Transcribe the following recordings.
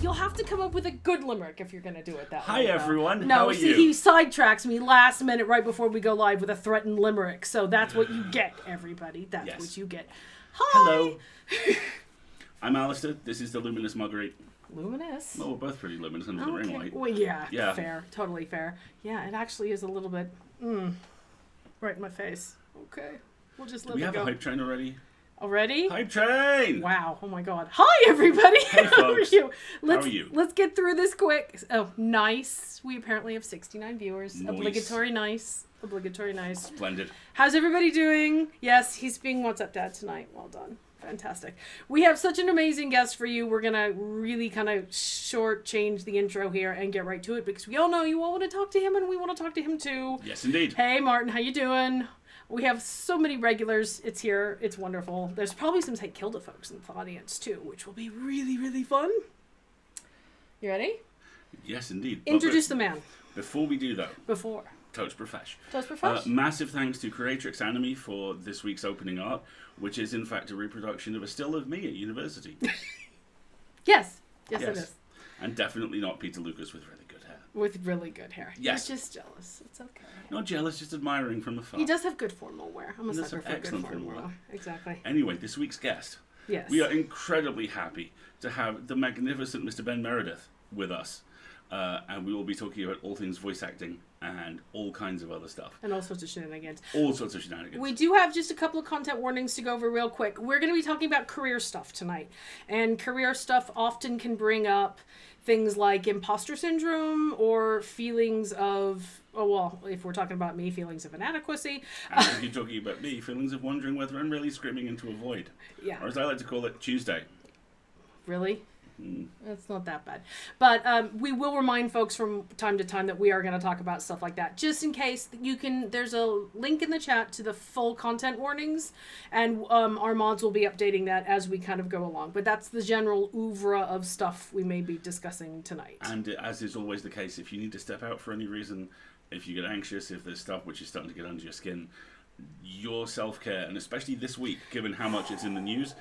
You'll have to come up with a good limerick if you're going to do it that way. Hi, everyone. No, How are you? he sidetracks me last minute right before we go live with a threatened limerick. So that's what you get, everybody. That's what you get. Hi. Hello. I'm Alasdair. This is the luminous Marguerite. Luminous? Well, we're both pretty luminous under the ring light. Well, yeah, fair. Totally fair. Yeah, it actually is a little bit, right in my face. Okay. We'll just let it go. Do we have a hype train already? Already? Hype train! Wow. Oh my god. Hi, everybody. Hey, folks. How are you? How are you? Let's get through this quick. Oh, nice. We apparently have 69 viewers. Nice. Obligatory nice. Obligatory nice. Splendid. How's everybody doing? Yes, he's being What's Up Dad tonight. Well done. Fantastic. We have such an amazing guest for you. We're going to really kind of short change the intro here and get right to it because we all know you all want to talk to him and we want to talk to him too. Yes, indeed. Hey, Martin. How you doing? We have so many regulars. It's here. It's wonderful. There's probably some Take Kilda folks in the audience too, which will be really, really fun. You ready? Yes, indeed. Introduce the man. Before we do that. Before. Toast Profesh. Toast Profesh. Massive thanks to Creatrix Anime for this week's opening art, which is in fact a reproduction of a still of me at university. Yes, it is. And definitely not Peter Lucas with really good hair. With really good hair. Yes. You're just jealous. It's okay. Not jealous, just admiring from afar. He does have good formal wear. I'm a He does sucker have for good excellent formal formal wear. Exactly. Anyway, this week's guest. Yes. We are incredibly happy to have the magnificent Mr. Ben Meredith with us. And we will be talking about all things voice acting and all kinds of other stuff. And all sorts of shenanigans. All sorts of shenanigans. We do have just a couple of content warnings to go over real quick. We're going to be talking about career stuff tonight. And career stuff often can bring up things like imposter syndrome or feelings of, if we're talking about me, feelings of inadequacy. And if you're talking about me, feelings of wondering whether I'm really screaming into a void. Yeah. Or as I like to call it, Tuesday. Really? It's not that bad. But we will remind folks from time to time that we are going to talk about stuff like that. Just in case, there's a link in the chat to the full content warnings, and our mods will be updating that as we kind of go along. But that's the general oeuvre of stuff we may be discussing tonight. And as is always the case, if you need to step out for any reason, if you get anxious, if there's stuff which is starting to get under your skin, your self-care, and especially this week, given how much it's in the news,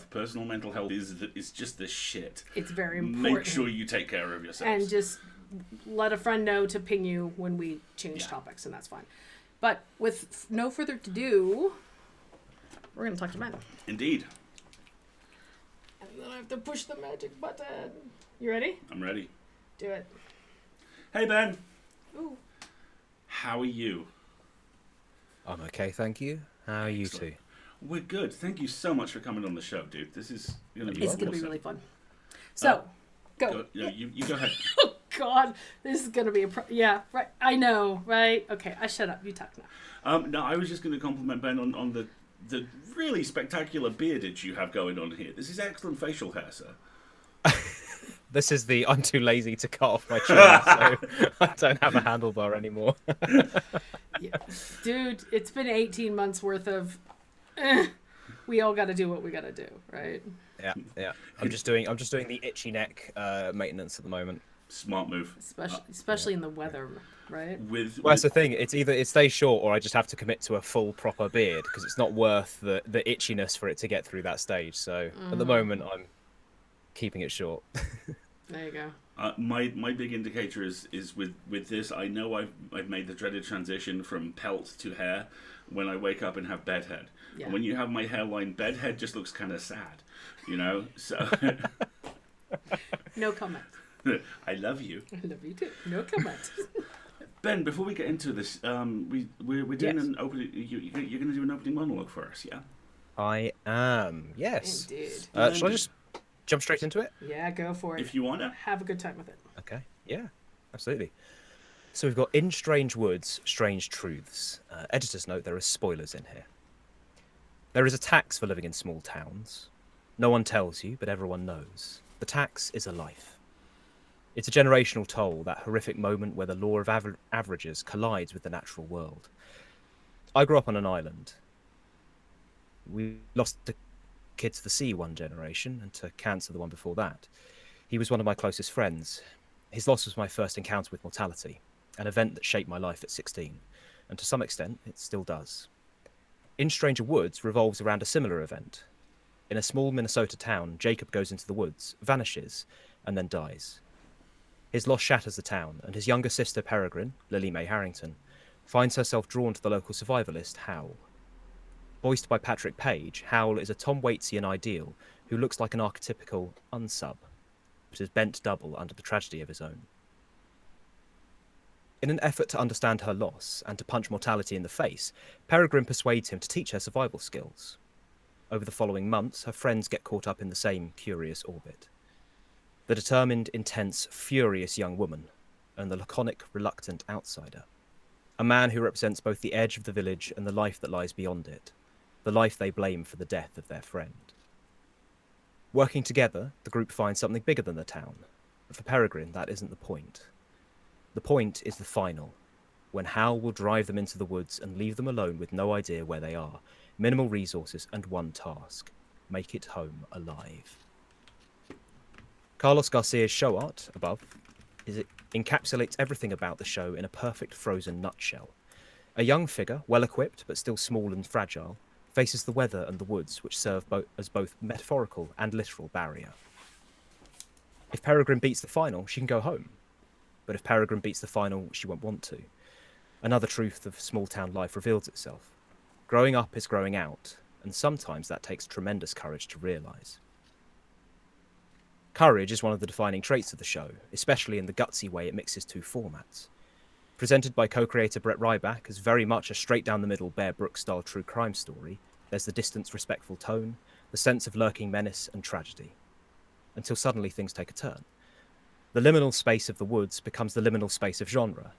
personal mental health is just the shit. It's very important. Make sure you take care of yourselves. And just let a friend know to ping you when we change topics, and that's fine. But with no further ado, we're going to talk to Ben. Indeed. And then I have to push the magic button. You ready? I'm ready. Do it. Hey, Ben. Ooh. How are you? I'm okay, thank you. How are you two? We're good. Thank you so much for coming on the show, dude. This is going to be It's going to be really fun. So, go. You go ahead. Oh, God. This is going to be yeah, right. I know, right? Okay, I shut up. You talk now. No, I was just going to compliment Ben on the really spectacular beardage you have going on here. This is excellent facial hair, sir. This is I'm too lazy to cut off my chin, so I don't have a handlebar anymore. Yeah. Dude, it's been 18 months worth of we all got to do what we got to do, right? Yeah. I'm just doing the itchy neck maintenance at the moment. Smart move. Especially in the weather, right? Well, that's the thing. It's either it stays short or I just have to commit to a full proper beard because it's not worth the itchiness for it to get through that stage. So at the moment, I'm keeping it short. There you go. My big indicator is with this. I know I've made the dreaded transition from pelt to hair when I wake up and have bedhead. Yeah. And when you have my hairline, bedhead just looks kind of sad, you know. So no comment. I love you. I love you too. No comment. Ben, before we get into this, we're doing an opening. You're going to do an opening monologue for us, yeah? I am. Yes. Indeed. Shall I just jump straight into it? Yeah, go for it. If you want to. Have a good time with it. Okay. Yeah, absolutely. So we've got In Strange Woods, Strange Truths. Editor's note, there are spoilers in here. There is a tax for living in small towns. No one tells you, but everyone knows. The tax is a life. It's a generational toll, that horrific moment where the law of averages collides with the natural world. I grew up on an island. We lost the kid to the sea one generation, and to cancer the one before that. He was one of my closest friends. His loss was my first encounter with mortality, an event that shaped my life at 16, and to some extent, it still does. In Stranger Woods revolves around a similar event. In a small Minnesota town, Jacob goes into the woods, vanishes, and then dies. His loss shatters the town, and his younger sister Peregrine, Lily Mae Harrington, finds herself drawn to the local survivalist, Howl. Voiced by Patrick Page, Howl is a Tom Waitsian ideal who looks like an archetypical unsub, but is bent double under the tragedy of his own. In an effort to understand her loss and to punch mortality in the face, Peregrine persuades him to teach her survival skills. Over the following months, her friends get caught up in the same curious orbit. The determined, intense, furious young woman, and the laconic, reluctant outsider. A man who represents both the edge of the village and the life that lies beyond it, the life they blame for the death of their friend. Working together, the group finds something bigger than the town, but for Peregrine, that isn't the point. The point is the final, when Howl will drive them into the woods and leave them alone with no idea where they are, minimal resources and one task: make it home alive. Carlos Garcia's show art, above, encapsulates everything about the show in a perfect frozen nutshell. A young figure, well-equipped but still small and fragile, faces the weather and the woods, which serve as both metaphorical and literal barrier. If Peregrine beats the final, she can go home. But if Peregrine beats the final, she won't want to. Another truth of small-town life reveals itself. Growing up is growing out, and sometimes that takes tremendous courage to realise. Courage is one of the defining traits of the show, especially in the gutsy way it mixes two formats. Presented by co-creator Brett Ryback as very much a straight-down-the-middle Bear Brooks-style true crime story, there's the distant, respectful tone, the sense of lurking menace and tragedy. Until suddenly things take a turn. The liminal space of the woods becomes the liminal space of genre.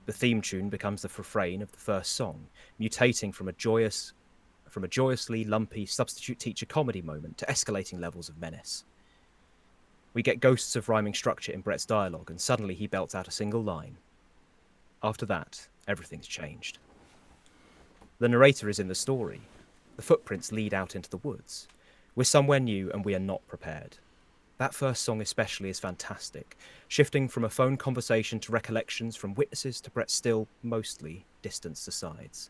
The theme tune becomes the refrain of the first song, mutating from a joyously lumpy substitute teacher comedy moment to escalating levels of menace. We get ghosts of rhyming structure in Brett's dialogue, and suddenly he belts out a single line. After that, everything's changed. The narrator is in the story. The footprints lead out into the woods. We're somewhere new and we are not prepared. That first song especially is fantastic, shifting from a phone conversation to recollections, from witnesses to Brett's still, mostly, distanced asides.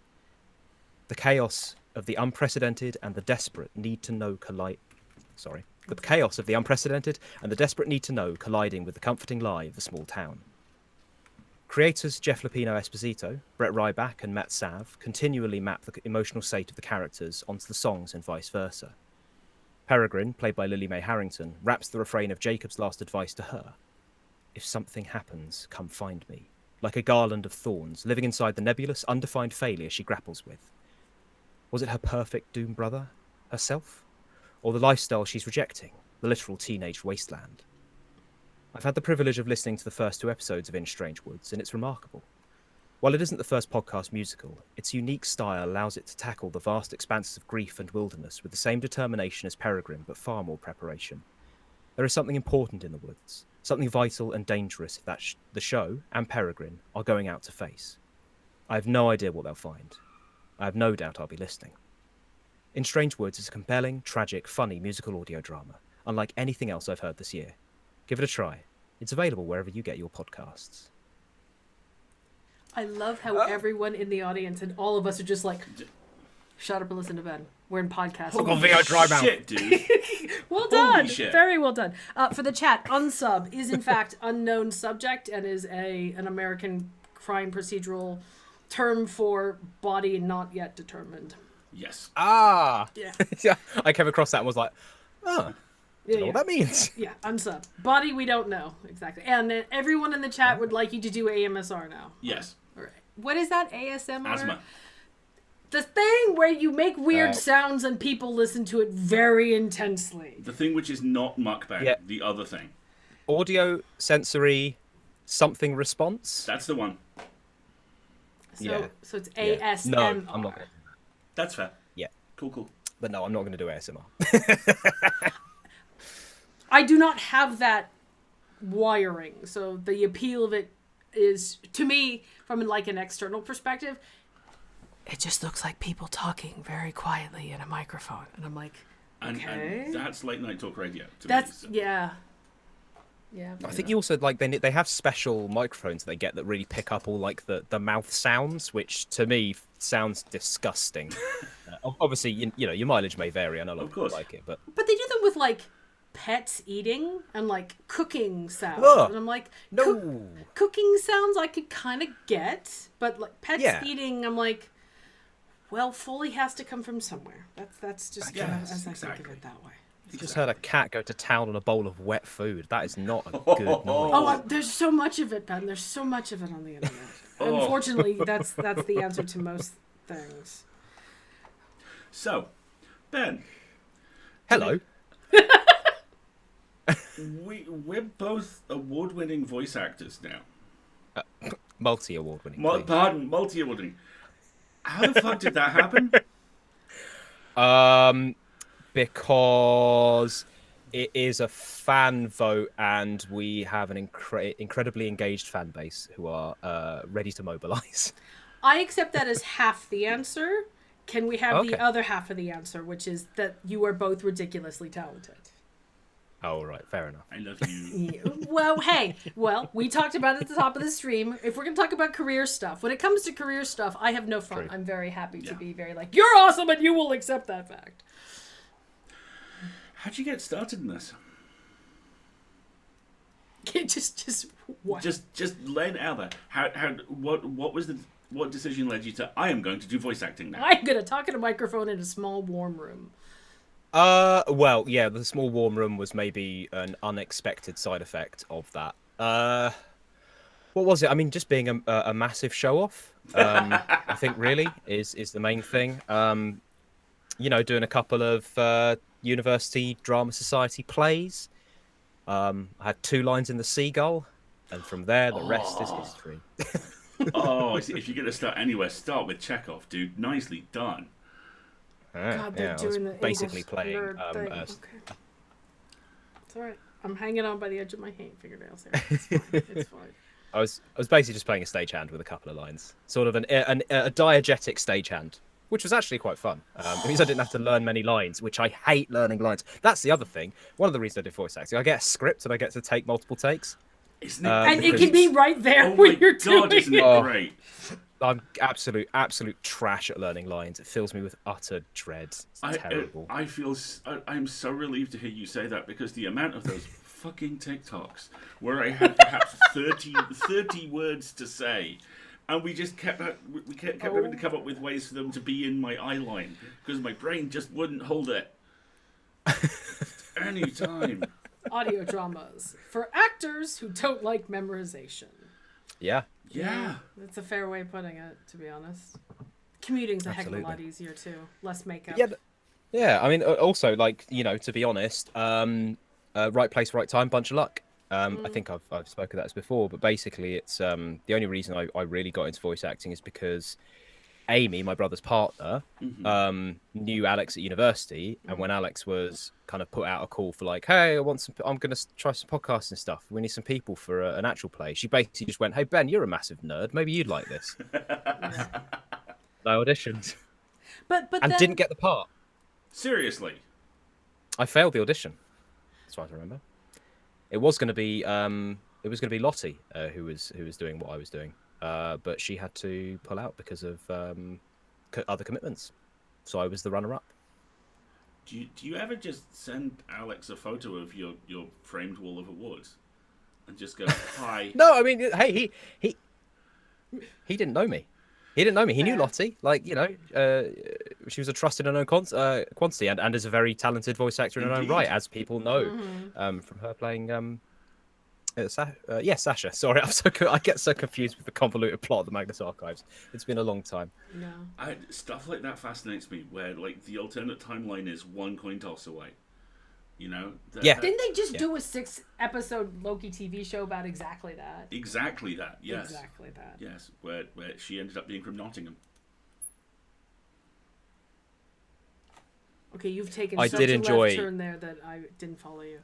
The chaos of the unprecedented and the desperate need to know the chaos of the unprecedented and the desperate need to know colliding with the comforting lie of the small town. Creators Jeff Lupino Esposito, Brett Ryback and Matt Sav continually map the emotional state of the characters onto the songs and vice versa. Peregrine, played by Lily Mae Harrington, raps the refrain of Jacob's last advice to her. If something happens, come find me. Like a garland of thorns, living inside the nebulous, undefined failure she grapples with. Was it her perfect doomed brother? Herself? Or the lifestyle she's rejecting? The literal teenage wasteland? I've had the privilege of listening to the first 2 episodes of In Strange Woods, and it's remarkable. While it isn't the first podcast musical, its unique style allows it to tackle the vast expanses of grief and wilderness with the same determination as Peregrine, but far more preparation. There is something important in the woods, something vital and dangerous that the show and Peregrine are going out to face. I have no idea what they'll find. I have no doubt I'll be listening. In Strange Woods is a compelling, tragic, funny musical audio drama, unlike anything else I've heard this year. Give it a try. It's available wherever you get your podcasts. I love how everyone in the audience and all of us are just like, shut up and listen to Ben. We're in podcast. Shit, dude. Well done. Holy shit. Very well done. For the chat, unsub is in fact unknown subject and is an American crime procedural term for body not yet determined. Yes. Ah! Yeah. Yeah. I came across that and was like, oh, I don't know what that means. Yeah, unsub. Body we don't know. Exactly. And everyone in the chat would like you to do AMSR now. Yes. All right. What is that? ASMR? Asthma. The thing where you make weird sounds and people listen to it very intensely. The thing which is not mukbang. Yeah. The other thing. Audio, sensory, something response. That's the one. So it's ASMR. No, I'm not going to. That's fair. Yeah. Cool. But no, I'm not going to do ASMR. I do not have that wiring, so the appeal of it is, to me, from like an external perspective, it just looks like people talking very quietly in a microphone, and I'm like, okay. And that's late night talk radio. That's me, so. Yeah. I think you also like they have special microphones they get that really pick up all like the mouth sounds, which to me sounds disgusting. Obviously, you know your mileage may vary. I know a lot of people like it, but they do them with like pets eating and like cooking sounds. Ugh. And I'm like, No. cooking sounds I could kind of get, but like pets eating, I'm like, well, Foley has to come from somewhere. That's just kind of as I think of it that way. You just heard a cat go to town on a bowl of wet food. That is not a good noise. Oh, there's so much of it, Ben. There's so much of it on the internet. Unfortunately, that's the answer to most things. So, Ben. Hello. We're both award-winning voice actors now. Multi-award winning. Multi-award winning. How the fuck did that happen? Because it is a fan vote, and we have an incredibly engaged fan base who are ready to mobilize. I accept that as half the answer. Can we have Okay. the other half of the answer, which is that you are both ridiculously talented? Oh, right. Fair enough. I love you. Well, hey, we talked about it at the top of the stream. If we're going to talk about career stuff, when it comes to career stuff, I have no fun. True. I'm very happy to be very like, you're awesome and you will accept that fact. How'd you get started in this? just what? Just lay it out there. What decision led you to, I am going to do voice acting now? I'm going to talk in a microphone in a small warm room. Well, yeah, the small warm room was maybe an unexpected side effect of that. What was it? I mean, just being a massive show off. I think really is the main thing. You know, doing a couple of University Drama Society plays. I had 2 lines in The Seagull, and from there the rest is history. If you're going to start anywhere, start with Chekhov, dude. Nicely done. God, they're doing the basically English playing. nerd thing. Okay. It's all right. I'm hanging on by the edge of my fingernails here. It's fine. It's fine. I was basically just playing a stagehand with a couple of lines, sort of a diegetic stagehand, which was actually quite fun. It means I didn't have to learn many lines, which I hate learning lines. That's the other thing. One of the reasons I did voice acting, I get a script and I get to take multiple takes. Isn't it? And it can be right there when you're doing isn't it it. great? I'm absolute trash at learning lines. It fills me with utter dread. It's terrible. I'm so relieved to hear you say that, because the amount of those fucking TikToks where I had perhaps 30 words to say, and we just kept having to come up with ways for them to be in my eye line because my brain just wouldn't hold it. Any time. Audio dramas for actors who don't like memorization. Yeah. That's a fair way of putting it, to be honest. Commuting's a heck of a lot easier too. Less makeup. Yeah. I mean, also, like, you know, to be honest, right place, right time, bunch of luck. I think I've spoken about this before, but basically, it's the only reason I really got into voice acting is because Amy, my brother's partner, knew Alex at university, and when Alex was kind of put out a call for like, hey, I'm going to try some podcasts and stuff. We need some people for an actual play. She basically just went, hey, Ben, you're a massive nerd. Maybe you'd like this. I auditioned. But and then... didn't get the part. Seriously? I failed the audition, as far as I remember. It was going to be Lottie who was doing what I was doing. But she had to pull out because of other commitments. So I was the runner-up. Do you ever just send Alex a photo of your framed wall of awards and just go, hi? No, I mean, hey, he didn't know me. He didn't know me. He knew Lottie. Like, you know, she was a trust in her own quantity and is a very talented voice actor in her own right, as people know from her playing... Sasha. Sorry, I get so confused with the convoluted plot of the Magnus Archives. It's been a long time. No. Stuff like that fascinates me, where like the alternate timeline is one coin toss away. You know? Didn't they just do a 6-episode Loki TV show about exactly that? Exactly that. Yes. Exactly that. Yes, where she ended up being from Nottingham. Okay, you've taken I such did a enjoy... left turn there that I didn't follow you.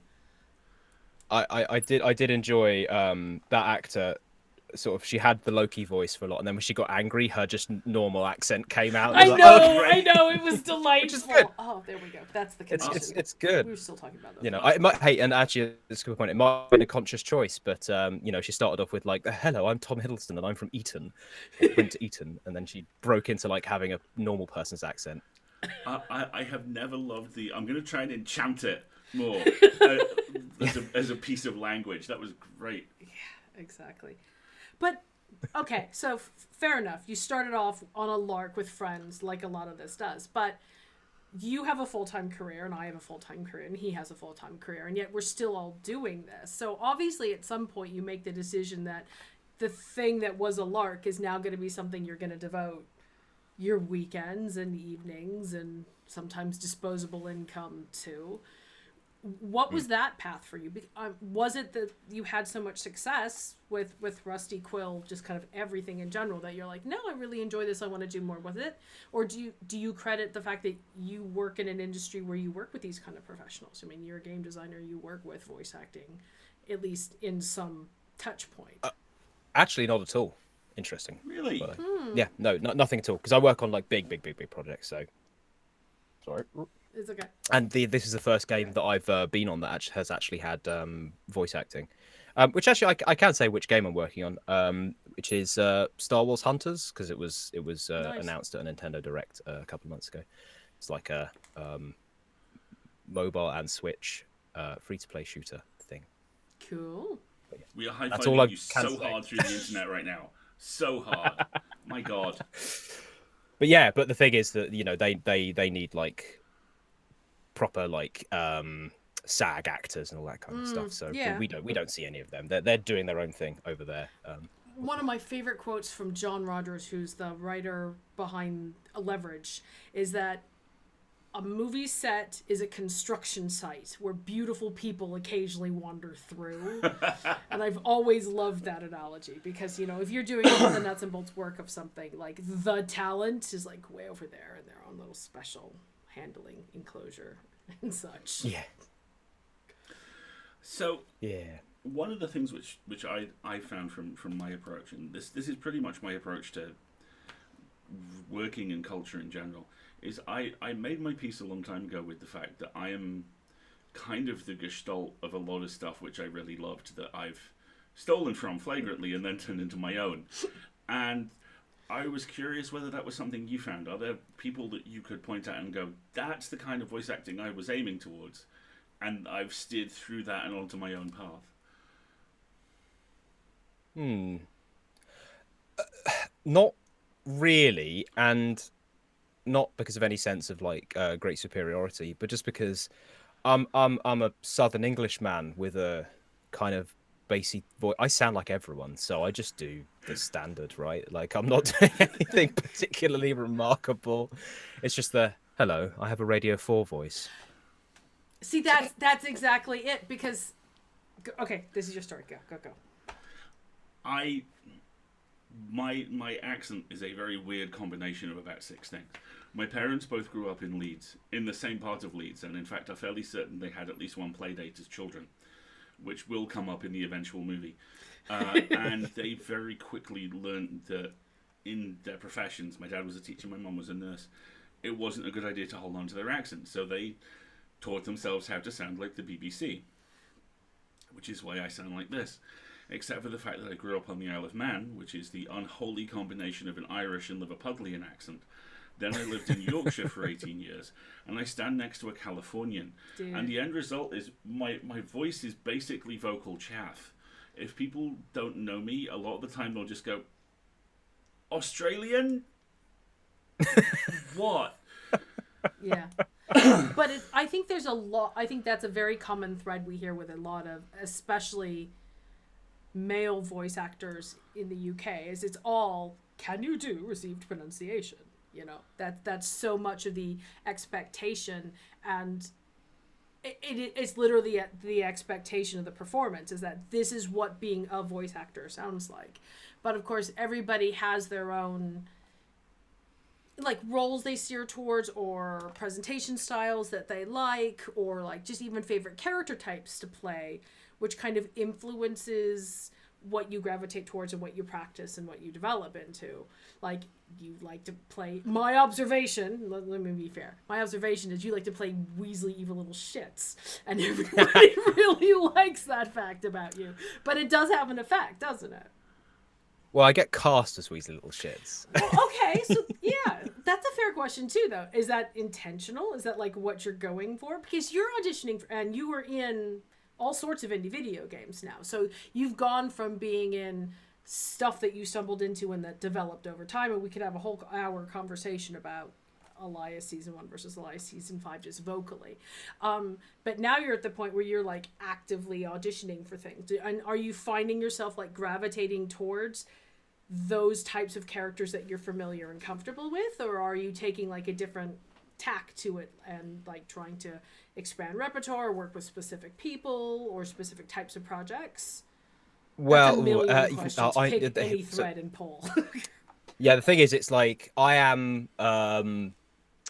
I did enjoy that actor. Sort of, she had the Loki voice for a lot, and then when she got angry, her just normal accent came out. I know, it was delightful. Oh, there we go. That's the connection. It's good. We were still talking about that. You know, and actually, that's a good point. It might have been a conscious choice, but you know, she started off with like, "Hello, I'm Tom Hiddleston, and I'm from Eton." Went to Eton, and then she broke into like having a normal person's accent. I have never loved I'm going to try and enchant it more as a piece of language. That was great. Yeah, exactly. But okay, so fair enough. You started off on a lark with friends, like a lot of this does, but you have a full-time career and I have a full-time career and he has a full-time career, and yet we're still all doing this. So obviously at some point you make the decision that the thing that was a lark is now going to be something you're going to devote your weekends and evenings and sometimes disposable income to. What was that path for you? Was it that you had so much success with Rusty Quill, just kind of everything in general, that you're like, no, I really enjoy this, I want to do more with it? Or do you credit the fact that you work in an industry where you work with these kind of professionals? I mean, you're a game designer, you work with voice acting, at least in some touch point. Actually, not at all. Interesting. Really? But, yeah, no, nothing at all. Because I work on like big projects. So, sorry. It's okay. And this is the first game that I've been on that has actually had voice acting. Which actually I can say which game I'm working on. Which is Star Wars Hunters, because it was nice. Announced at a Nintendo Direct a couple of months ago. It's like a mobile and Switch free-to-play shooter thing. Cool. Yeah. We are high-fiving you so say. hard through the internet right now. So hard. My God. But yeah, but the thing is that they need like proper like SAG actors and all that kind of stuff. So yeah. we don't see any of them. They're doing their own thing over there. One of my favorite quotes from John Rogers, who's the writer behind Leverage, is that a movie set is a construction site where beautiful people occasionally wander through. And I've always loved that analogy because, if you're doing the nuts and bolts work of something, like the talent is like way over there in their own little special handling enclosure and such. Yeah. So yeah, one of the things which I found from my approach, and this is pretty much my approach to working in culture in general, is I made my peace a long time ago with the fact that I am kind of the gestalt of a lot of stuff which I really loved that I've stolen from flagrantly and then turned into my own. And I was curious whether that was something you found. Are there people that you could point at and go, that's the kind of voice acting I was aiming towards, and I've steered through that and onto my own path? Not really, and not because of any sense of like great superiority, but just because I'm a Southern English man with a kind of bassy voice. I sound like everyone, so I just do the standard, right? Like I'm not doing anything particularly remarkable. It's just the hello, I have a Radio 4 voice. See, that's exactly it. Because, okay, this is your story. Go. My accent is a very weird combination of about 6 things. My parents both grew up in Leeds, in the same part of Leeds, and in fact I'm fairly certain they had at least one play date as children, which will come up in the eventual movie. And they very quickly learned that in their professions, my dad was a teacher, my mum was a nurse, it wasn't a good idea to hold on to their accent, so they taught themselves how to sound like the BBC, which is why I sound like this. Except for the fact that I grew up on the Isle of Man, which is the unholy combination of an Irish and Liverpudlian accent. Then I lived in Yorkshire for 18 years, and I stand next to a Californian. Dude. And the end result is my voice is basically vocal chaff. If people don't know me, a lot of the time they'll just go, Australian? What? Yeah. But I think there's a lot, I think that's a very common thread we hear with a lot of, especially male voice actors in the UK, is it's all, can you do received pronunciation? That's so much of the expectation, and it's literally the expectation of the performance is that this is what being a voice actor sounds like. But of course, everybody has their own like roles they steer towards, or presentation styles that they like, or like just even favorite character types to play, which kind of influences what you gravitate towards and what you practice and what you develop into. Like, you like to play, my observation, let me be fair, my observation is you like to play Weasley evil little shits, and everybody really likes that fact about you. But it does have an effect, doesn't it? Well, I get cast as Weasley little shits. Well, okay, so yeah, that's a fair question too, though. Is that intentional? Is that like what you're going for? Because you're auditioning for, and you were in all sorts of indie video games now. So you've gone from being in stuff that you stumbled into and that developed over time, and we could have a whole hour conversation about Elias season 1 versus Elias season 5 just vocally. But now you're at the point where you're like actively auditioning for things. And are you finding yourself like gravitating towards those types of characters that you're familiar and comfortable with, or are you taking like a different tack to it and like trying to expand repertoire, work with specific people or specific types of projects? Well, That's a million questions. Pick any so, thread and pull. yeah, the thing is, it's like I am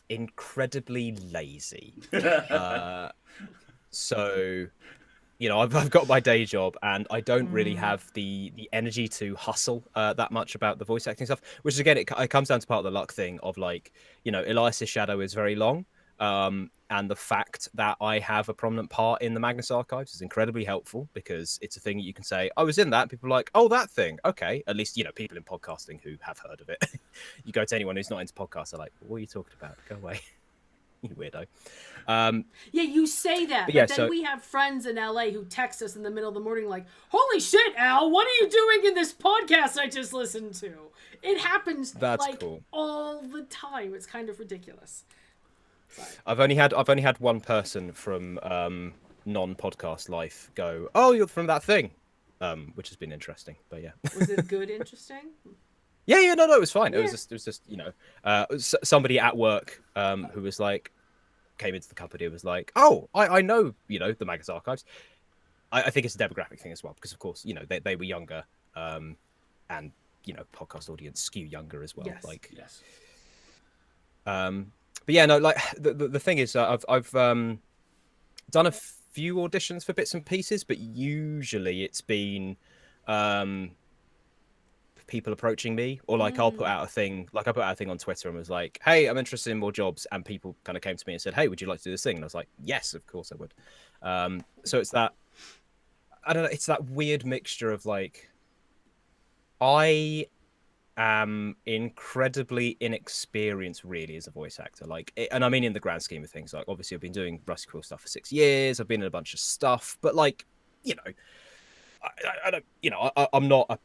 incredibly lazy. So, you know, I've got my day job, and I don't really have the energy to hustle that much about the voice acting stuff. Which again, it comes down to part of the luck thing of like, you know, Elias's shadow is very long. And the fact that I have a prominent part in the Magnus Archives is incredibly helpful, because it's a thing that you can say, I was in that. People are like, oh, that thing. Okay. At least, you know, people in podcasting who have heard of it. You go to anyone who's not into podcasts, they're like, what are you talking about? Go away. You weirdo. Yeah, you say that, but then we have friends in LA who text us in the middle of the morning like, holy shit, Al, what are you doing in this podcast I just listened to? It happens all the time. It's kind of ridiculous. Sorry. I've only had one person from non-podcast life go, oh, you're from that thing, which has been interesting. But yeah, was it good? Interesting? Yeah, no, it was fine. Yeah. It was just you know, somebody at work who was like, came into the company and was like, oh, I know, you know, the Magnus Archives. I think it's a demographic thing as well, because of course, you know, they were younger, and you know, podcast audience skew younger as well. Yes. Like, yes. But yeah, no, like the thing is, I've done a few auditions for bits and pieces, but usually it's been people approaching me, or like I'll put out a thing, like I put out a thing on Twitter and was like, hey, I'm interested in more jobs, and people kind of came to me and said, hey, would you like to do this thing? And I was like, yes, of course I would. So it's that, I don't know, it's that weird mixture of like, I am incredibly inexperienced really as a voice actor, like, and I mean in the grand scheme of things, like obviously I've been doing Rusty Quill stuff for 6 years, I've been in a bunch of stuff, but like, you know, I don't, you know, I'm not a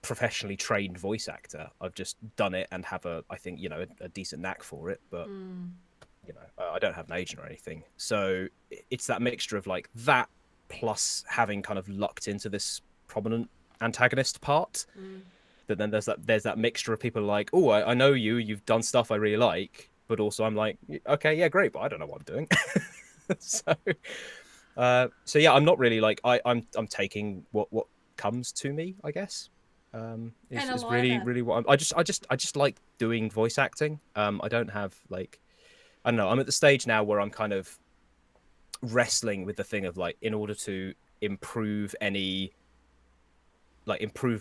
professionally trained voice actor. I've just done it and have I think, you know, a decent knack for it, but you know, I don't have an agent or anything. So it's that mixture of like that plus having kind of lucked into this prominent antagonist part. That then there's that mixture of people like, oh, I know you've done stuff I really like, but also I'm like, okay, yeah, great, but I don't know what I'm doing. So yeah, I'm not really like, I'm taking what comes to me, I guess. Is really what I just like doing voice acting. I don't have like, I don't know, I'm at the stage now where I'm kind of wrestling with the thing of like, in order to improve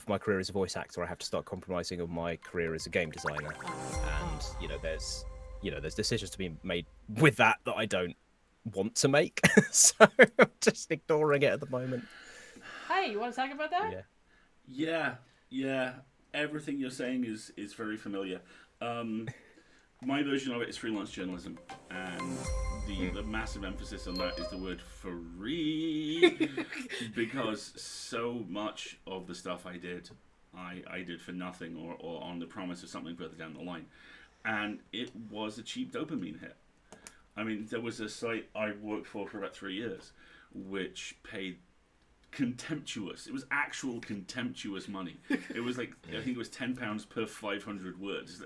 my career as a voice actor, I have to start compromising on my career as a game designer. And you know, there's decisions to be made with that I don't want to make. So I'm just ignoring it at the moment. Hey, you want to talk about that? Yeah. Everything you're saying is very familiar. My version of it is freelance journalism, and the massive emphasis on that is the word free, because so much of the stuff I did for nothing or on the promise of something further down the line, and it was a cheap dopamine hit. I mean, there was a site I worked for about 3 years, which paid contemptuous. It was actual contemptuous money. It was like, I think it was £10 per 500 words.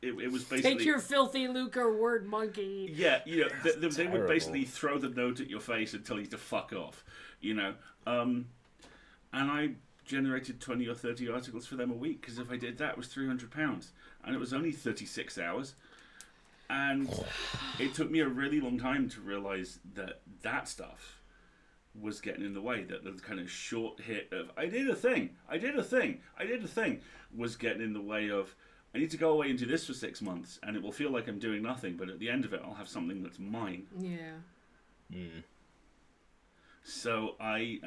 It was basically, take your filthy lucre, word monkey. Yeah, you know, they would basically throw the note at your face and tell you to fuck off, you know. And I generated 20 or 30 articles for them a week, because if I did that, it was £300, and it was only 36 hours. And it took me a really long time to realize that stuff was getting in the way, that the kind of short hit of I did a thing was getting in the way of, I need to go away and do this for 6 months, and it will feel like I'm doing nothing, but at the end of it, I'll have something that's mine. Yeah. So I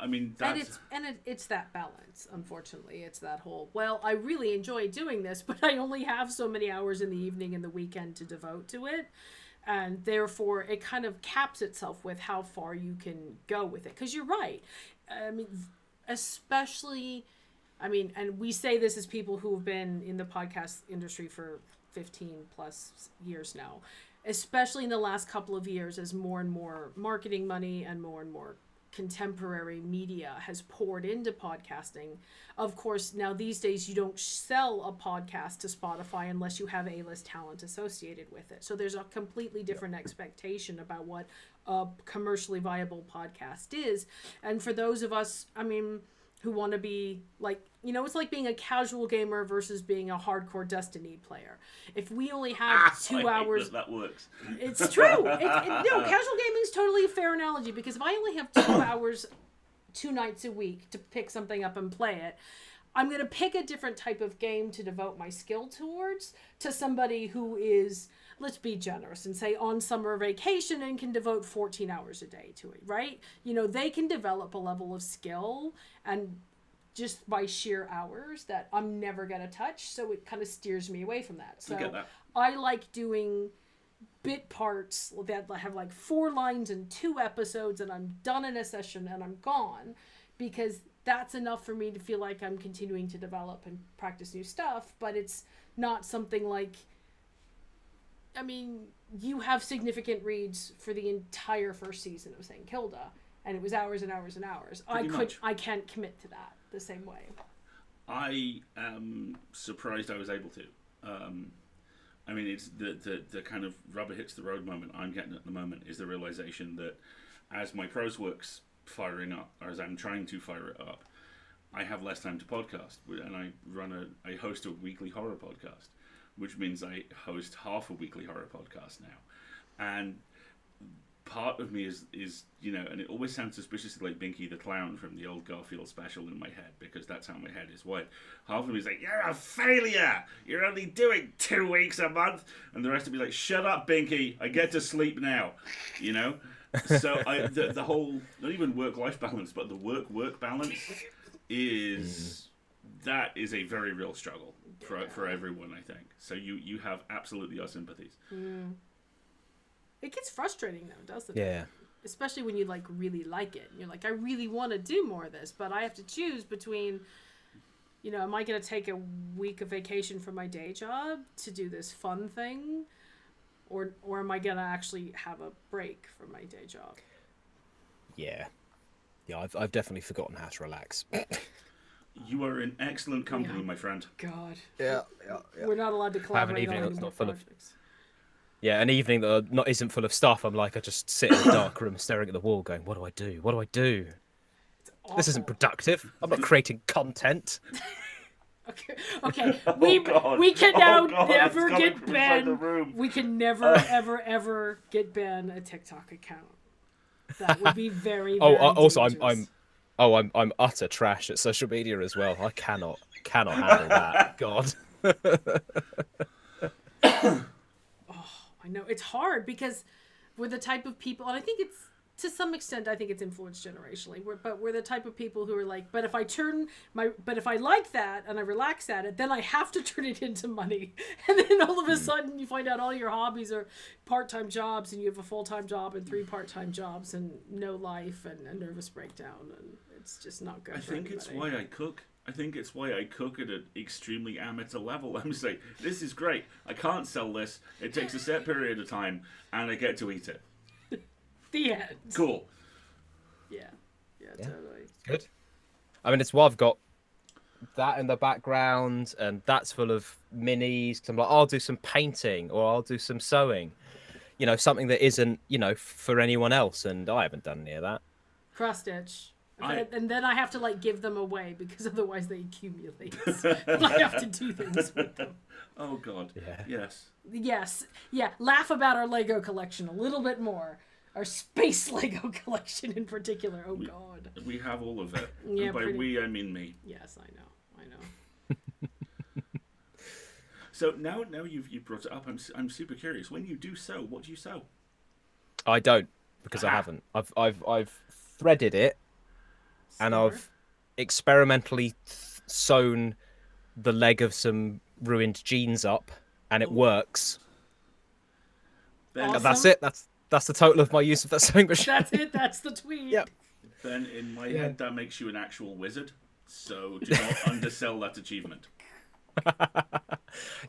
mean that's it's that balance. Unfortunately, it's that whole. Well, I really enjoy doing this, but I only have so many hours in the evening and the weekend to devote to it, and therefore it kind of caps itself with how far you can go with it. Because you're right. I mean, especially, and we say this as people who have been in the podcast industry for 15 plus years now. Especially in the last couple of years, as more and more marketing money and more contemporary media has poured into podcasting. Of course, now these days you don't sell a podcast to Spotify unless you have A-list talent associated with it. So there's a completely different expectation about what a commercially viable podcast is. And for those of us, who want to be like, it's like being a casual gamer versus being a hardcore Destiny player. If we only have 2 hours, that works. It's true. No, casual gaming is totally a fair analogy, because if I only have 2 hours, 2 nights a week to pick something up and play it, I'm going to pick a different type of game to devote my skill towards to somebody who is, let's be generous and say, on summer vacation and can devote 14 hours a day to it, right? They can develop a level of skill and just by sheer hours that I'm never going to touch. So it kind of steers me away from that. So I like doing bit parts that have like 4 lines and 2 episodes, and I'm done in a session and I'm gone, because that's enough for me to feel like I'm continuing to develop and practice new stuff. But it's not something like, you have significant reads for the entire first season of St. Kilda, and it was hours and hours and hours. I can't commit to that the same way. I am surprised I was able to. It's the kind of rubber hits the road moment I'm getting at the moment is the realization that as my prose work's firing up, or as I'm trying to fire it up, I have less time to podcast, and I host a weekly horror podcast, which means I host half a weekly horror podcast now. And part of me is and it always sounds suspiciously like Binky the Clown from the old Garfield special in my head, because that's how my head is wired. Half of me is like, you're a failure! You're only doing 2 weeks a month! And the rest of me is like, shut up, Binky! I get to sleep now! So the whole, not even work-life balance, but the work-work balance is a very real struggle for everyone, I think. So you have absolutely our sympathies. It gets frustrating though, doesn't it? Yeah. Especially when you really like it. You're like, I really want to do more of this, but I have to choose between, am I going to take a week of vacation from my day job to do this fun thing? Or am I going to actually have a break from my day job? Yeah. Yeah, I've definitely forgotten how to relax. You are in excellent company, my friend. God. Yeah. We're not allowed to collaborate on any more projects. Yeah, an evening that isn't full of stuff, I'm like, I just sit in a dark room staring at the wall going, what do I do? What do I do? This isn't productive. I'm not creating content. Okay. We can now never get Ben. We can never, ever get Ben a TikTok account. That would be very, very also, dangerous. I'm utter trash at social media as well. I cannot handle that. God. I know it's hard because we're the type of people, and I think it's to some extent, I think it's influenced generationally. We're the type of people who are like, but if I like that and I relax at it, then I have to turn it into money. And then all of a sudden you find out all your hobbies are part-time jobs, and you have a full-time job and 3 part-time jobs and no life and a nervous breakdown, and it's just not good. I think it's why I cook. I think it's why I cook at an extremely amateur level. I'm just like, this is great. I can't sell this. It takes a set period of time, and I get to eat it. The end. Cool. Yeah, totally. Good. It's why I've got that in the background, and that's full of minis. Cause I'm like, I'll do some painting, or I'll do some sewing. Something that isn't, for anyone else, and I haven't done any of that. Cross stitch. And then I have to give them away, because otherwise they accumulate. I have to do things with them. Oh God. Yeah. Yes. Yeah. Laugh about our Lego collection a little bit more. Our space Lego collection in particular. Oh God. We have all of it. Yeah, and by we, I mean me. Yes, I know. So now you've brought it up. I'm super curious. When you do sew, what do you sew? I don't, because I haven't. I've threaded it, and Smart. I've experimentally sewn the leg of some ruined jeans up, and it works. Ben, Awesome. That's it. That's the total of my use of that sewing machine. That's it. That's the tweet. Yep. Ben, in my head, that makes you an actual wizard. So do not undersell that achievement.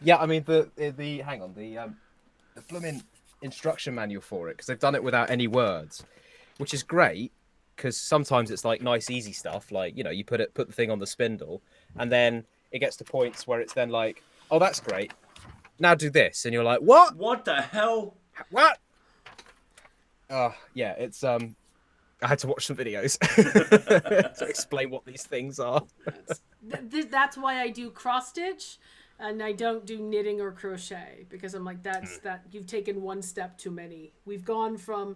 Yeah, I mean the hang on the blooming instruction manual for it, because they've done it without any words, which is great. Because sometimes it's like nice easy stuff, like, you know, you put the thing on the spindle, and then it gets to points where it's then like, oh, that's great, now do this, and you're like, what? What the hell? What? Yeah, it's I had to watch some videos to explain what these things are. That's why I do cross stitch, and I don't do knitting or crochet, because I'm like, that you've taken one step too many. We've gone from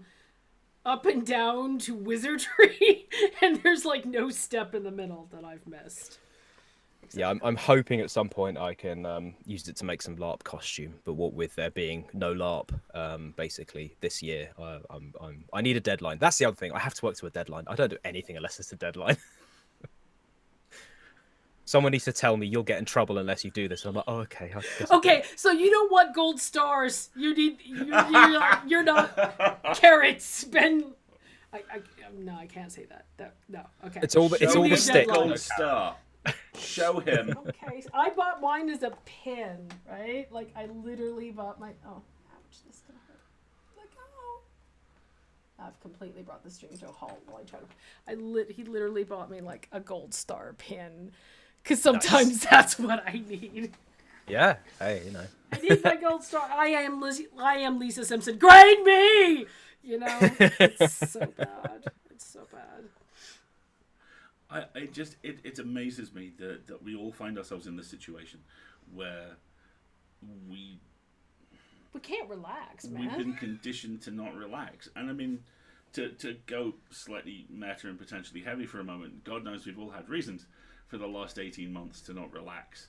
up and down to wizardry, and there's like no step in the middle that I've missed. Yeah, I'm hoping at some point I can use it to make some LARP costume, but what with there being no LARP, basically this year, I need a deadline. That's the other thing. I have to work to a deadline. I don't do anything unless it's a deadline. Someone needs to tell me you'll get in trouble unless you do this. I'm like, oh, okay. Okay, so you don't want gold stars. You're not carrots, Ben. No, I can't say that. No, okay. It's all the stick. Gold star. Show him. Okay, so I bought mine as a pin, right? Like, I literally bought my. Oh, ouch! This is gonna hurt. Look, oh. I've completely brought the stream to a halt while I try to. He literally bought me like a gold star pin, because sometimes that's what I need. Yeah. Hey, you know. I need my gold star. I am Lisa Simpson. Grade me. You know, it's so bad. It's so bad. It amazes me that we all find ourselves in this situation where we can't relax, man. We've been conditioned to not relax. And I mean, to go slightly meta and potentially heavy for a moment, God knows we've all had reasons for the last 18 months to not relax.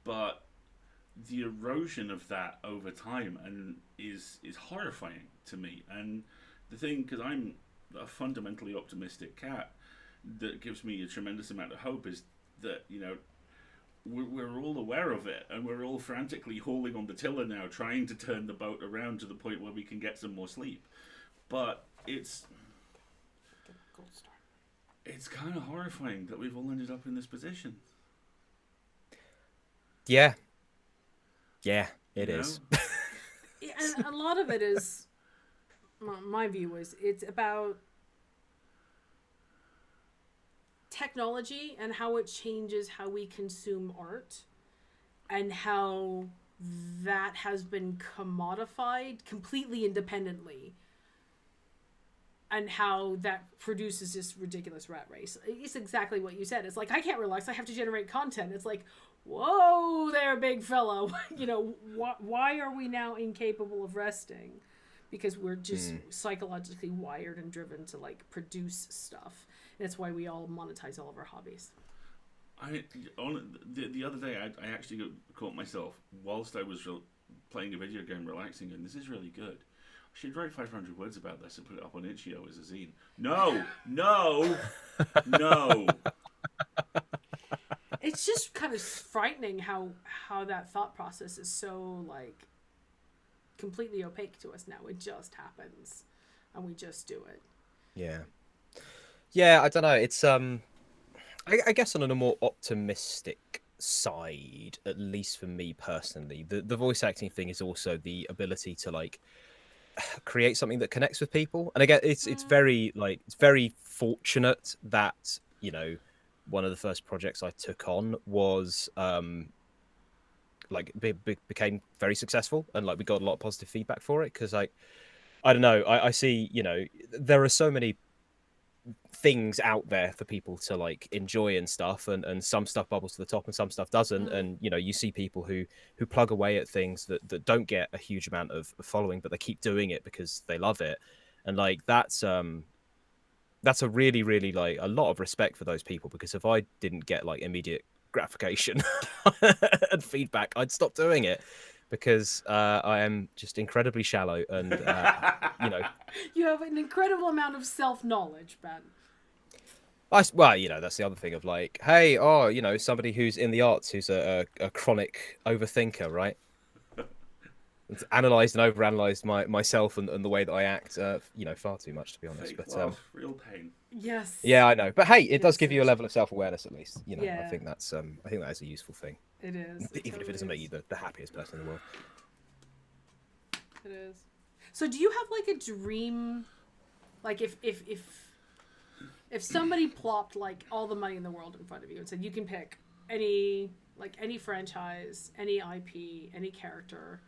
But the erosion of that over time is horrifying to me. And the thing, because I'm a fundamentally optimistic cat, that gives me a tremendous amount of hope is that, you know, we're all aware of it, and we're all frantically hauling on the tiller now, trying to turn the boat around to the point where we can get some more sleep. But it's kind of horrifying that we've all ended up in this position. Yeah, it is. And a lot of it is, my view is, it's about technology and how it changes how we consume art, and how that has been commodified completely independently, and how that produces this ridiculous rat race. It's exactly what you said. It's like, I can't relax, I have to generate content. It's like, whoa there, big fella. You know, why are we now incapable of resting? Because we're just psychologically wired and driven to like produce stuff. And that's why we all monetize all of our hobbies. The other day, I actually caught myself whilst I was playing a video game, relaxing, and this is really good. I should write 500 words about this and put it up on Itch.io as a zine. No. It's just kind of frightening how that thought process is so like completely opaque to us now. It just happens, and we just do it. Yeah, I don't know. It's I guess on a more optimistic side, at least for me personally, the voice acting thing is also the ability to like create something that connects with people. And again, it's very fortunate that, you know, one of the first projects I took on was became very successful, and like we got a lot of positive feedback for it, because like, I don't know, I see, you know, there are so many things out there for people to like enjoy and stuff, and some stuff bubbles to the top and some stuff doesn't. And you know, you see people who plug away at things that don't get a huge amount of following, but they keep doing it because they love it. And like that's a really, really like a lot of respect for those people, because if I didn't get like immediate gratification and feedback, I'd stop doing it. because I am just incredibly shallow and you know. You have an incredible amount of self-knowledge, Ben. Well, you know, that's the other thing of like, hey, oh, you know, somebody who's in the arts who's a chronic overthinker, right? It's analysed and overanalyzed myself and the way that I act, you know, far too much, to be honest. Fake But love, real pain. Yes. yeah, I know. But hey, it does Yes, give you a it's- level of self-awareness at least. You know, Yeah. I think that is a useful thing, It is. even if it doesn't make you the happiest person in the world. It is. So do you have like a dream, like if somebody plopped like all the money in the world in front of you and said you can pick any franchise, any IP, any character,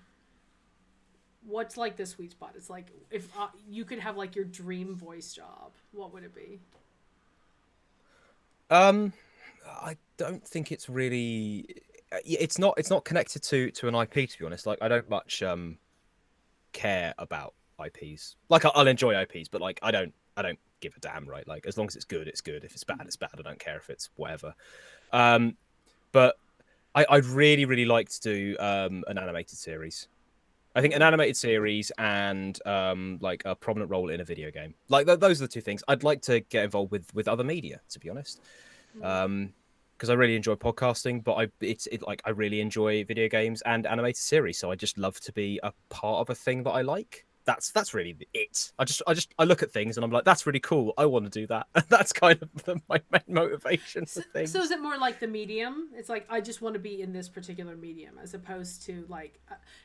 what's like the sweet spot? It's like if you could have like your dream voice job, what would it be? I don't think it's really. It's not connected to an IP, to be honest. Like I don't much care about IPs. Like I'll enjoy IPs, but like I don't give a damn, right? Like as long as it's good, it's good. If it's bad, it's bad. I don't care if it's whatever. But I'd really like to do an animated series. I think an animated series and like a prominent role in a video game. Like those are the two things. I'd like to get involved with other media, to be honest. Because I really enjoy podcasting, but I really enjoy video games and animated series. So I just love to be a part of a thing that I like. That's really it. I look at things and I'm like, that's really cool. I want to do that. That's kind of my main motivation for things. So is it more like the medium? It's like I just want to be in this particular medium, as opposed to like.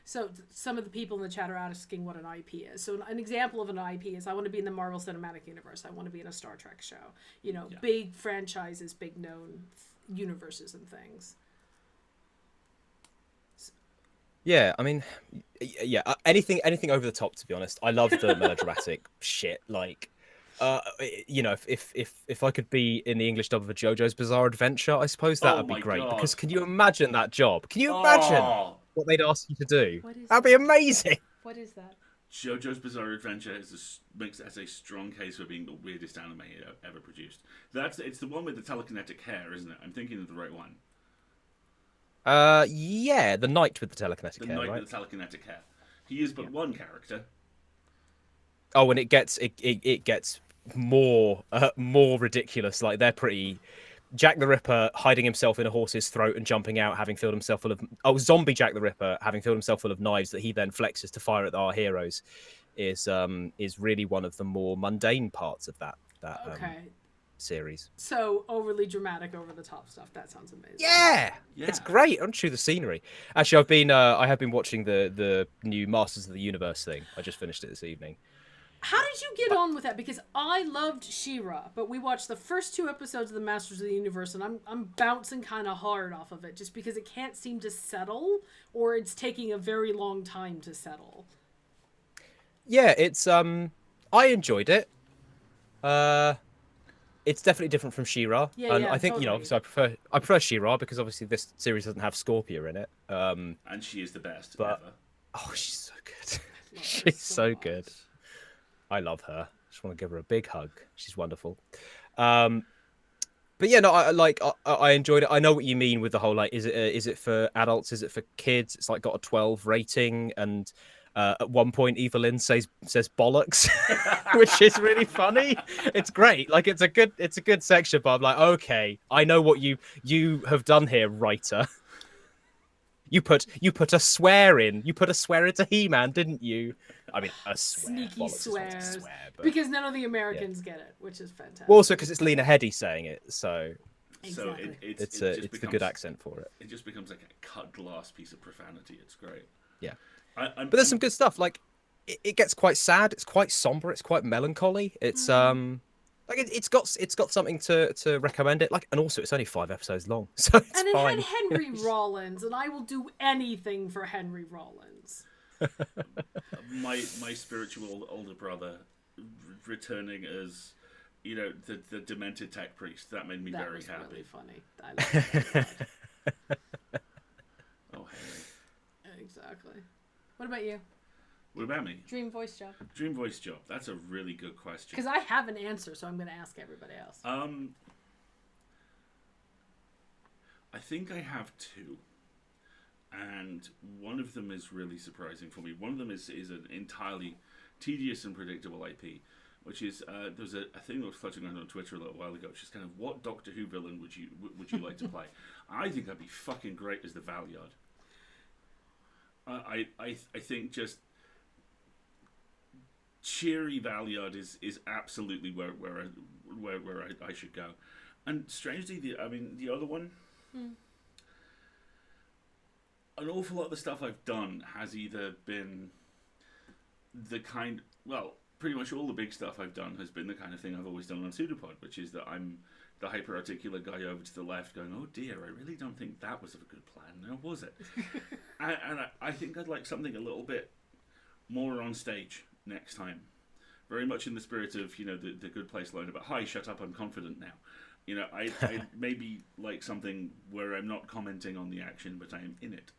So some of the people in the chat are asking what an IP is. So an example of an IP is I want to be in the Marvel Cinematic Universe. I want to be in a Star Trek show. You know, big franchises, big known universes and things. Yeah, I mean, yeah, anything over the top. To be honest, I love the melodramatic shit. Like, you know, if I could be in the English dub of a JoJo's Bizarre Adventure, I suppose that would be great. God. Because can you imagine that job? Can you imagine what they'd ask you to do? That'd be amazing. What is that? JoJo's Bizarre Adventure has a strong case for being the weirdest anime ever produced. It's the one with the telekinetic hair, isn't it? I'm thinking of the right one. Yeah, the knight with the telekinetic hair, The knight right? with the telekinetic hair. He is but one character. Oh, and it gets more ridiculous. Like they're pretty. Jack the Ripper hiding himself in a horse's throat and jumping out, having filled himself full of zombie Jack the Ripper having filled himself full of knives that he then flexes to fire at our heroes, is really one of the more mundane parts of that series. So overly dramatic, over the top stuff. That sounds amazing. Yeah, it's great. Aren't you the scenery? Actually, I have been watching the new Masters of the Universe thing. I just finished it this evening. How did you get on with that? Because I loved She-Ra, but we watched the first 2 episodes of the Masters of the Universe, and I'm bouncing kind of hard off of it just because it can't seem to settle, or it's taking a very long time to settle. Yeah, it's I enjoyed it. It's definitely different from She-Ra, and I think totally. So I prefer She-Ra because obviously this series doesn't have Scorpia in it. And she is the best ever. Oh, she's so good. She's so good. I love her. Just want to give her a big hug. She's wonderful. But yeah, no, I enjoyed it. I know what you mean with the whole like, is it for adults? Is it for kids? It's like got a 12 rating, and at one point Evelyn says bollocks, which is really funny. It's great. Like it's a good section, but I'm like, okay, I know what you have done here, writer. You put a swear in. You put a swear into He-Man, didn't you? I mean, a swear. Sneaky swears. But... Because none of the Americans get it, which is fantastic. Well, also because it's Lena Headey saying it, so exactly. it's the good accent for it. It just becomes like a cut glass piece of profanity. It's great. Yeah, but there's some good stuff. Like it gets quite sad. It's quite somber. It's quite melancholy. It's like it's got something to recommend it. Like, and also it's only 5 episodes long, so it's and it fine. had Henry Rollins, and I will do anything for Henry Rollins. My spiritual older brother returning as, you know, the demented tech priest. That made me very happy. Really funny. I love that. Oh, Henry. Exactly. What about you? What about me? Dream voice job. Dream voice job. That's a really good question. Because I have an answer, so I'm going to ask everybody else. I think I have 2. and one of them is really surprising for me. One of them is an entirely tedious and predictable IP, which is there's a thing that was floating around on Twitter a little while ago, which is kind of, what Doctor Who villain would you like to play? I think I'd be fucking great as the Valyard. I think just cheery Valyard is absolutely where I should go. And strangely, the other one, an awful lot of the stuff I've done has either been pretty much all the big stuff I've done has been the kind of thing I've always done on Pseudopod, which is that I'm the hyper-articulate guy over to the left going, oh dear, I really don't think that was a good plan, now was it? and I think I'd like something a little bit more on stage next time. Very much in the spirit of, the Good Place line about, hi, shut up, I'm confident now. I maybe like something where I'm not commenting on the action, but I am in it.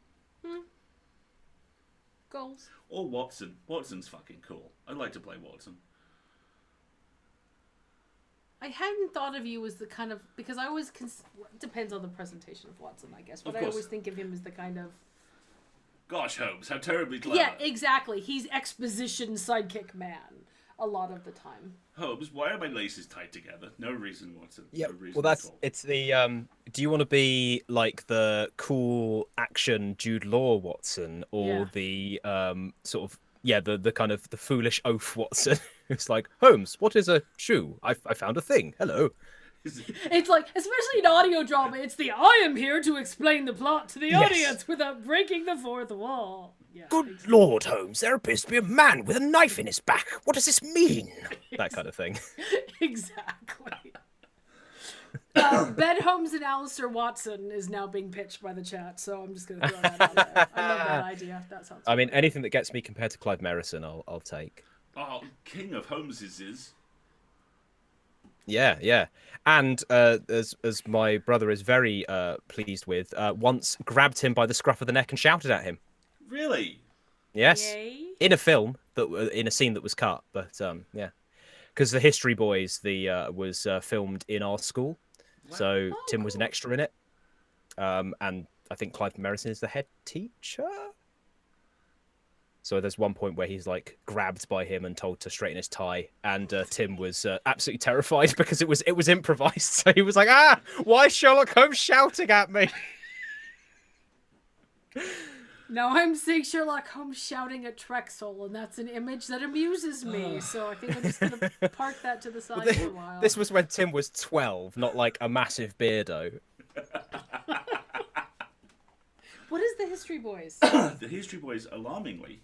Goals. Or Watson. Watson's fucking cool. I'd like to play Watson. I hadn't thought of you as the kind of... Because I always... depends on the presentation of Watson, I guess. But I always think of him as the kind of... Gosh, Holmes, how terribly clever. Yeah, exactly. He's exposition sidekick man a lot of the time. Holmes, why are my laces tied together? No reason, Watson. Yeah, no reason well, at all. it's the do you want to be like the cool action Jude Law Watson, or the sort of the kind of the foolish oaf Watson? It's like, Holmes, what is a shoe? I found a thing. Hello. It's like, especially in audio drama, it's the I am here to explain the plot to the audience without breaking the fourth wall. Yeah, Good Lord, Holmes, there appears to be a man with a knife in his back. What does this mean? That kind of thing. Exactly. Ben Holmes and Alasdair Watson is now being pitched by the chat, so I'm just going to throw that out there. I love that idea. That sounds I mean, anything that gets me compared to Clive Merrison, I'll take. Oh, King of Holmeses is... Yeah. And as my brother is very pleased with, once grabbed him by the scruff of the neck and shouted at him. Really? Yes. Yay. In a film, in a scene that was cut, but yeah. Because the History Boys was filmed in our school. Wow. So Tim was an extra in it. And I think Clive Merrison is the head teacher. So there's one point where he's like grabbed by him and told to straighten his tie, and Tim was absolutely terrified because it was improvised. So he was like, why is Sherlock Holmes shouting at me? Now I'm seeing Sherlock Holmes shouting at Trexel, and that's an image that amuses me. So I think I'm just going to park that to the side for a while. This was when Tim was 12, not like a massive beardo. What is the History Boys? The History Boys, alarmingly...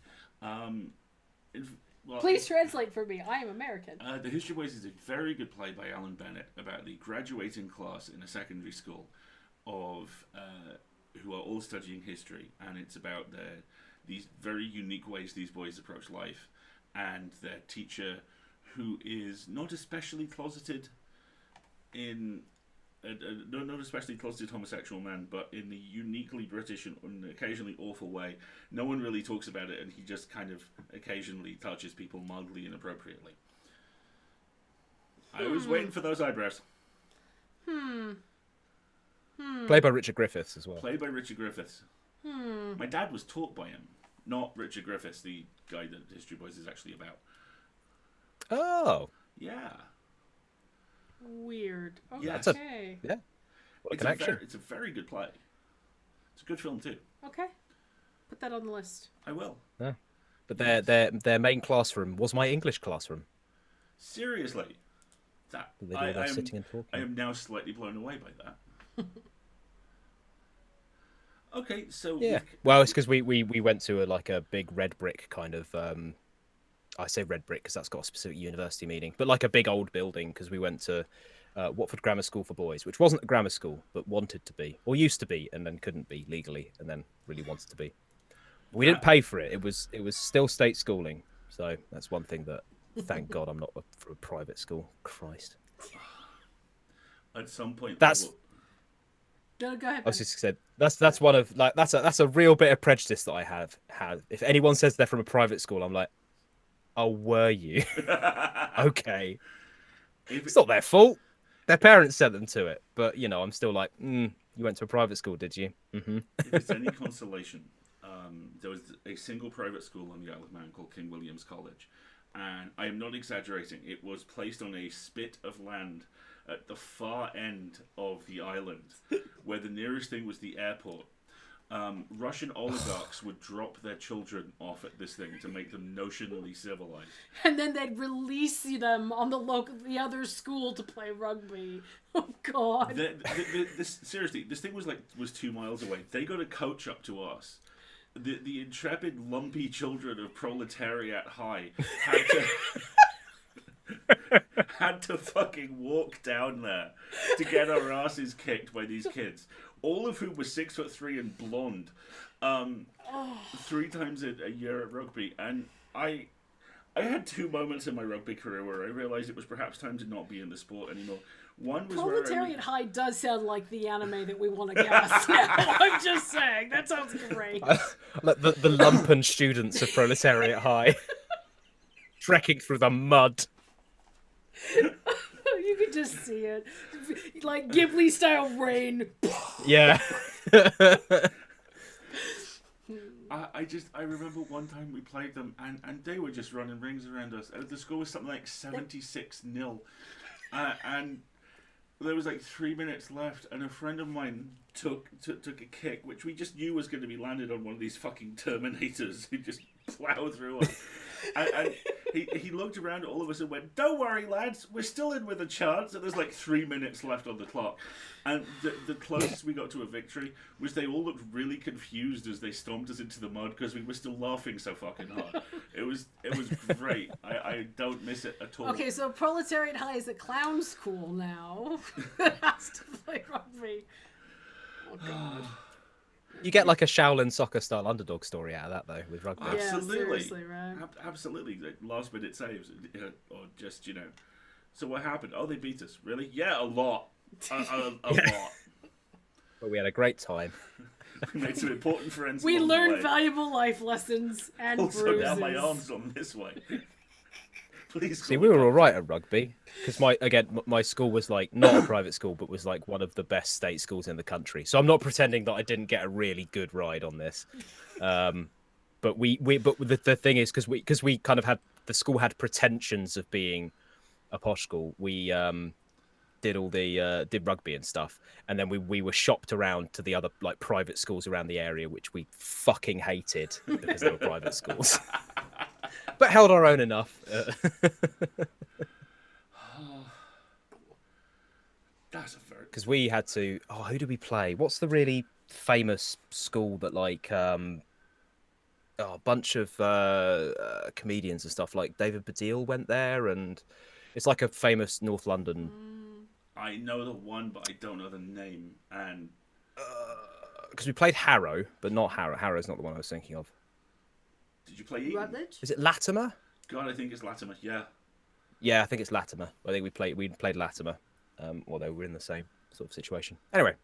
Please translate for me. I am American. The History Boys is a very good play by Alan Bennett about the graduating class in a secondary school of who are all studying history, and it's about these very unique ways these boys approach life, and their teacher, who is not especially closeted in... not especially closeted homosexual man, but in the uniquely British and occasionally awful way. No one really talks about it, and he just kind of occasionally touches people mildly inappropriately. I was waiting for those eyebrows. Played by Richard Griffiths as well. Played by Richard Griffiths. My dad was taught by him, not Richard Griffiths, the guy that History Boys is actually about. Oh. Yeah. Weird. Okay. Yeah. What a connection. It's a very good play. It's a good film too. Okay. Put that on the list. I will. Yeah. But their main classroom was my English classroom. Seriously. Sitting and talking. I am now slightly blown away by that. Okay, so... Yeah. Well, it's because we went to a big red brick kind of... I say red brick because that's got a specific university meaning, but like a big old building, because we went to Watford Grammar School for Boys, which wasn't a grammar school, but wanted to be, or used to be, and then couldn't be legally, and then really wanted to be. We didn't pay for it. It was still state schooling, so that's one thing that, thank God, I'm not for a private school. Christ. At some point, No, go ahead. I was just said that's one of that's a real bit of prejudice that I have had. If anyone says they're from a private school, I'm like, oh, were you? Okay. It's not their fault. Their parents sent them to it, but you know, I'm still like, you went to a private school, did you? Mm-hmm. If it's any consolation, there was a single private school on the Isle of Man called King William's College, and I am not exaggerating. It was placed on a spit of land at the far end of the island, where the nearest thing was the airport. Russian oligarchs would drop their children off at this thing to make them notionally civilized. And then they'd release them on the other school to play rugby. Oh God! Seriously, this thing was 2 miles away. They got a coach up to us. The intrepid, lumpy children of Proletariat High had to fucking walk down there to get our asses kicked by these kids. All of whom were 6'3" and blonde, 3 times a year at rugby, and I had 2 moments in my rugby career where I realised it was perhaps time to not be in the sport anymore. One was Proletariat High does sound like the anime that we want to cast now. I'm just saying, that sounds great. Like the lumpen students of Proletariat High, trekking through the mud. You could just see it, like Ghibli style rain. Yeah. I remember one time we played them and they were just running rings around us. The score was something like 76-0, and there was like 3 minutes left, and a friend of mine took a kick, which we just knew was going to be landed on one of these fucking Terminators who just plow through us. And he looked around at all of us and went, "Don't worry, lads, we're still in with a chance." And there's like 3 minutes left on the clock. And the closest we got to a victory was they all looked really confused as they stomped us into the mud because we were still laughing so fucking hard. It was great. I don't miss it at all. Okay, so Proletariat High is a clown school now. It has to play rugby. Oh God. You get like a Shaolin soccer style underdog story out of that though with rugby. Absolutely, yeah, seriously, right? Absolutely. Like, last minute saves, or just So what happened? Oh, they beat us. Really? Yeah, a lot. A lot. But we had a great time. We made some important friends. We along learned the way. valuable life lessons and Also, bruises. now my arm's on this way. Please. See, we were all right at rugby because my school was like not a private school, but was like one of the best state schools in the country. So I'm not pretending that I didn't get a really good ride on this. But the thing is, because we kind of had the school had pretensions of being a posh school. We did rugby and stuff, and then we were shopped around to the other like private schools around the area, which we fucking hated because they were private schools. But held our own enough. That's a very... Because we had to. Oh, who did we play? What's the really famous school that like a bunch of comedians and stuff like David Baddiel went there, and it's like a famous North London. I know the one, but I don't know the name. And because we played Harrow, but not Harrow. Harrow's not the one I was thinking of. Did you play Eton? Rutledge? Is it Latimer? God, I think it's Latimer. Yeah. Yeah, I think it's Latimer. I think we played Latimer, although we're in the same sort of situation. Anyway,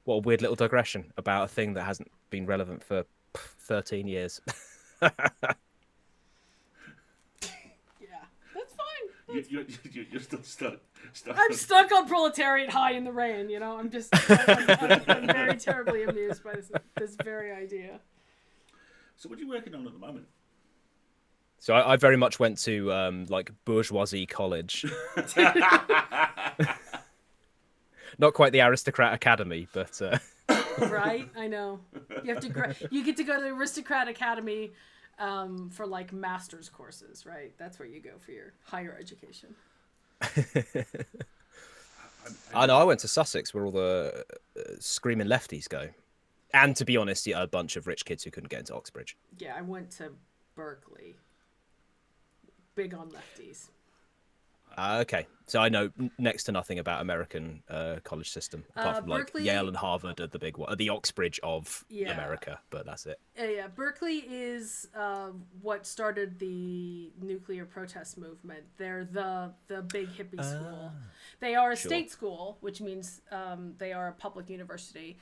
what a weird little digression about a thing that hasn't been relevant for 13 years. Yeah, that's fine. You're still stuck. I'm stuck on Proletariat High in the rain. I'm just I'm very terribly amused by this very idea. So what are you working on at the moment? So I very much went to like bourgeoisie college. Not quite the aristocrat academy, but right. I know you have to. You get to go to the aristocrat academy for like master's courses, right? That's where you go for your higher education. I know. I went to Sussex, where all the screaming lefties go, and to be honest, a bunch of rich kids who couldn't get into Oxbridge. Yeah, I went to Berkeley. Big on lefties. Okay, so I know next to nothing about American college system, apart from Berkeley, like Yale and Harvard are the big one, the Oxbridge of America, but that's it. Yeah, Berkeley is what started the nuclear protest movement. They're the big hippie school. They are a state school, which means they are a public university,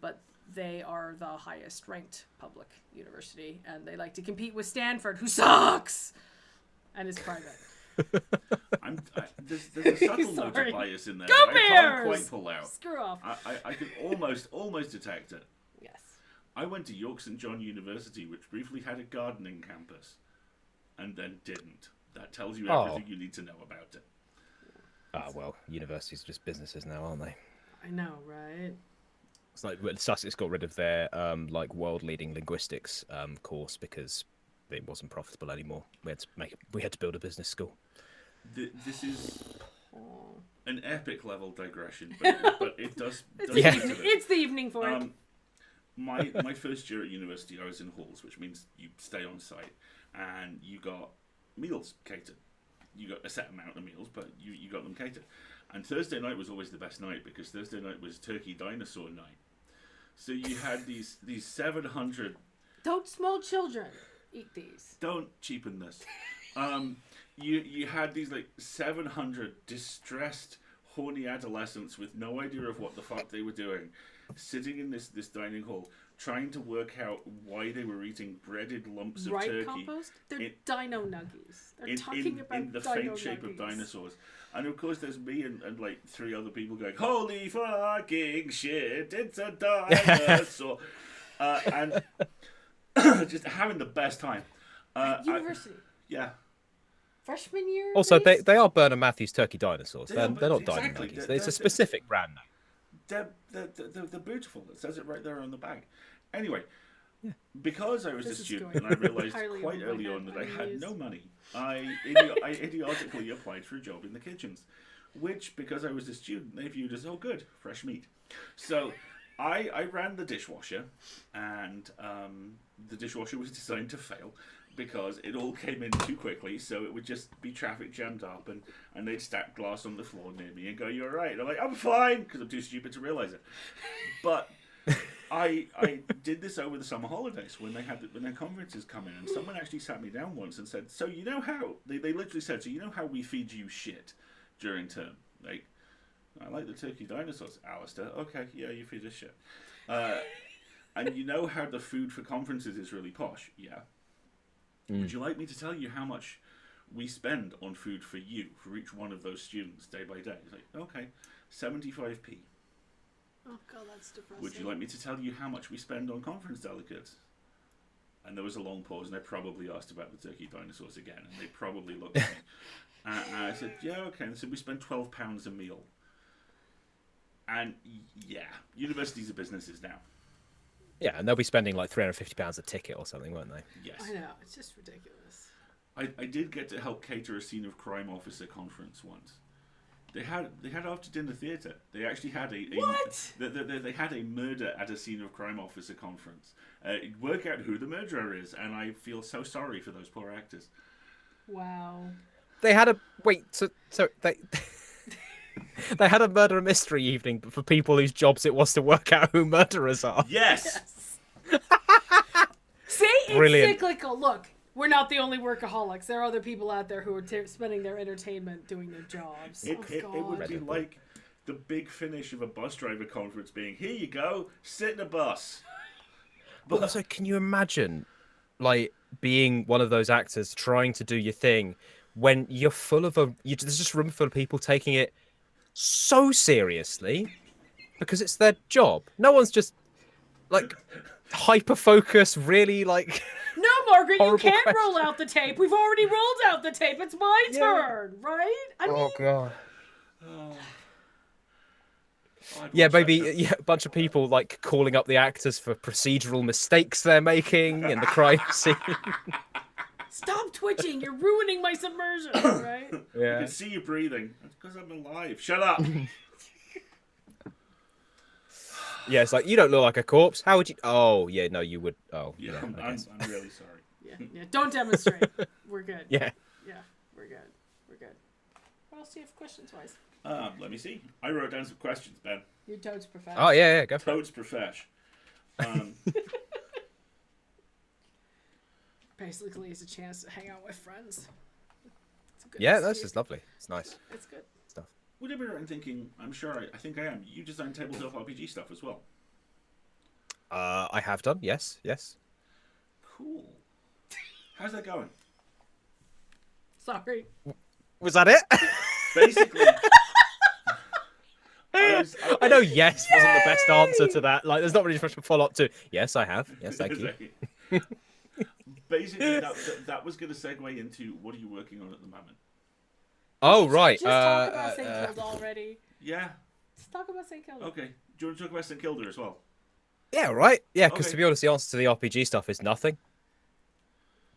but they are the highest ranked public university, and they like to compete with Stanford, who sucks, and is private. there's a subtle note Sorry. of bias in there Go that I can't Bears! quite pull out. Screw off. I can almost detect it. Yes. I went to York St John University, which briefly had a gardening campus, and then didn't. That tells you everything you need to know about it. Ah, well, universities are just businesses now, aren't they? I know, right? It's like Sussex got rid of their like world-leading linguistics course because it wasn't profitable anymore. We had to build a business school. This is Oh. an epic level digression, but it does. It's the evening for it. My first year at university, I was in halls, which means you stay on site, and you got meals catered. You got a set amount of meals, but you got them catered. And Thursday night was always the best night because Thursday night was turkey dinosaur night. So you had these 700. Don't small children eat these. Don't cheapen this. You had these like 700 distressed, horny adolescents with no idea of what the fuck they were doing, sitting in this dining hall, trying to work out why they were eating breaded lumps of turkey. Compost? They're dino nuggies. They're talking about in the dino faint shape nuggies. of dinosaurs. And of course there's me and like 3 other people going, holy fucking shit, it's a dinosaur. And just having the best time. University. Yeah. Freshman year? Also, at least? they are Bernard Matthews turkey dinosaurs. They They're are, not exactly. dino nuggies. They're It's a specific brand name. They're beautiful. It says it right there on the bag. Anyway, because I was This a is student going and I realised entirely quite over my early head. on that I'm I had amused. no money, I idiotically applied for a job in the kitchens, which, because I was a student, they viewed as, oh good, fresh meat. So I ran the dishwasher, and the dishwasher was designed to fail because it all came in too quickly, so it would just be traffic jammed up, and they'd stack glass on the floor near me and go, "You all right?" And I'm like, "I'm fine," because I'm too stupid to realise it. But I did this over the summer holidays when when their conferences come in, and someone actually sat me down once and said, "So you know how they literally said, so you know how we feed you shit during term? Like, I like the turkey dinosaurs, Alasdair. Okay, yeah, you feed us shit. And you know how the food for conferences is really posh? Yeah. Would you like me to tell you how much we spend on food for you, for each one of those students, day by day?" He's like, "Okay, 75p. Oh god, that's depressing. Would you like me to tell you how much we spend on conference delegates?" And there was a long pause, and I probably asked about the turkey dinosaurs again, and they probably looked at me. And I said, "Yeah, okay." And so we spend £12 a meal. And yeah, universities are businesses now. Yeah, and they'll be spending like £350 a ticket or something, won't they? Yes. I know, it's just ridiculous. I did get to help cater a scene of crime officer conference once. They had after dinner theatre. They actually had What? They had a murder at a scene of crime officer conference. Work out who the murderer is, and I feel so sorry for those poor actors. Wow. They had a they they had a murder mystery evening for people whose jobs it was to work out who murderers are. Yes. See, it's Brilliant. cyclical. Look, we're not the only workaholics. There are other people out there who are spending their entertainment doing their jobs. It God. would be like the big finish of a bus driver conference being, "Here you go, sit in a bus." But also, can you imagine, like, being one of those actors trying to do your thing when you're full of there's just a room full of people taking it so seriously because it's their job. No one's just like hyper focused, really like. No, Margaret, you Horrible can't question. roll out the tape. We've already rolled out the tape. It's my turn, right? I mean, God. I'd Yeah, watch that maybe show. a bunch of people like calling up the actors for procedural mistakes they're making in the crime scene. stop twitching. You're ruining my submersion, right? I Yeah. can see you breathing. That's because I'm alive. Shut up. Yeah, it's like, you don't look like a corpse. How would you? Oh, yeah, no, you would. Oh, Yeah, yeah. I'm I guess. really sorry. Yeah. Don't demonstrate. We're good. Yeah. Yeah, we're good. We're good. What else do you have questions-wise? Let me see. I wrote down some questions, Ben. Your toad's professor. Oh, yeah, go for it. Toad's profesh. Basically, it's a chance to hang out with friends. It's a good Yeah, excuse. this is lovely. It's nice It's good. stuff. Would I be right in thinking, I'm sure I think I am, you design tabletop RPG stuff as well? I have done, yes. Cool. How's that going? Sorry. Was that it? Basically, I know yes wasn't the best answer to that. Like, there's not really much of a follow-up to, yes, I have. Yes, thank you. Basically, that was going to segue into what are you working on at the moment? Oh, right. Just talk about St. Kilda already. Yeah. Let's talk about St. Kilda. Okay. Do you want to talk about St. Kilda as well? Yeah, right. Yeah, because Okay. to be honest, the answer to the RPG stuff is nothing.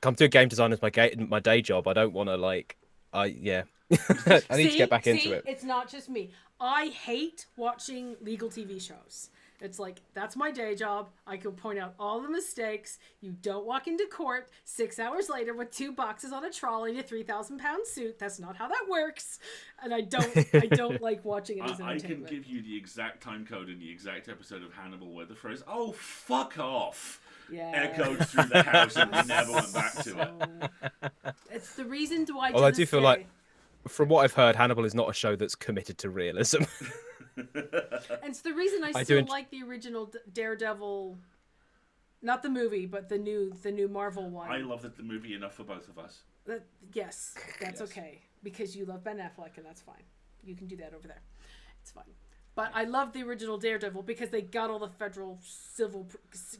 Come to game design as my day job. I don't want to I need to get back into it. It's not just me. I hate watching legal TV shows. It's like, that's my day job. I can point out all the mistakes. You don't walk into court 6 hours later with 2 boxes on a trolley in a 3,000-pound suit. That's not how that works. And I don't like watching it as I entertainment. can give you the exact time code in the exact episode of Hannibal where the phrase, "Oh, fuck off," echoed through the house and we never went back to it. It's the reason why. Well, I do feel like, from what I've heard, Hannibal is not a show that's committed to realism. And it's the reason I still like the original Daredevil, not the movie, but the new Marvel one. I love that the movie enough for both of us. Yes, that's okay, because you love Ben Affleck, and that's fine. You can do that over there. It's fine. But I love the original Daredevil because they got all the federal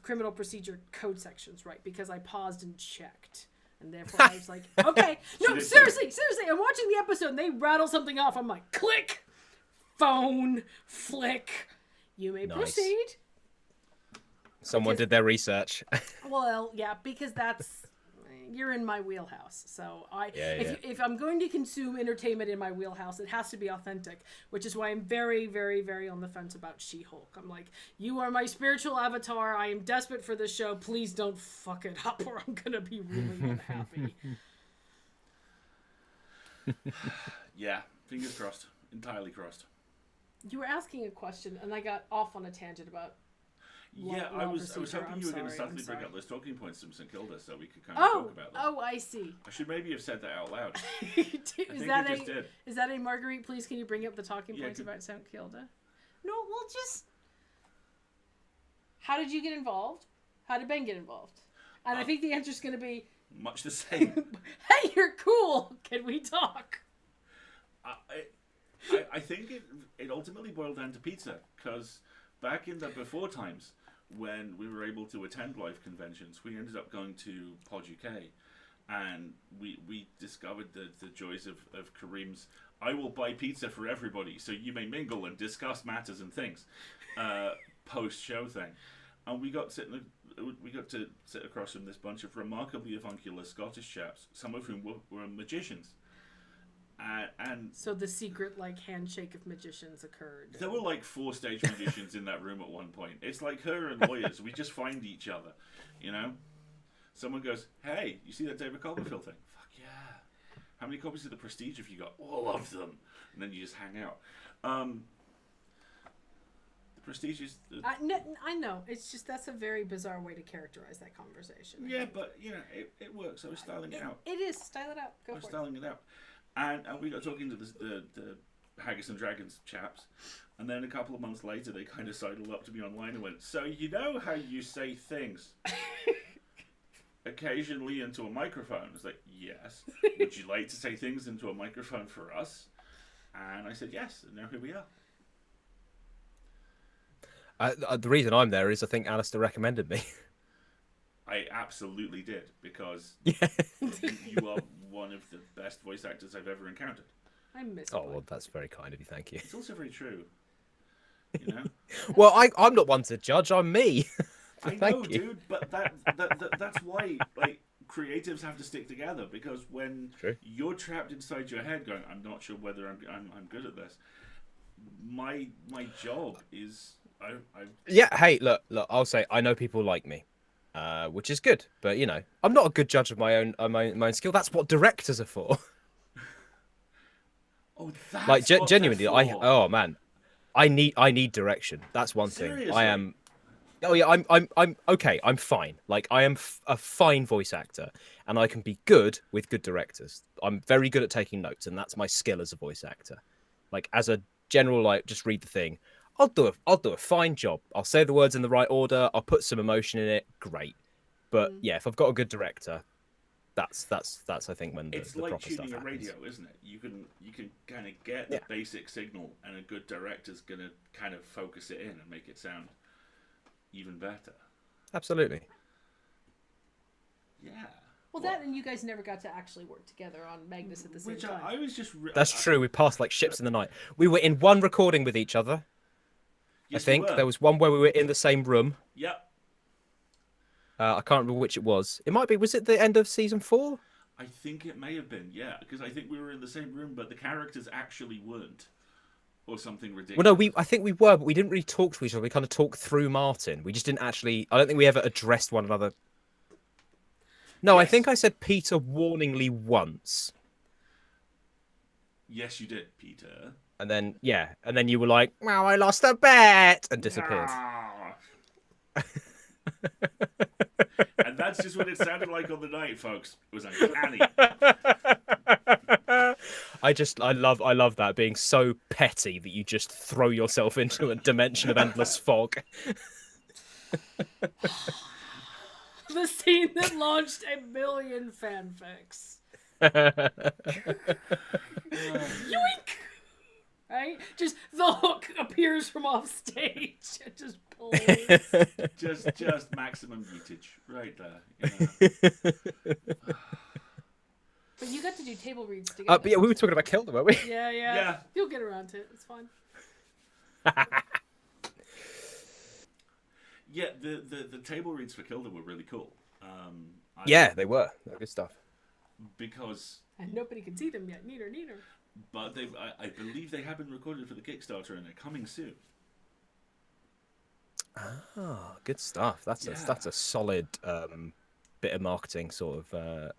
criminal procedure code sections right, because I paused and checked. And therefore I was like, okay. No, seriously, I'm watching the episode and they rattle something off. I'm like, click, phone, flick. You may proceed. Someone did their research. Well, yeah, because you're in my wheelhouse. So if I'm going to consume entertainment in my wheelhouse, it has to be authentic, which is why I'm very, very, very on the fence about She-Hulk. I'm like, you are my spiritual avatar. I am desperate for this show. Please don't fuck it up or I'm going to be really unhappy. Yeah, fingers crossed. Entirely crossed. You were asking a question and I got off on a tangent about I was hoping you were going to suddenly bring up those talking points from St. Kilda so we could kind of talk about them. Oh, I see. I should maybe have said that out loud. Is that a Marguerite? Please, can you bring up the talking points about St. Kilda? No, we'll just. How did you get involved? How did Ben get involved? And I think the answer's going to be much the same. Hey, you're cool. Can we talk? I think it ultimately boiled down to pizza, because back in the before times, when we were able to attend live conventions, we ended up going to Pod UK, and we discovered the joys of Kareem's "I will buy pizza for everybody, so you may mingle and discuss matters and things" post-show thing, and we got to sit across from this bunch of remarkably avuncular Scottish chaps, some of whom were magicians. And so the secret handshake of magicians occurred. There were 4 stage magicians in that room at one point. It's like her and lawyers. We just find each other, you know. Someone goes, "Hey, you see that David Copperfield thing?" Fuck yeah. How many copies of The Prestige have you got? All of them. And then you just hang out. The Prestige is. I know. It's just that's a very bizarre way to characterize that conversation. Yeah, but it works. I was styling it out. It is. Style it out. Go for it. I was styling it out. And we got talking to the Haggis and Dragons chaps, and then a couple of months later they kind of sidled up to me online and went, "So you know how you say things occasionally into a microphone?" I was like, "Yes. Would you like to say things into a microphone for us?" And I said yes, and now here we are. The reason I'm there is I think Alasdair recommended me. I absolutely did, because you are one of the best voice actors I've ever encountered. I miss. Oh, well, that's very kind of you. Thank you. It's also very true. You know. Well, I'm not one to judge. I'm me. I know, dude, but that's why creatives have to stick together, because when you're trapped inside your head going, "I'm not sure whether I'm good at this," my job is Yeah. Hey, look. I'll say I know people like me. Which is good, but I'm not a good judge of my own skill. That's what directors are for. Oh, that's genuinely, I need direction. That's one Seriously? thing. I am. Oh yeah, I'm okay. I'm fine. I am a fine voice actor, and I can be good with good directors. I'm very good at taking notes, and that's my skill as a voice actor. As a general, just read the thing. I'll do a fine job. I'll say the words in the right order. I'll put some emotion in it. Great. But yeah, if I've got a good director, That's I think when it's the like proper stuff tuning a happens. radio, isn't it? You can kind of get the basic signal, and a good director's gonna kind of focus it in and make it sound even better. Absolutely. Yeah. Well, that and you guys never got to actually work together on Magnus at the same time. I was just. That's true. We passed like ships in the night. We were in one recording with each other. Yes, I think we were. there was one where we were in the same room. Yep. I can't remember which it was. It might be. Was it the end of season 4? I think it may have been, yeah, because I think we were in the same room, but the characters actually weren't, or something ridiculous. Well, no, I think we were, but we didn't really talk to each other. We kind of talked through Martin. We just didn't actually. I don't think we ever addressed one another. No, Yes. I think I said Peter warningly once. Yes, you did, Peter. And then you were like, "Well, I lost a bet," and disappeared. Ah. And that's just what it sounded like on the night, folks. It was uncanny. I love that, being so petty that you just throw yourself into a dimension of endless fog. The scene that launched a million fanfics. Yoink! Right? Just the hook appears from off stage. It just pulls. just maximum usage right there. You know. But you got to do table reads together. But yeah, we were talking about Kilda, weren't we? Yeah. You'll get around to it. It's fine. Yeah, the table reads for Kilda were really cool. Yeah, they were. They were good stuff. Because... And nobody can see them yet. Neither. But I believe they have been recorded for the Kickstarter and they're coming soon. Ah, good stuff. That's a solid bit of marketing sort of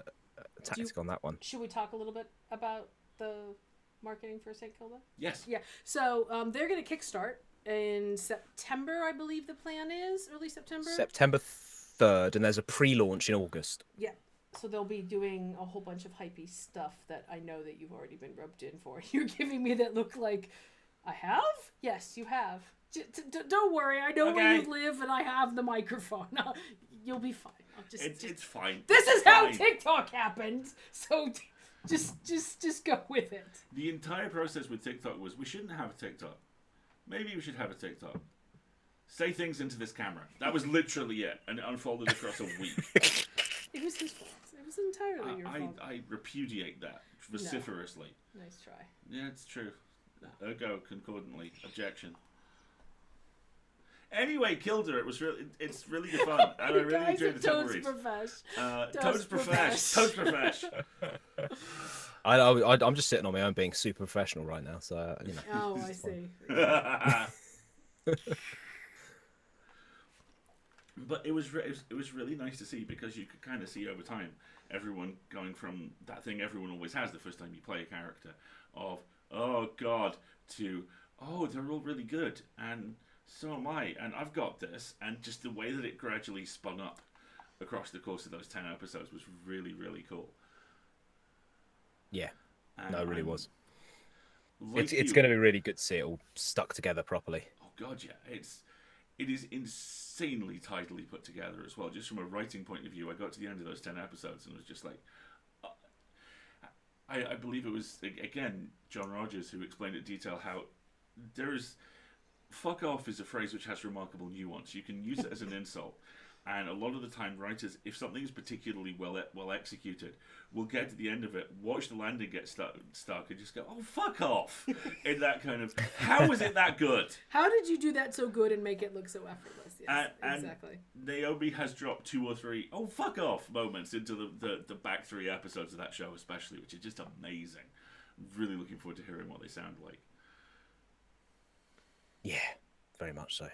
tactic on that one. Should we talk a little bit about the marketing for St. Kilda? Yes. Yeah. So they're going to kickstart in September, I believe the plan is. Early September? September 3rd, and there's a pre-launch in August. Yeah. So they'll be doing a whole bunch of hypey stuff that I know that you've already been roped in for. You're giving me that look like, I have? Yes, you have. Don't worry, I know where you live and I have the microphone. You'll be fine. It's fine. This is how TikTok happened. So just go with it. The entire process with TikTok was, we shouldn't have a TikTok. Maybe we should have a TikTok. Say things into this camera. That was literally it. And it unfolded across a week. It was his fault. It was entirely your fault. I repudiate that vociferously. No. Nice try. Yeah, it's true. No. Ergo, concordantly. Objection. Anyway, Kilda, it's really good fun. And I really enjoyed the table reads. Toad's Profesh. I'm just sitting on my own being super professional right now, so, you know. Oh, I see. But it was really nice to see, because you could kind of see over time everyone going from that thing everyone always has the first time you play a character of, oh god, to, oh, they're all really good and so am I and I've got this, and just the way that it gradually spun up across the course of those 10 episodes was really, really cool. Yeah, and no, it really was. Like it's going to be really good to see it all stuck together properly. Oh god, yeah, it is insanely tidily put together as well. Just from a writing point of view, I got to the end of those 10 episodes and was just like, I believe it was, again, John Rogers who explained in detail how there's, fuck off is a phrase which has remarkable nuance. You can use it as an insult. And a lot of the time, writers, if something is particularly well executed, will get to the end of it, watch the landing get stuck, and just go, "Oh, fuck off!" In that kind of, how was it that good? How did you do that so good and make it look so effortless? Yes, exactly. Naomi has dropped 2 or 3 "oh, fuck off" moments into the back 3 episodes of that show, especially, which is just amazing. Really looking forward to hearing what they sound like. Yeah, very much so.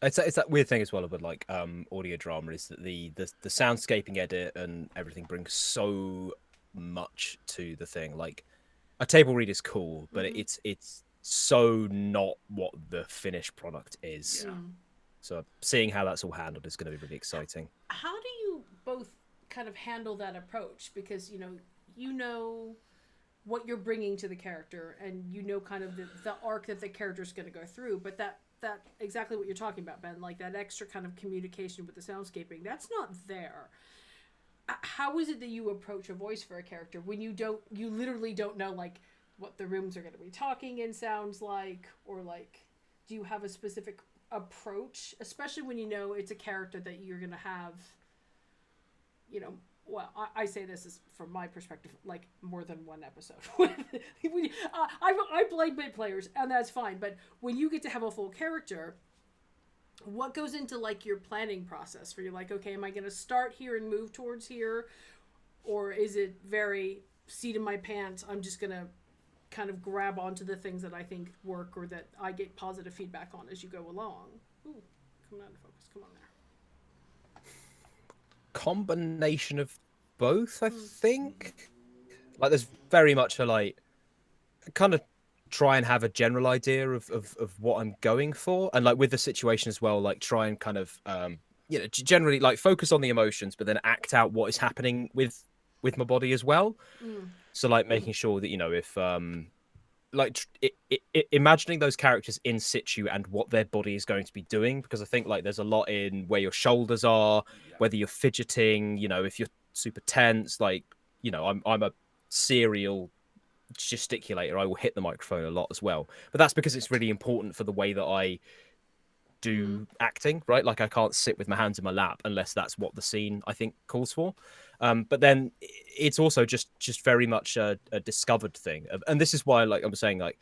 It's that weird thing as well about like audio drama, is that the soundscaping edit and everything brings so much to the thing. Like a table read is cool, but it's so not what the finished product is. Yeah. So seeing how that's all handled is going to be really exciting. How do you both kind of handle that approach? Because you know what you're bringing to the character, and you know kind of the arc that the character's going to go through, but that exactly what you're talking about, Ben, like that extra kind of communication with the soundscaping, that's not there. how is it that you approach a voice for a character when you literally don't know like what the rooms are going to be talking in sounds like, or like, do you have a specific approach, especially when you know it's a character that you're going to have, well, I say this is from my perspective, like more than one episode. I play bit players, and that's fine. But when you get to have a full character, what goes into like your planning process? For you're like, okay, am I going to start here and move towards here, or is it very seat in my pants? I'm just going to kind of grab onto the things that I think work or that I get positive feedback on as you go along. Ooh, come on, focus. Come on there. Combination of both, I think. Like, there's very much a like kind of try and have a general idea of what I'm going for, and like with the situation as well, like try and kind of generally like focus on the emotions, but then act out what is happening with my body as well. So like making sure that if imagining those characters in situ and what their body is going to be doing, because I think like there's a lot in where your shoulders are, whether you're fidgeting, if you're super tense, like I'm a serial gesticulator. I will hit the microphone a lot as well, but that's because it's really important for the way that I do acting, right? Like I can't sit with my hands in my lap unless that's what the scene I think calls for. But then it's also just very much a discovered thing, and this is why, like I'm saying, like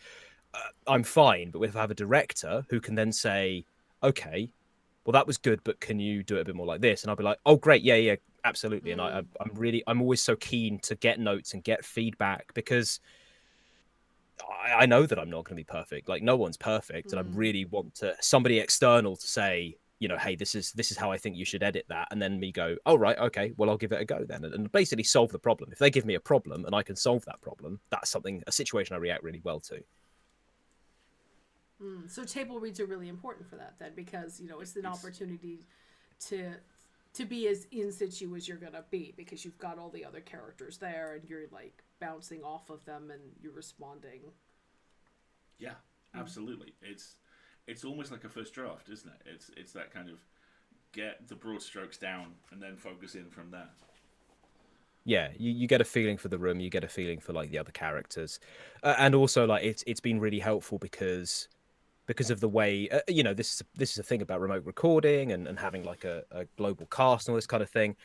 I'm fine, but if I have a director who can then say, okay, well that was good, but can you do it a bit more like this? And I'll be like, oh great, yeah, absolutely. And I'm always so keen to get notes and get feedback, because I know that I'm not going to be perfect. Like no one's perfect, and I really want somebody external to say, hey, this is how I think you should edit that, and then me go, oh right, okay, well I'll give it a go then, and basically solve the problem. If they give me a problem and I can solve that problem, that's a situation I react really well to. So table reads are really important for that then, because it's an opportunity to be as in situ as you're gonna be, because you've got all the other characters there and you're like bouncing off of them and you're responding. Yeah, absolutely. It's almost like a first draft, isn't it? It's that kind of get the broad strokes down and then focus in from there. Yeah, you get a feeling for the room, you get a feeling for like the other characters, and also like it's been really helpful because of the way this is a thing about remote recording and having like a global cast and all this kind of thing.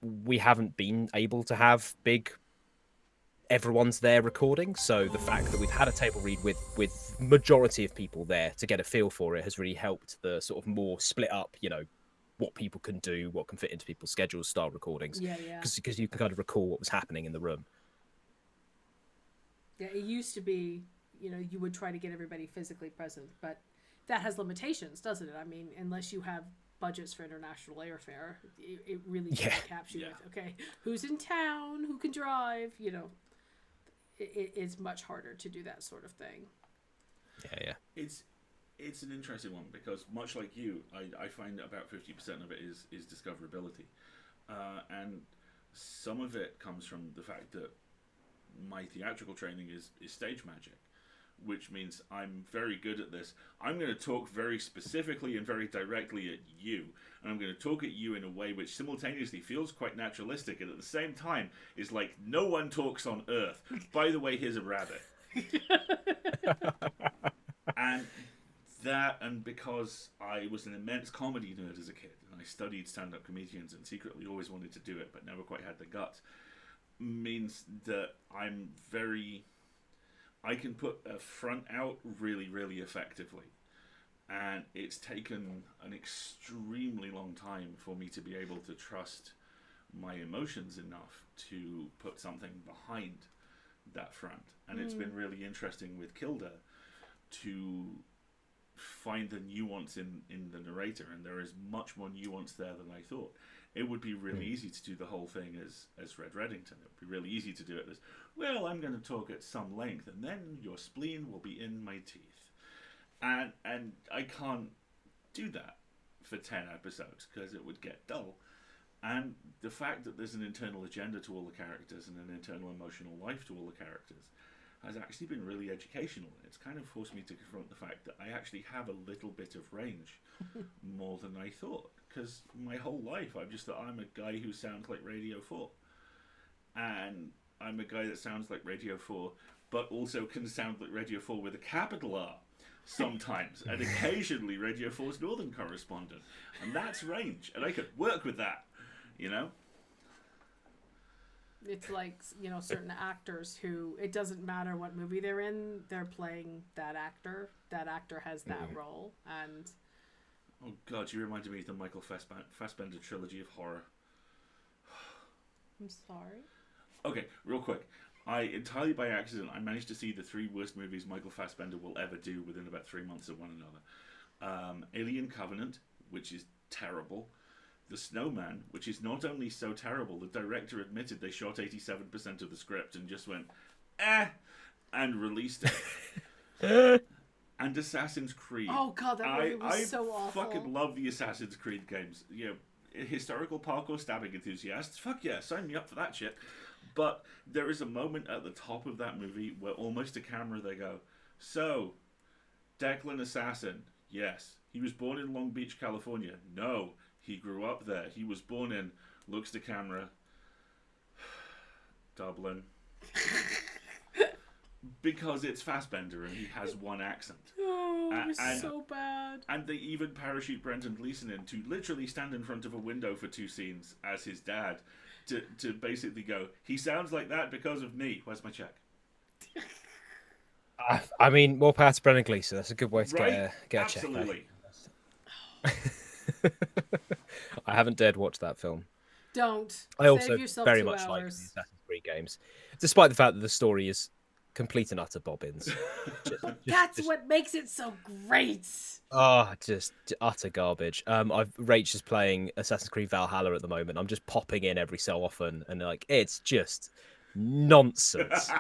We haven't been able to have big everyone's there recording, so the fact that we've had a table read with majority of people there to get a feel for it has really helped the sort of more split up what people can do, what can fit into people's schedules style recordings, because you can kind of recall what was happening in the room. Yeah, it used to be you would try to get everybody physically present, but that has limitations, doesn't it? I mean, unless you have budgets for international airfare, it really caps you with, okay, who's in town, who can drive, it's much harder to do that sort of thing. Yeah. It's an interesting one, because much like you, I find that about 50% of it is discoverability. And some of it comes from the fact that my theatrical training is stage magic, which means I'm very good at this. I'm going to talk very specifically and very directly at you, and I'm going to talk at you in a way which simultaneously feels quite naturalistic and at the same time is like no one talks on Earth. By the way, here's a rabbit. And because I was an immense comedy nerd as a kid, and I studied stand-up comedians and secretly always wanted to do it but never quite had the guts, means that I can put a front out really, really effectively. And it's taken an extremely long time for me to be able to trust my emotions enough to put something behind that front. And it's been really interesting with Kilda to find the nuance in the narrator, and there is much more nuance there than I thought. It would be really easy to do the whole thing as Red Reddington. It would be really easy to do it as, well, I'm going to talk at some length, and then your spleen will be in my teeth. And I can't do that for 10 episodes, because it would get dull. And the fact that there's an internal agenda to all the characters and an internal emotional life to all the characters has actually been really educational. It's kind of forced me to confront the fact that I actually have a little bit of range more than I thought. Because my whole life I've just thought I'm a guy who sounds like Radio 4. And I'm a guy that sounds like Radio 4, but also can sound like Radio 4 with a capital R sometimes. And occasionally Radio 4's Northern correspondent. And that's range. And I could work with that, you know? It's like, you know, certain actors who, it doesn't matter what movie they're in, they're playing that actor. That actor has that role. And oh God, you reminded me of the Michael Fassbender trilogy of horror. I'm sorry. Okay, real quick. I entirely by accident, I managed to see the 3 worst movies Michael Fassbender will ever do within about 3 months of one another. Alien Covenant, which is terrible. The Snowman, which is not only so terrible, the director admitted they shot 87% of the script and just went, and released it. And Assassin's Creed. Oh God, that movie was so awful. I fucking love the Assassin's Creed games. You know, historical parkour stabbing enthusiasts, fuck yeah, sign me up for that shit. But there is a moment at the top of that movie where almost to camera they go, so, Declan Assassin, yes. He was born in Long Beach, California. No, he grew up there. He was born in, looks to camera, Dublin. Because it's Fassbender and he has one accent. Oh, it was so bad. And they even parachute Brendan Gleeson in to literally stand in front of a window for 2 scenes as his dad to basically go, he sounds like that because of me. Where's my check? I mean, more power to Brendan Gleeson. That's a good way to get a check. Absolutely. I haven't dared watch that film. Don't. I also Save yourself very 2 much like the hours. Assassin's Creed games, despite the fact that the story is complete and utter bobbins. That's what makes it so great. Just utter garbage. Rach is playing Assassin's Creed Valhalla at the moment. I'm just popping in every so often, and like it's just nonsense.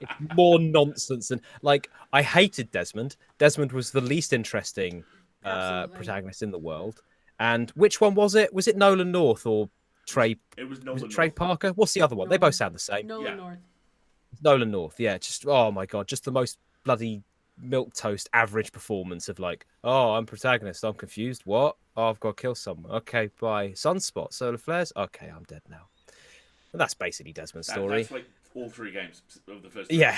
It's more nonsense than like I hated Desmond. Desmond was the least interesting protagonist in the world. And which one was it? Was it Nolan North or Trey? It was Nolan Was it Trey North. Parker? What's the other one? They both sound the same. Nolan North. Nolan North, yeah. Just oh my god, just the most bloody milquetoast average performance of like, oh, I'm protagonist, I'm confused. What? Oh, I've got to kill someone. Okay, bye. Sunspot, solar flares. Okay, I'm dead now. And that's basically Desmond's story. That's like all 3 games of the first. Yeah.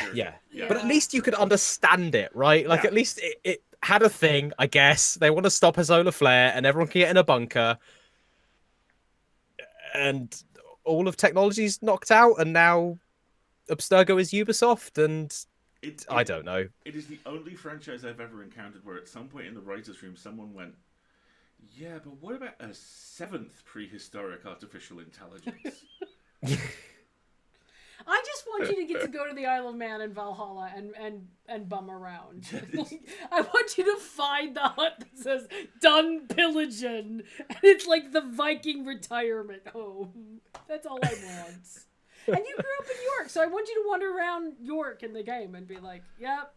But at least you could understand it, right? Like at least it had a thing, I guess. They want to stop a solar flare, and everyone can get in a bunker, and all of technology's knocked out, and now Abstergo is Ubisoft, and I don't know. It is the only franchise I've ever encountered where at some point in the writer's room someone went, yeah, but what about a 7th prehistoric artificial intelligence? I just want you to get to go to the Isle of Man and Valhalla and bum around. I want you to find the hut that says "Done Pillaging," and it's like the Viking retirement home. That's all I want. And you grew up in York, so I want you to wander around York in the game and be like, "Yep."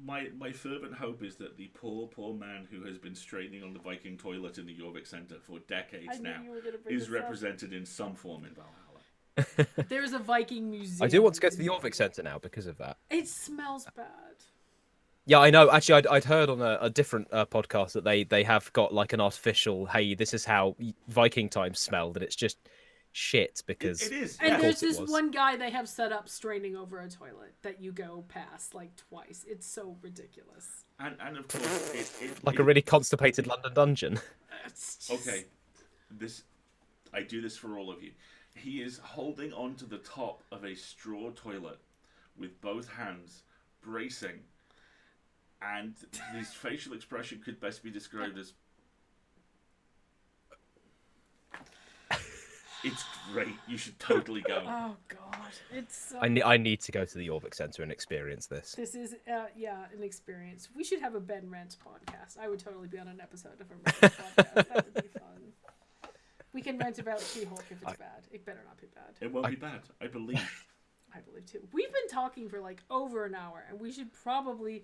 My fervent hope is that the poor man who has been straining on the Viking toilet in the Jorvik Centre for decades now is represented in some form in Valhalla. There's a Viking museum. I do want to go to the Jorvik Centre now because of that. It smells bad. Yeah, I know. Actually, I'd heard on a different podcast that they have got like an artificial, hey, this is how Viking times smelled, and it's just shit because it is. And there's this one guy they have set up straining over a toilet that you go past like twice. It's so ridiculous. And of course, a really constipated London dungeon. Okay, I do this for all of you. He is holding onto the top of a straw toilet with both hands, bracing, and his facial expression could best be described as, it's great. You should totally go. Oh God, it's. I need to go to the Jorvik Centre and experience this. This is an experience. We should have a Ben Rent podcast. I would totally be on an episode of a Rent podcast. That would be fun. We can rant about She-Hulk if it's bad. It better not be bad. It won't be bad. I believe. I believe too. We've been talking for like over an hour, and we should probably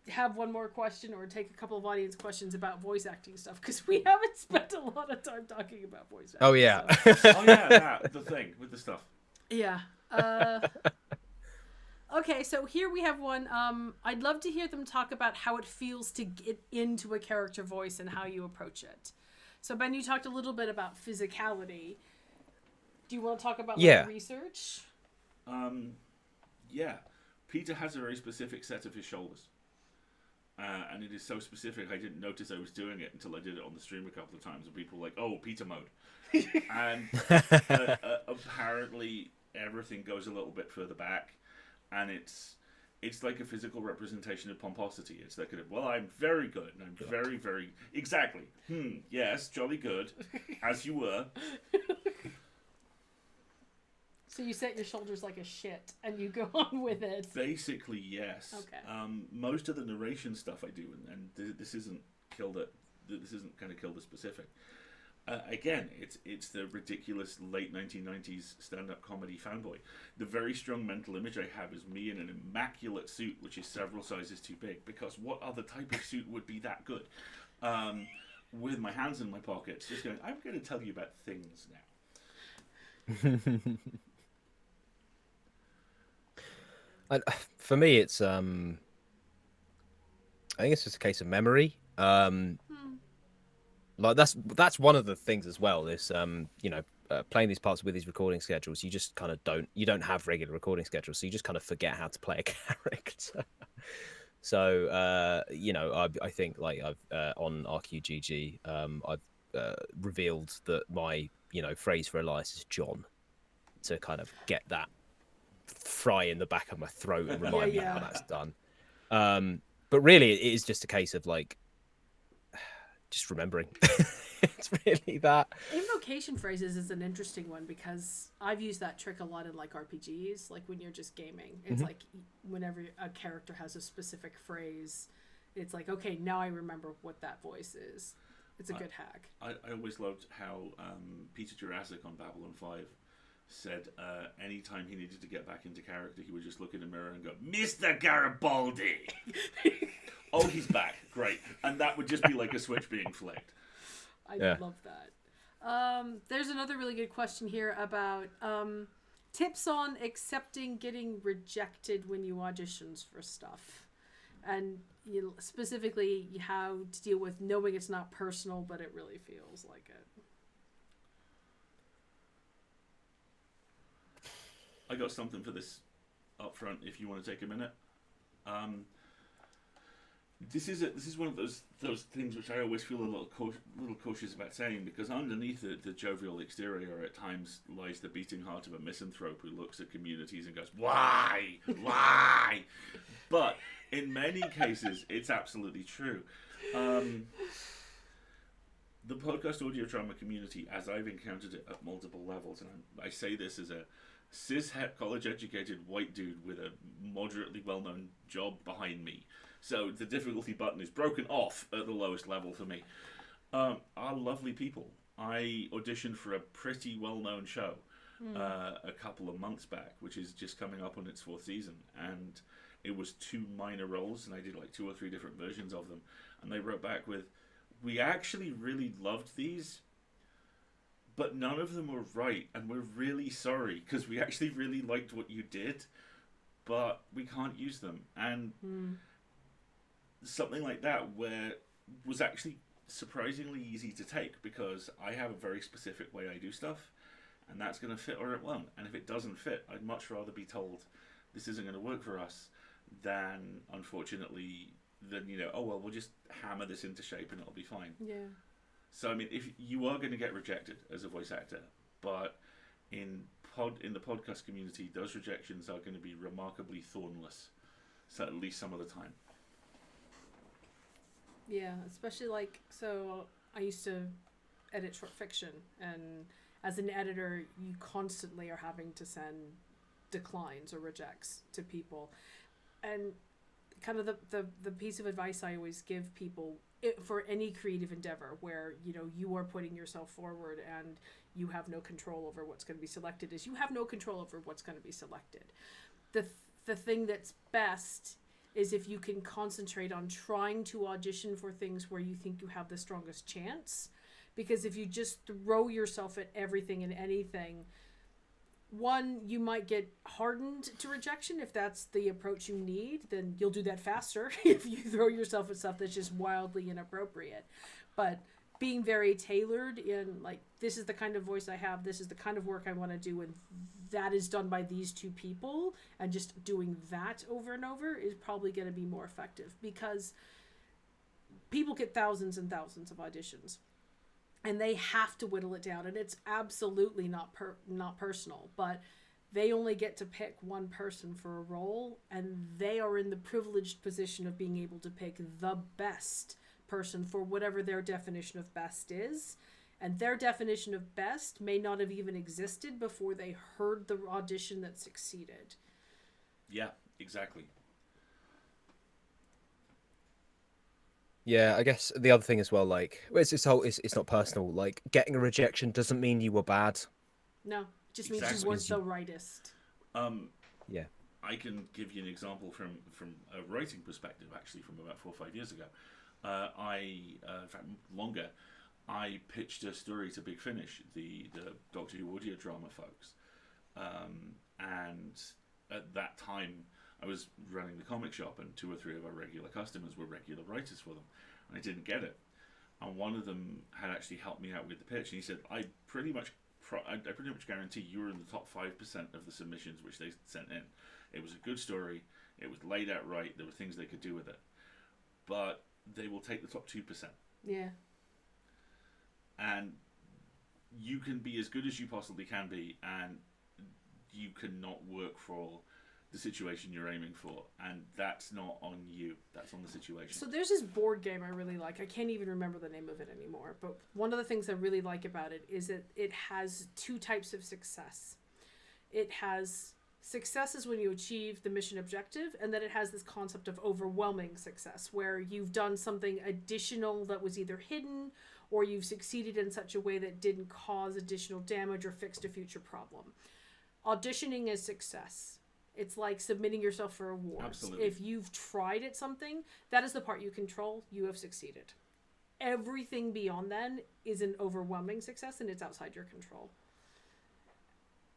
have one more question or take a couple of audience questions about voice acting stuff because we haven't spent a lot of time talking about voice acting. Oh yeah. Oh yeah, the thing with the stuff. Yeah. Okay, so here we have one. I'd love to hear them talk about how it feels to get into a character voice and how you approach it. So Ben, you talked a little bit about physicality. Do you want to talk about like research? Yeah. Peter has a very specific set of his shoulders. And it is so specific, I didn't notice I was doing it until I did it on the stream a couple of times, and people were like, "Oh, Peter mode." And apparently everything goes a little bit further back, and it's like a physical representation of pomposity. It's like, well, I'm very good, and I'm very, very... Exactly. Yes, jolly good, as you were. So you set your shoulders like a shit, and you go on with it. Basically, yes. Okay. Most of the narration stuff I do, and this isn't this isn't kind of Kilda specific. Again, it's the ridiculous late 1990s stand-up comedy fanboy. The very strong mental image I have is me in an immaculate suit, which is several sizes too big, because what other type of suit would be that good? With my hands in my pockets, just going, I'm going to tell you about things now. For me, it's I think it's just a case of memory. Like that's one of the things as well. This playing these parts with these recording schedules, you just kind of don't have regular recording schedules, so you just kind of forget how to play a character. So I think like I've on RQGG, I've revealed that my phrase for Elias is John, to kind of get that fry in the back of my throat and remind me how that's done. But really, it is just a case of like just remembering. It's really that. Invocation phrases is an interesting one because I've used that trick a lot in like RPGs, like when you're just gaming. It's like whenever a character has a specific phrase, it's like, okay, now I remember what that voice is. It's a good hack. I always loved how Peter Jurassic on Babylon 5 said anytime he needed to get back into character, he would just look in the mirror and go, "Mr. Garibaldi!" Oh, he's back. Great. And that would just be like a switch being flicked. I love that. There's another really good question here about tips on accepting getting rejected when you auditions for stuff. And specifically how to deal with knowing it's not personal, but it really feels like it. I got something for this up front if you want to take a minute. This is one of those things which I always feel a little cautious about saying, because underneath the jovial exterior at times lies the beating heart of a misanthrope who looks at communities and goes, "Why? Why?" But in many cases, it's absolutely true. The podcast audio drama community, as I've encountered it at multiple levels, and I say this as a cis-het college-educated white dude with a moderately well-known job behind me. So the difficulty button is broken off at the lowest level for me. Are lovely people. I auditioned for a pretty well-known show a couple of months back, which is just coming up on its 4th season, and it was 2 minor roles, and I did like 2 or 3 different versions of them, and they wrote back with, "We actually really loved these, but none of them were right, and we're really sorry, because we actually really liked what you did, but we can't use them." And something like that where was actually surprisingly easy to take, because I have a very specific way I do stuff, and that's going to fit or it won't. And if it doesn't fit, I'd much rather be told this isn't going to work for us than, unfortunately, oh well, we'll just hammer this into shape and it'll be fine. Yeah. So I mean, if you are going to get rejected as a voice actor, but in the podcast community, those rejections are going to be remarkably thornless, so at least some of the time. Yeah, especially so I used to edit short fiction, and as an editor, you constantly are having to send declines or rejects to people, and kind of the piece of advice I always give people for any creative endeavor where you are putting yourself forward and you have no control over what's going to be selected is you have no control over what's going to be selected. The thing that's best is if you can concentrate on trying to audition for things where you think you have the strongest chance, because if you just throw yourself at everything and anything, one, you might get hardened to rejection. If that's the approach you need, then you'll do that faster if you throw yourself at stuff that's just wildly inappropriate. But being very tailored in, like, this is the kind of voice I have, this is the kind of work I want to do, and that is done by these two people, and just doing that over and over is probably going to be more effective, because people get thousands and thousands of auditions. And they have to whittle it down, and it's absolutely not personal, but they only get to pick one person for a role, and they are in the privileged position of being able to pick the best person for whatever their definition of best is. And their definition of best may not have even existed before they heard the audition that succeeded. Yeah, exactly. Yeah, I guess the other thing as well, like, it's not personal. Like, getting a rejection doesn't mean you were bad. No, it just means Exactly. you weren't the rightest. Yeah. I can give you an example from a writing perspective, actually, from about 4 or 5 years ago. In fact, longer, I pitched a story to Big Finish, the Doctor Who audio drama folks. And at that time, I was running the comic shop, and 2 or 3 of our regular customers were regular writers for them, and I didn't get it. And one of them had actually helped me out with the pitch, and he said, I pretty much guarantee you were in the top 5% of the submissions which they sent in. It was a good story, it was laid out right, there were things they could do with it, but they will take the top 2%. Yeah. And you can be as good as you possibly can be, and you cannot work for the situation you're aiming for, and that's not on you, that's on the situation. So there's this board game I really like. I can't even remember the name of it anymore, but one of the things I really like about it is that it has 2 types of success. It has success is when you achieve the mission objective, and then it has this concept of overwhelming success, where you've done something additional that was either hidden, or you've succeeded in such a way that didn't cause additional damage or fixed a future problem. Auditioning is success. It's like submitting yourself for awards. Absolutely. If you've tried at something, that is the part you control. You have succeeded. Everything beyond then is an overwhelming success, and it's outside your control.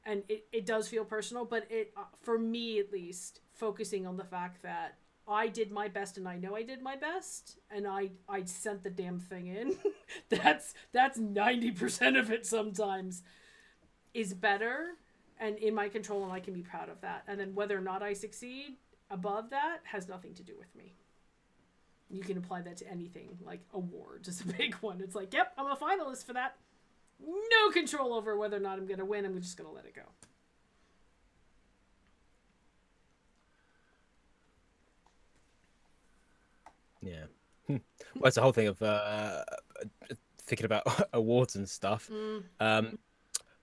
And it does feel personal, but it, for me at least, focusing on the fact that I did my best, and I know I did my best, and I sent the damn thing in. that's 90% of it sometimes, is better and in my control, and I can be proud of that. And then whether or not I succeed above that has nothing to do with me. You can apply that to anything, like awards is a big one. It's like, yep, I'm a finalist for that. No control over whether or not I'm going to win. I'm just going to let it go. Yeah. Well, it's the whole thing of thinking about awards and stuff.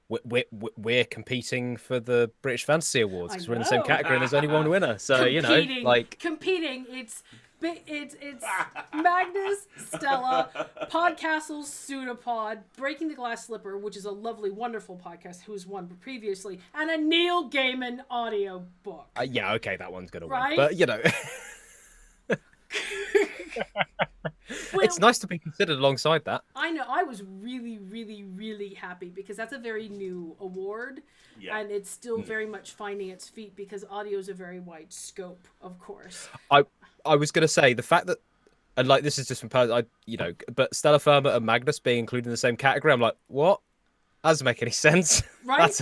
We're competing for the British Fantasy Awards because we're in the same category and there's only one winner. So competing. It's Magnus, Stella, Podcastle's Pseudopod, Breaking the Glass Slipper, which is a lovely, wonderful podcast who's won previously, and a Neil Gaiman audio book. Yeah, okay, that one's gonna right? win, but you know. It's nice to be considered alongside that. I know. I was really, really, really happy because that's a very new award, and it's still very much finding its feet because audio is a very wide scope, of course. I was going to say the fact that, and like this is just from but Stella Firma and Magnus being included in the same category, I'm like, what? That doesn't make any sense. Right?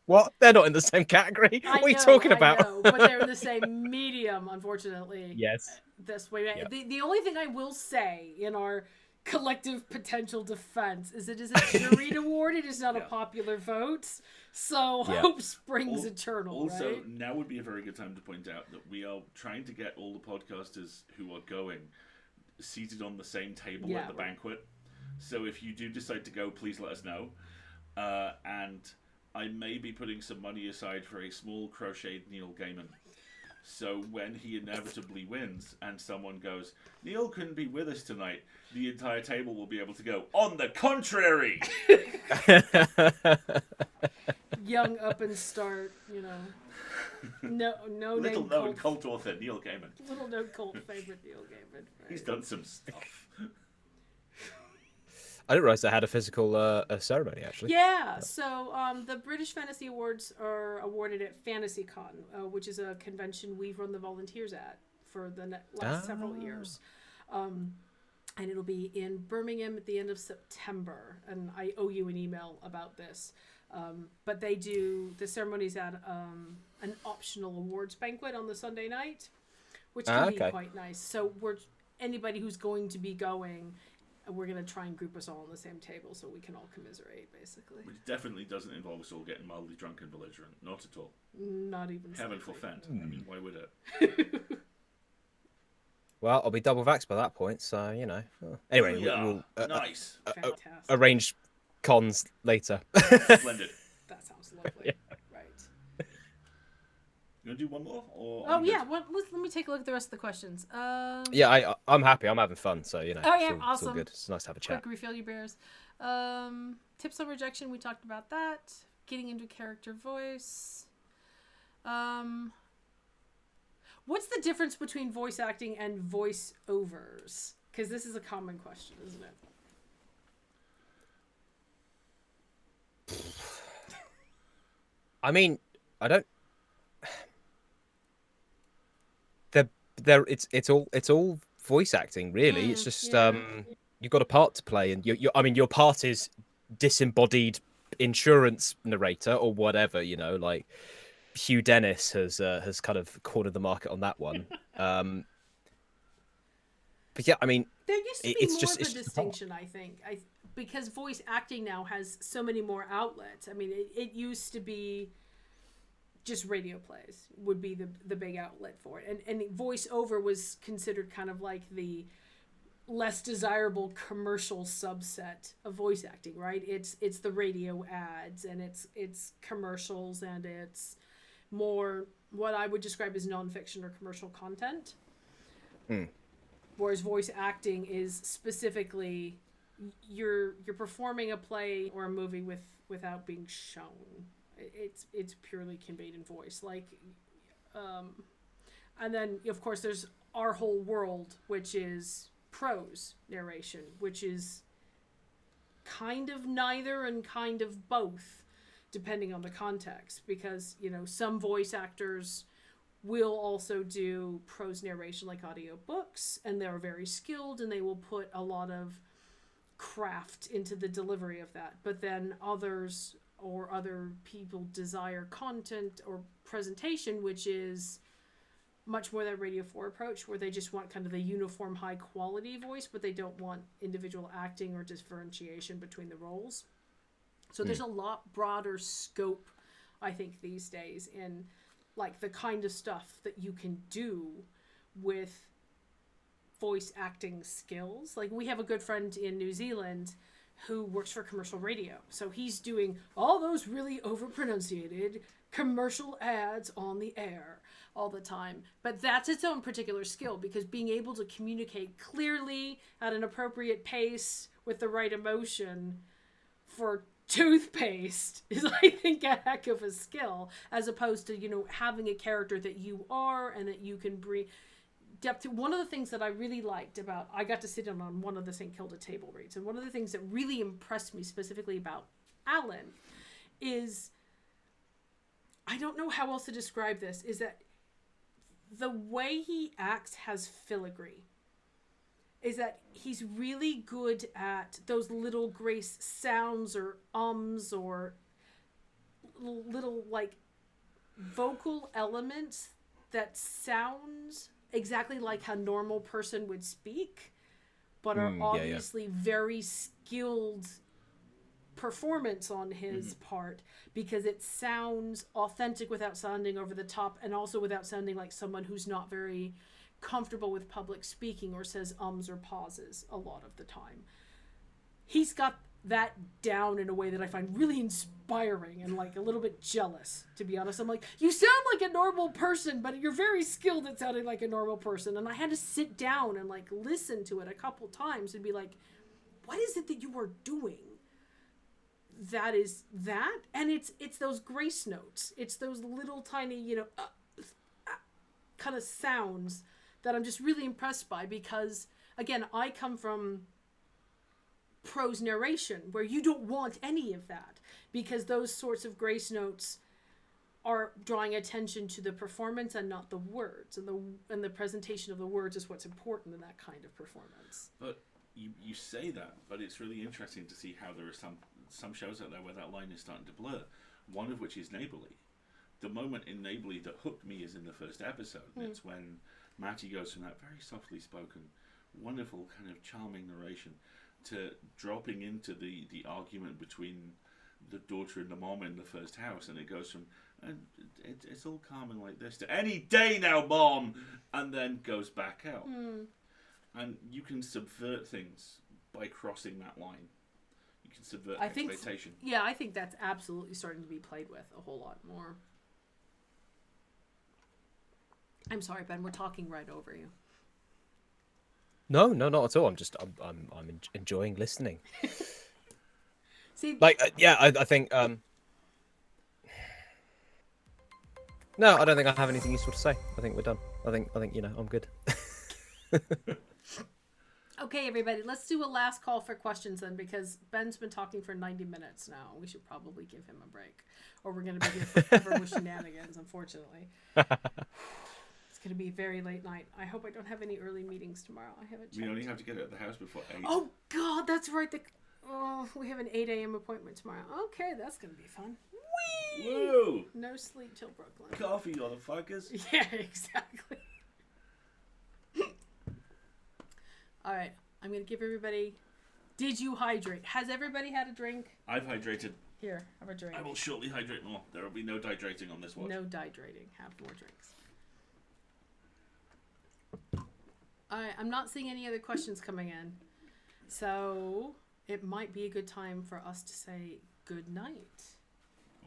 What? They're not in the same category. What are you talking about? I know, but they're in the same medium, unfortunately. Yes. This way. Yep. The only thing I will say in our collective potential defense is it is a juried award. It is not a popular vote. So hope springs eternal. Also, right? Now would be a very good time to point out that we are trying to get all the podcasters who are going seated on the same table at the banquet. So if you do decide to go, please let us know. And I may be putting some money aside for a small crocheted Neil Gaiman. So when he inevitably wins and someone goes, Neil couldn't be with us tonight, the entire table will be able to go, on the contrary! Young up and start, no Little name known cult author, Neil Gaiman. Little known cult favorite, Neil Gaiman. Right? He's done some stuff. I didn't realize they had a physical a ceremony actually. Yeah, so the British Fantasy Awards are awarded at FantasyCon, which is a convention we've run the volunteers at for the last several years. And it'll be in Birmingham at the end of September. And I owe you an email about this. But they do the ceremonies at an optional awards banquet on the Sunday night, which can be quite nice. So anybody who's going to be going, we're going to try and group us all on the same table so we can all commiserate, basically. Which definitely doesn't involve us all getting mildly drunk and belligerent. Not at all. Not even Heaven slightly. forfend. I mean, why would it? Well, I'll be double vaxxed by that point, so, you know. Anyway, we'll nice. Fantastic. arrange cons later. Splendid. That sounds lovely. Yeah. Right. You want to do one more? Or Oh, yeah. Well, let me take a look at the rest of the questions. Yeah, I'm happy. I'm having fun, so, you know. Oh, yeah, it's all awesome. good. It's nice to have a chat. Quick refill your beers. Tips on rejection, we talked about that. Getting into character voice. What's the difference between voice acting and voice overs? Because this is a common question, isn't it? I mean, I don't. It's all voice acting, really. It's just you've got a part to play, and your part is disembodied insurance narrator or whatever, you know, like Hugh Dennis has kind of cornered the market on that one. But yeah, I mean, there used to be it's more just of a distinction, I think. Because voice acting now has so many more outlets. I mean, it used to be just radio plays would be the big outlet for it. And voiceover was considered kind of like the less desirable commercial subset of voice acting, right? It's the radio ads, and it's commercials, and it's more what I would describe as nonfiction or commercial content. Whereas voice acting is specifically you're performing a play or a movie without being shown. It's purely conveyed in voice. Like, and then of course there's our whole world, which is prose narration, which is kind of neither and kind of both, depending on the context. Because, you know, some voice actors will also do prose narration like audiobooks, and they're very skilled, and they will put a lot of craft into the delivery of that. But then others or other people desire content or presentation, which is much more that Radio 4 approach, where they just want kind of the uniform high quality voice, but they don't want individual acting or differentiation between the roles. So there's a lot broader scope, I think, these days in like the kind of stuff that you can do with voice acting skills. Like, we have a good friend in New Zealand who works for commercial radio. So he's doing all those really overpronunciated commercial ads on the air all the time. But that's its own particular skill, because being able to communicate clearly at an appropriate pace with the right emotion for toothpaste is, I think, a heck of a skill, as opposed to, you know, having a character that you are and that you can bring depth to. One of the things that I really liked about, I got to sit in on one of the St. Kilda table reads, and one of the things that really impressed me specifically about Alan is, I don't know how else to describe this, is that the way he acts has filigree. Is that he's really good at those little grace sounds or ums or little like vocal elements that sounds exactly like how a normal person would speak, but are obviously very skilled performance on his part, because it sounds authentic without sounding over the top, and also without sounding like someone who's not very comfortable with public speaking or says ums or pauses a lot of the time. He's got that down in a way that I find really inspiring and like a little bit jealous, to be honest. I'm like, you sound like a normal person, but you're very skilled at sounding like a normal person. And I had to sit down and like listen to it a couple times and be like, what is it that you are doing? That is that, and it's those grace notes. It's those little tiny, you know, kind of sounds that I'm just really impressed by, because again, I come from prose narration, where you don't want any of that, because those sorts of grace notes are drawing attention to the performance and not the words, and the presentation of the words is what's important in that kind of performance. But you say that, but it's really interesting to see how there are some shows out there where that line is starting to blur. One of which is Neighbourly. The moment in Neighbourly that hooked me is in the first episode. It's when Matty goes from that very softly spoken, wonderful kind of charming narration to dropping into the argument between the daughter and the mom in the first house, and it goes from it's all calm and like this to any day now, mom, and then goes back out. And you can subvert things by crossing that line. You can subvert expectation. I think that's absolutely starting to be played with a whole lot more. I'm sorry, Ben, we're talking right over you. No, not at all. I'm enjoying listening. See, I think. No, I don't think I have anything useful to say. I think we're done. I think I'm good. Okay, everybody, let's do a last call for questions then, because Ben's been talking for 90 minutes now. We should probably give him a break, or we're going to be here forever with shenanigans, unfortunately. It's going to be a very late night. I hope I don't have any early meetings tomorrow. I haven't checked. We only have to get out of the house before 8. Oh, God, that's right. We have an 8 a.m. appointment tomorrow. Okay, that's going to be fun. Whee! Woo! No sleep till Brooklyn. Coffee, motherfuckers. Yeah, exactly. All right, I'm going to give everybody... Did you hydrate? Has everybody had a drink? I've hydrated. Here, have a drink. I will shortly hydrate more. There will be no dehydrating on this watch. No dehydrating. Have more drinks. All right, I'm not seeing any other questions coming in. So it might be a good time for us to say good night.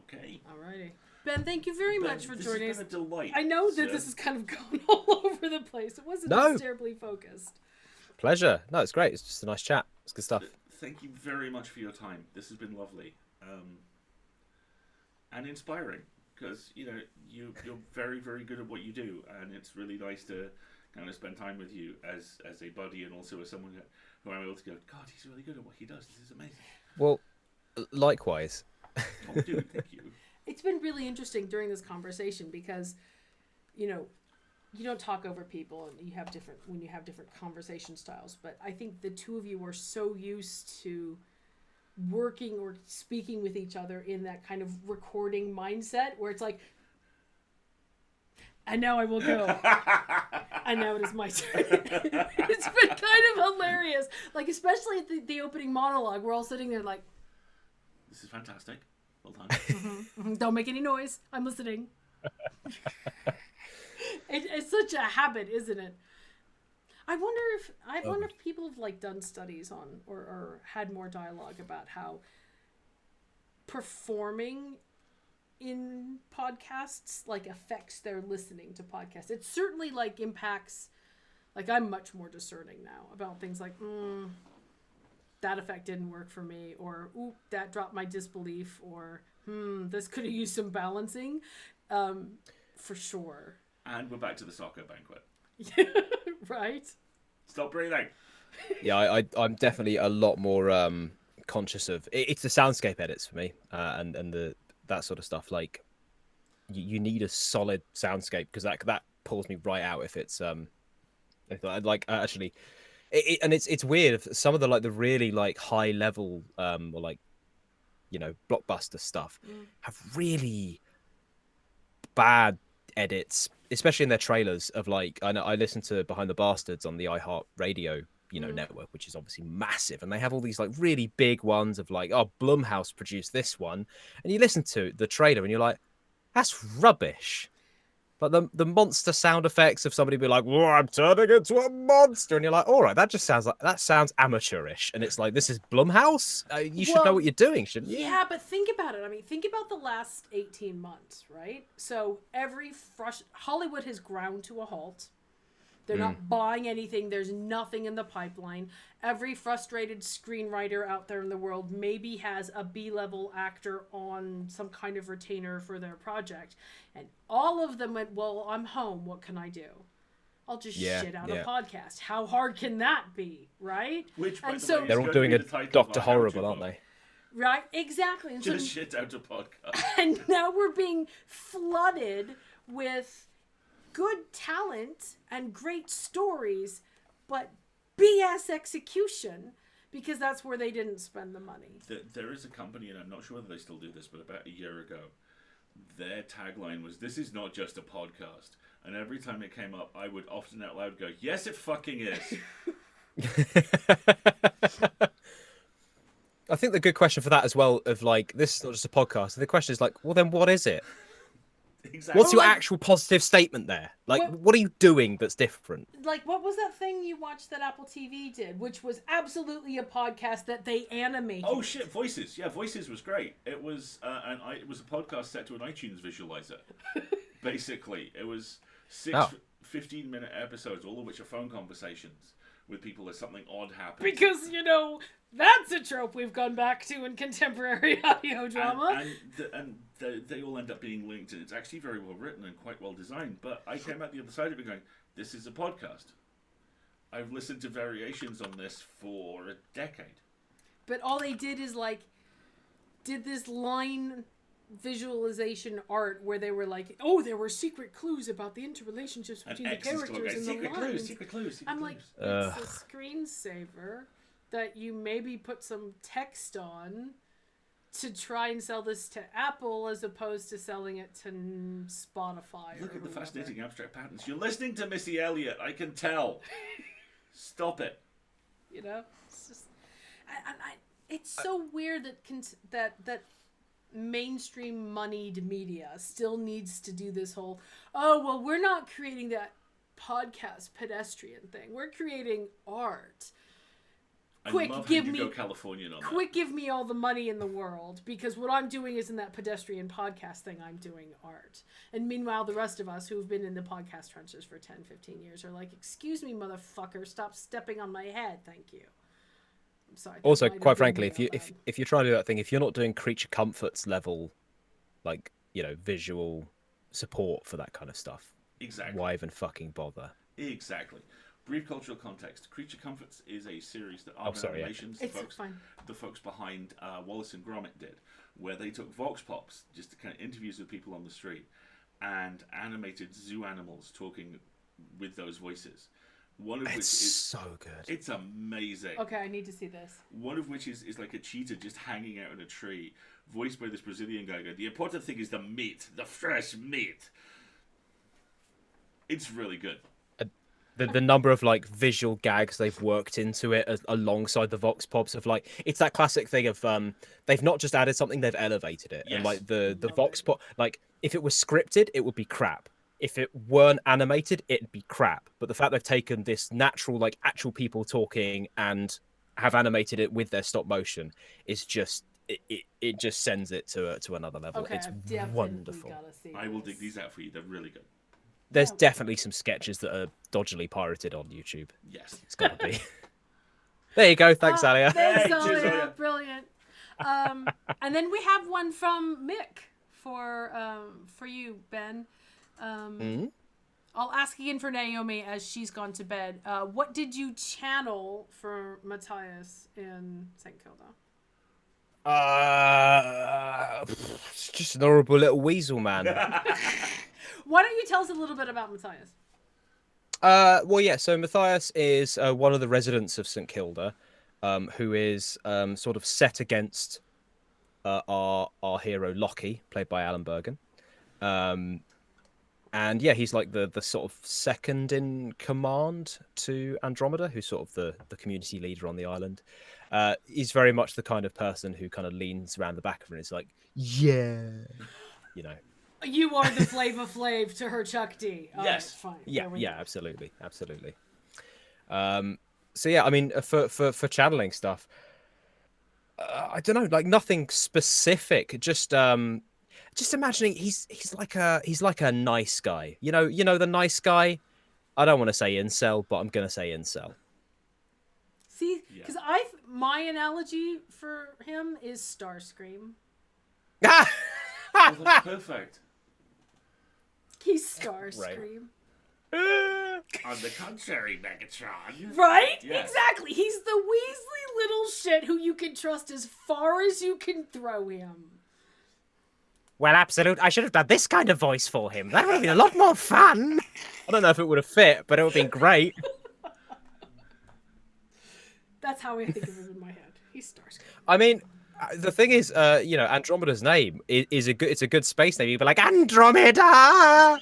Okay. All righty. Ben, thank you very much for joining us. This has been a delight. I know that this has kind of gone all over the place. It wasn't terribly focused. Pleasure. No, it's great. It's just a nice chat. It's good stuff. Thank you very much for your time. This has been lovely. And inspiring, because, you're very, very good at what you do, and it's really nice to kind of spend time with you as a buddy, and also as someone who I'm able to go, God, he's really good at what he does. This is amazing. Well, likewise. Oh, dude, thank you. It's been really interesting during this conversation because, you don't talk over people, and you have different conversation styles. But I think the two of you are so used to working or speaking with each other in that kind of recording mindset where it's like, and now I will go. And now it is my turn. It's been kind of hilarious. Like, especially at the opening monologue, we're all sitting there like, this is fantastic. Well done. Don't make any noise. I'm listening. It's such a habit, isn't it? I wonder if people have done studies on or had more dialogue about how performing in podcasts affects their listening to podcasts. It certainly impacts. I'm much more discerning now about things like that effect didn't work for me, or ooh, that dropped my disbelief, or this could have used some balancing, for sure. And we're back to the soccer banquet. Right? Stop breathing. Yeah, I'm definitely a lot more conscious of it's the soundscape edits for me, and that sort of stuff. You need a solid soundscape because that pulls me right out if it's actually. And it's weird. Some of the really high level or blockbuster stuff have really bad edits, especially in their trailers of I know I listen to Behind the Bastards on the iHeart Radio network, which is obviously massive, and they have all these really big ones of Blumhouse produced this one, and you listen to the trailer and you're like, that's rubbish. But the monster sound effects of somebody be like, "Whoa, I'm turning into a monster," and you're like, "All right, that sounds amateurish." And it's this is Blumhouse. You should know what you're doing, shouldn't you? Yeah, but think about it. I mean, think about the last 18 months, right? So Hollywood has ground to a halt. They're not buying anything. There's nothing in the pipeline. Every frustrated screenwriter out there in the world maybe has a B-level actor on some kind of retainer for their project. And all of them went, well, I'm home. What can I do? I'll just Yeah, shit out yeah. a podcast. How hard can that be, right? Which, by And the so- way, They're is all going doing to a be the title of Doctor our how-to Horrible, aren't book. they? Right, exactly. And Just so, shit out a podcast. and now we're being flooded with good talent and great stories, but BS execution, because that's where they didn't spend the money. There is a company, and I'm not sure whether they still do this, but about a year ago, their tagline was, "This is not just a podcast." And every time it came up, I would often out loud go, "Yes, it fucking is." I think the good question for that as well, of like, this is not just a podcast. The question is like, well, then what is it? Exactly. What's your like- actual positive statement there? Like, What- what are you doing that's different? Like, what was that thing you watched that Apple TV did, which was absolutely a podcast that they animated? Oh shit, Voices. Yeah, Voices was great. It was it was a podcast set to an iTunes visualizer. Basically, it was 15-minute episodes, all of which are phone conversations with people as something odd happens. Because, that's a trope we've gone back to in contemporary audio drama. And they all end up being linked, and it's actually very well written and quite well designed. But I came out the other side of it going, this is a podcast. I've listened to variations on this for a decade. But all they did is, did this line visualization art where they were like, oh, there were secret clues about the interrelationships between the characters and secret the clues, lines. secret clues. I'm like, it's a screensaver that you maybe put some text on to try and sell this to Apple as opposed to selling it to Spotify. Look or at the whoever. fascinating abstract patterns. You're listening to Missy Elliott. I can tell. Stop it. It's just, it's so weird that mainstream moneyed media still needs to do this whole, oh, well, we're not creating that podcast pedestrian thing. We're creating art. Quick, I love give how you me go Californian on quick, give me all the money in the world, because what I'm doing isn't that pedestrian podcast thing. I'm doing art. And meanwhile, the rest of us who've been in the podcast trenches for 10, 15 years are like, excuse me, motherfucker, stop stepping on my head. Thank you. I'm sorry. that Also, might have quite been frankly, me if you're trying to do that thing, if you're not doing creature comforts level, visual support for that kind of stuff, Exactly. why even fucking bother? Exactly. Brief cultural context. Creature Comforts is a series that Arbor Animations, It's fine. the folks behind Wallace and Gromit did, where they took vox pops, just to kind of interviews with people on the street, and animated zoo animals talking with those voices. One of which It's is so good. it's amazing. Okay, I need to see this. One of which is like a cheetah just hanging out in a tree, voiced by this Brazilian guy. The important thing is the meat, the fresh meat. It's really good. The number of visual gags they've worked into it alongside the vox pops of it's that classic thing of they've not just added something, they've elevated it. Yes. And the vox pop, if it was scripted, it would be crap. If it weren't animated, it'd be crap. But the fact they've taken this natural actual people talking and have animated it with their stop motion is just it just sends it to another level. Okay, It's I've definitely wonderful. gotta see I will this. dig these out for you. They're really good. There's definitely some sketches that are dodgily pirated on YouTube. Yes. It's got to be. There you go. Thanks, Alia. Thanks, Hey, cheers, Alia. Alia. Brilliant. And then we have one from Mick for you, Ben. I'll ask again for Naomi as she's gone to bed. What did you channel for Matthias in St. Kilda? It's just an horrible little weasel, man. Why don't you tell us a little bit about Matthias? Well, yeah. So Matthias is one of the residents of St Kilda, who is sort of set against our hero Lockie, played by Alan Bergen. And yeah, he's the sort of second in command to Andromeda, who's sort of the community leader on the island. He's very much the kind of person who kind of leans around the back of her and is like, yeah, You are the Flava Flav to her Chuck D. All Yes. right, fine. Yeah, There we yeah, go. absolutely. So yeah, I mean, for channeling stuff, I don't know, nothing specific. Just imagining he's like a nice guy. You know the nice guy. I don't want to say incel, but I'm gonna say incel. See, because my analogy for him is Starscream. Oh, that's perfect. He's Starscream. On the contrary, Megatron. Right? Yes. Exactly. He's the Weasley little shit who you can trust as far as you can throw him. Well, absolute. I should have done this kind of voice for him. That would have been a lot more fun. I don't know if it would have fit, but it would have been great. That's how I think of him in my head. He's Starscream. I mean, the thing is, Andromeda's name is a good. It's a good space name. You'd be like Andromeda.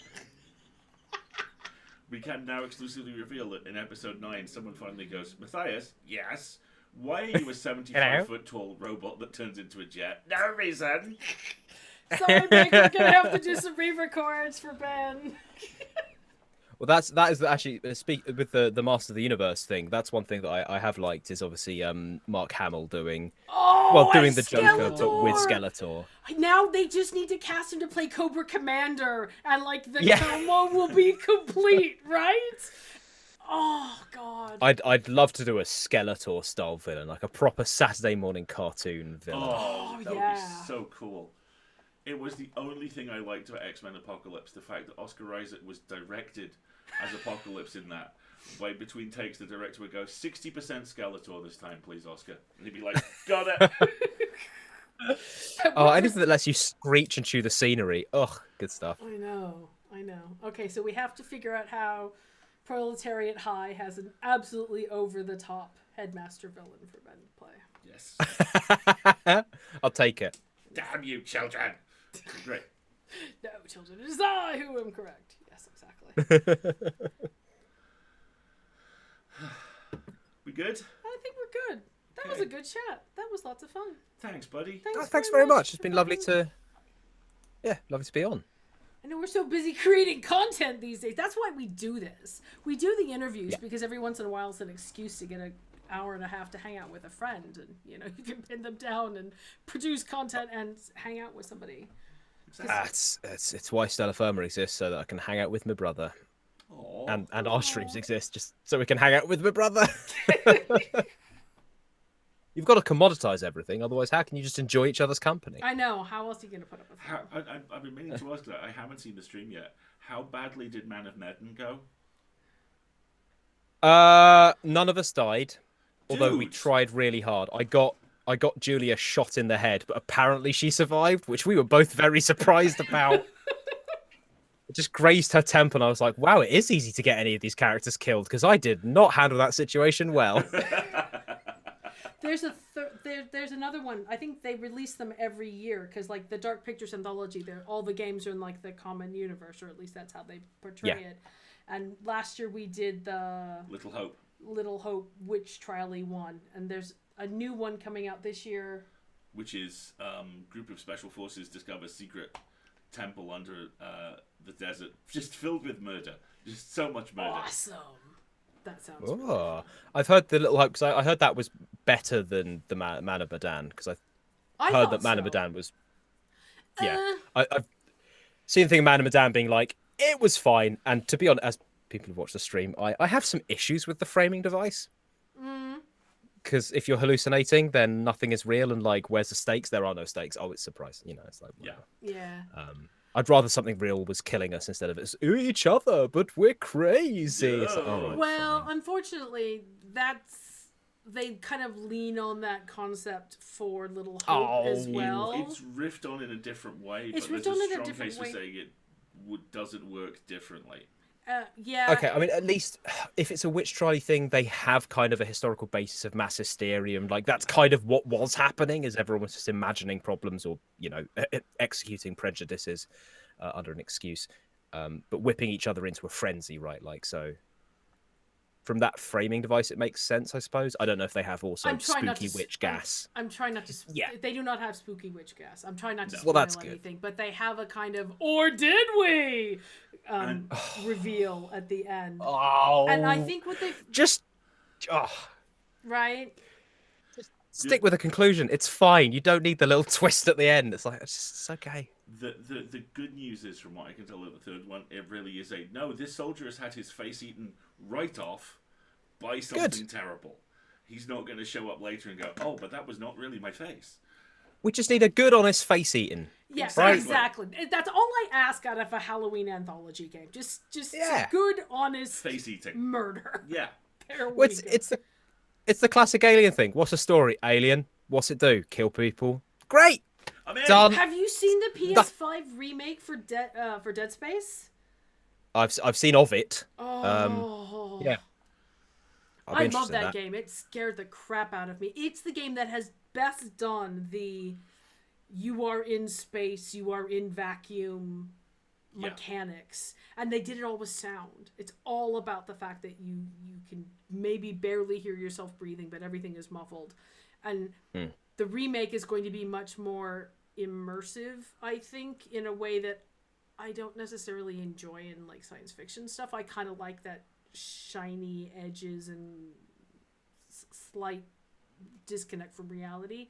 We can now exclusively reveal that in episode 9, someone finally goes, Matthias, yes? Why are you a 75-foot tall robot that turns into a jet? No reason. Sorry, Mick, we're gonna have to do some re-records for Ben. Well, that is actually speak with the Master of the Universe thing. That's one thing that I have liked is obviously Mark Hamill doing doing the Joker, but with Skeletor. Now they just need to cast him to play Cobra Commander, and like the combo will be complete, right? Oh God! I'd love to do a Skeletor style villain, like a proper Saturday morning cartoon villain. Oh, that would be so cool. It was the only thing I liked about X-Men Apocalypse, the fact that Oscar Isaac was directed as Apocalypse in that. Way between takes, the director would go, 60% Skeletor this time, please, Oscar. And he'd be like, got it! Anything that lets you screech and chew the scenery. Ugh, good stuff. I know. Okay, so we have to figure out how Proletariat High has an absolutely over-the-top headmaster villain for Ben to play. Yes. I'll take it. Damn you, children! Great. No, children, it is I who am correct. Yes, exactly. We good? I think we're good. That was a good chat. That was lots of fun. Thanks, buddy. Thanks very much. It's been lovely to be on. I know we're so busy creating content these days. That's why we do this. We do the interviews because every once in a while it's an excuse to get an hour and a half to hang out with a friend, and you can pin them down and produce content and hang out with somebody. It's why Stella Firma exists, so that I can hang out with my brother. Aww. And our streams exist just so we can hang out with my brother. You've got to commoditize everything, otherwise how can you just enjoy each other's company? I know. How else are you going to put up with it? I've been meaning to ask that. I haven't seen the stream yet. How badly did Man of Medan go? None of us died, although we tried really hard. I got Julia shot in the head, but apparently she survived, which we were both very surprised about. It just grazed her temple, and I was like, wow, it is easy to get any of these characters killed, because I did not handle that situation well. There's another one. I think they release them every year, because like the Dark Pictures anthology, all the games are in like the common universe, or at least that's how they portray it. And last year we did the Little Hope Witch Trial E1, and there's a new one coming out this year, which is group of special forces discover secret temple under the desert, just filled with murder, just so much murder. Awesome. That sounds. Oh, I've heard the Little Hope, because I heard that was better than the Man of Medan, because I heard that Man of Medan was. Yeah, I've seen the thing of Man of Medan being like it was fine, and to be honest, as people who watch the stream, I have some issues with the framing device. Because if you're hallucinating, then nothing is real, and like, where's the stakes? There are no stakes. Oh, it's surprising, it's like whatever. Yeah. I'd rather something real was killing us instead of it's each other, but we're crazy. Yeah. It's like, all right, well, unfortunately, they kind of lean on that concept for Little Hope as well. It's riffed on in a different way, but there's a strong case for saying it doesn't work differently. Yeah. Okay, I mean, at least if it's a witch trial thing, they have kind of a historical basis of mass hysteria. Like, that's kind of what was happening, is everyone was just imagining problems or, executing prejudices under an excuse, but whipping each other into a frenzy, right? Like, so from that framing device, it makes sense, I suppose. I don't know if they have also spooky witch gas. I'm trying not to. Yeah. They do not have spooky witch gas. I'm trying not to spoil anything, but they have a kind of, or did we? Reveal at the end. Oh. And I think what they right. Just stick with a conclusion. It's fine. You don't need the little twist at the end. It's like it's okay. The good news is, from what I can tell of the third one, it really is this soldier has had his face eaten right off by something terrible. He's not going to show up later and go, oh, but that was not really my face. We just need a good, honest face eating. Yes, Right. exactly. That's all I ask out of a Halloween anthology game. Just Yeah. good, honest Face eating. murder. Yeah. There we Well, go. it's the classic Alien thing. What's the story? Alien. What's it do? Kill people. Great. I'm in. Done. Have you seen the PS5 remake for Dead Space? I've seen of it. Oh, Yeah. I'll be I interested love in that game. It scared the crap out of me. It's the game that has best done the you are in space, you are in vacuum mechanics, and they did it all with sound. It's all about the fact that you can maybe barely hear yourself breathing, but everything is muffled. And the remake is going to be much more immersive, I think, in a way that I don't necessarily enjoy in like science fiction stuff. I kind of like that shiny edges and slight disconnect from reality.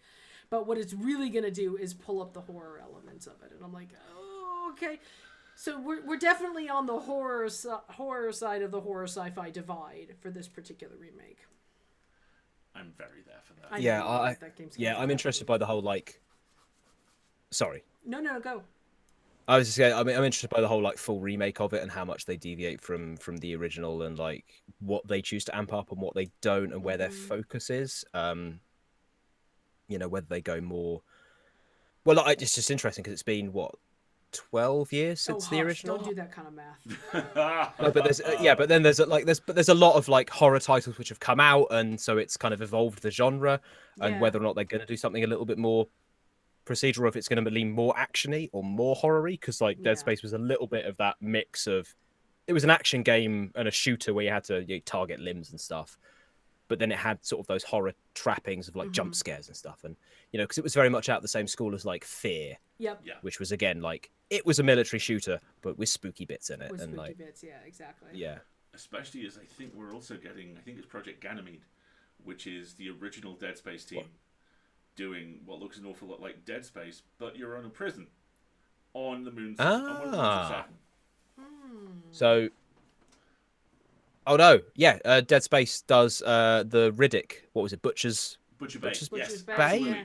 But what it's really going to do is pull up the horror elements of it. And I'm like, oh, okay. So we're definitely on the horror side of the horror sci-fi divide for this particular remake. I'm very there for that. I Yeah, know that game's gonna be I'm interested by the whole Sorry. No, go. I was just saying, I'm interested by the whole like full remake of it and how much they deviate from the original and like what they choose to amp up and what they don't and where their focus is. Whether they go more. Well, it's just interesting because it's been what 12 years since the original. Don't do that kind of math. No, but there's a lot of like horror titles which have come out, and so it's kind of evolved the genre, and whether or not they're going to do something a little bit more procedural, if it's going to lean more actiony or more horror-y, because like Dead Space was a little bit of that mix of, it was an action game and a shooter where you had to target limbs and stuff, but then it had sort of those horror trappings of like jump scares and stuff, and because it was very much out the same school as like Fear, which was again like it was a military shooter but with spooky bits in it, with and spooky like bits, exactly. Especially as I think we're also getting, I think it's Project Ganymede, which is the original Dead Space team. Doing what looks an awful lot like Dead Space, but you're on a prison on the moon. On one of the moons of Saturn. So, Dead Space does the Riddick. What was it? Butcher's Bay. Butcher's Bay. Absolutely. Yeah.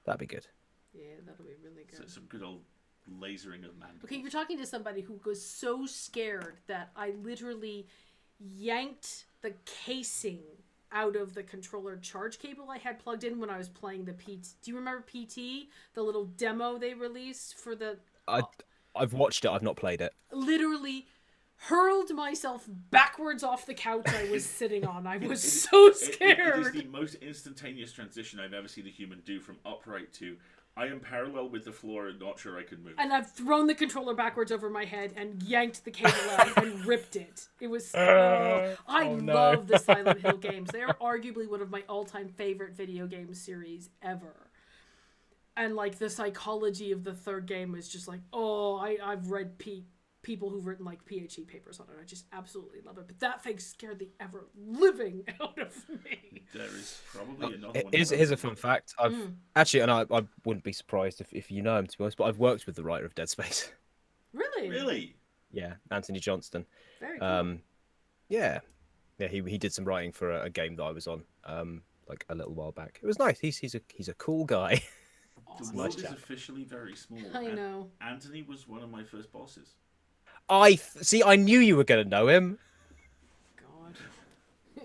That'd be good. Yeah, that'll be really good. Some good old lasering of man. Okay, you're talking to somebody who was so scared that I literally yanked the casing out of the controller charge cable I had plugged in when I was playing the PT. Do you remember PT? The little demo they released for the... I've watched it. I've not played it. Literally hurled myself backwards off the couch I was sitting on. I was so scared. It is the most instantaneous transition I've ever seen a human do from upright to I am parallel with the floor and not sure I can move. And I've thrown the controller backwards over my head and yanked the cable out and ripped it. It was... I love the Silent Hill games. They are arguably one of my all-time favorite video game series ever. And, like, the psychology of the third game was just like, I've read people who've written, like, PhD papers on it. I just absolutely love it. But that thing scared the ever-living out of me. There is probably another one. Here's a fun fact. I've actually, and I wouldn't be surprised if you know him, to be honest, but I've worked with the writer of Dead Space. Really? Really? Yeah, Anthony Johnston. Very cool. Yeah, he did some writing for a game that I was on, like a little while back. It was nice. He's a cool guy. The world is officially very small. I know. Anthony was one of my first bosses. I knew you were gonna know him. God.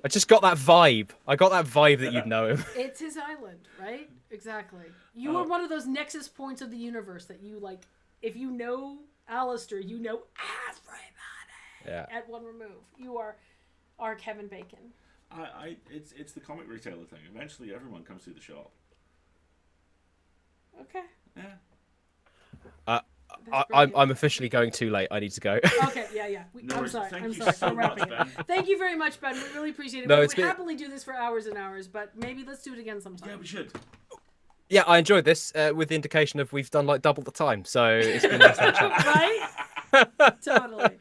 I just got that vibe. I got that vibe that you'd know him. It's his island, right? Exactly. You are one of those nexus points of the universe that you, like, if you know Alasdair, you know everybody. Yeah. At one remove. You are our Kevin Bacon. It's the comic retailer thing. Eventually everyone comes through the shop. Okay. Yeah. I'm officially going too late. I need to go. Okay, yeah. I'm sorry. Thank I'm you sorry. so We're wrapping much, it. Ben. Thank you very much, Ben. We really appreciate it. No, We it's would been- happily do this for hours and hours, but maybe let's do it again sometime. Yeah, we should. Yeah, I enjoyed this with the indication of we've done like double the time. So it's been nice to have a chat. Right? Totally.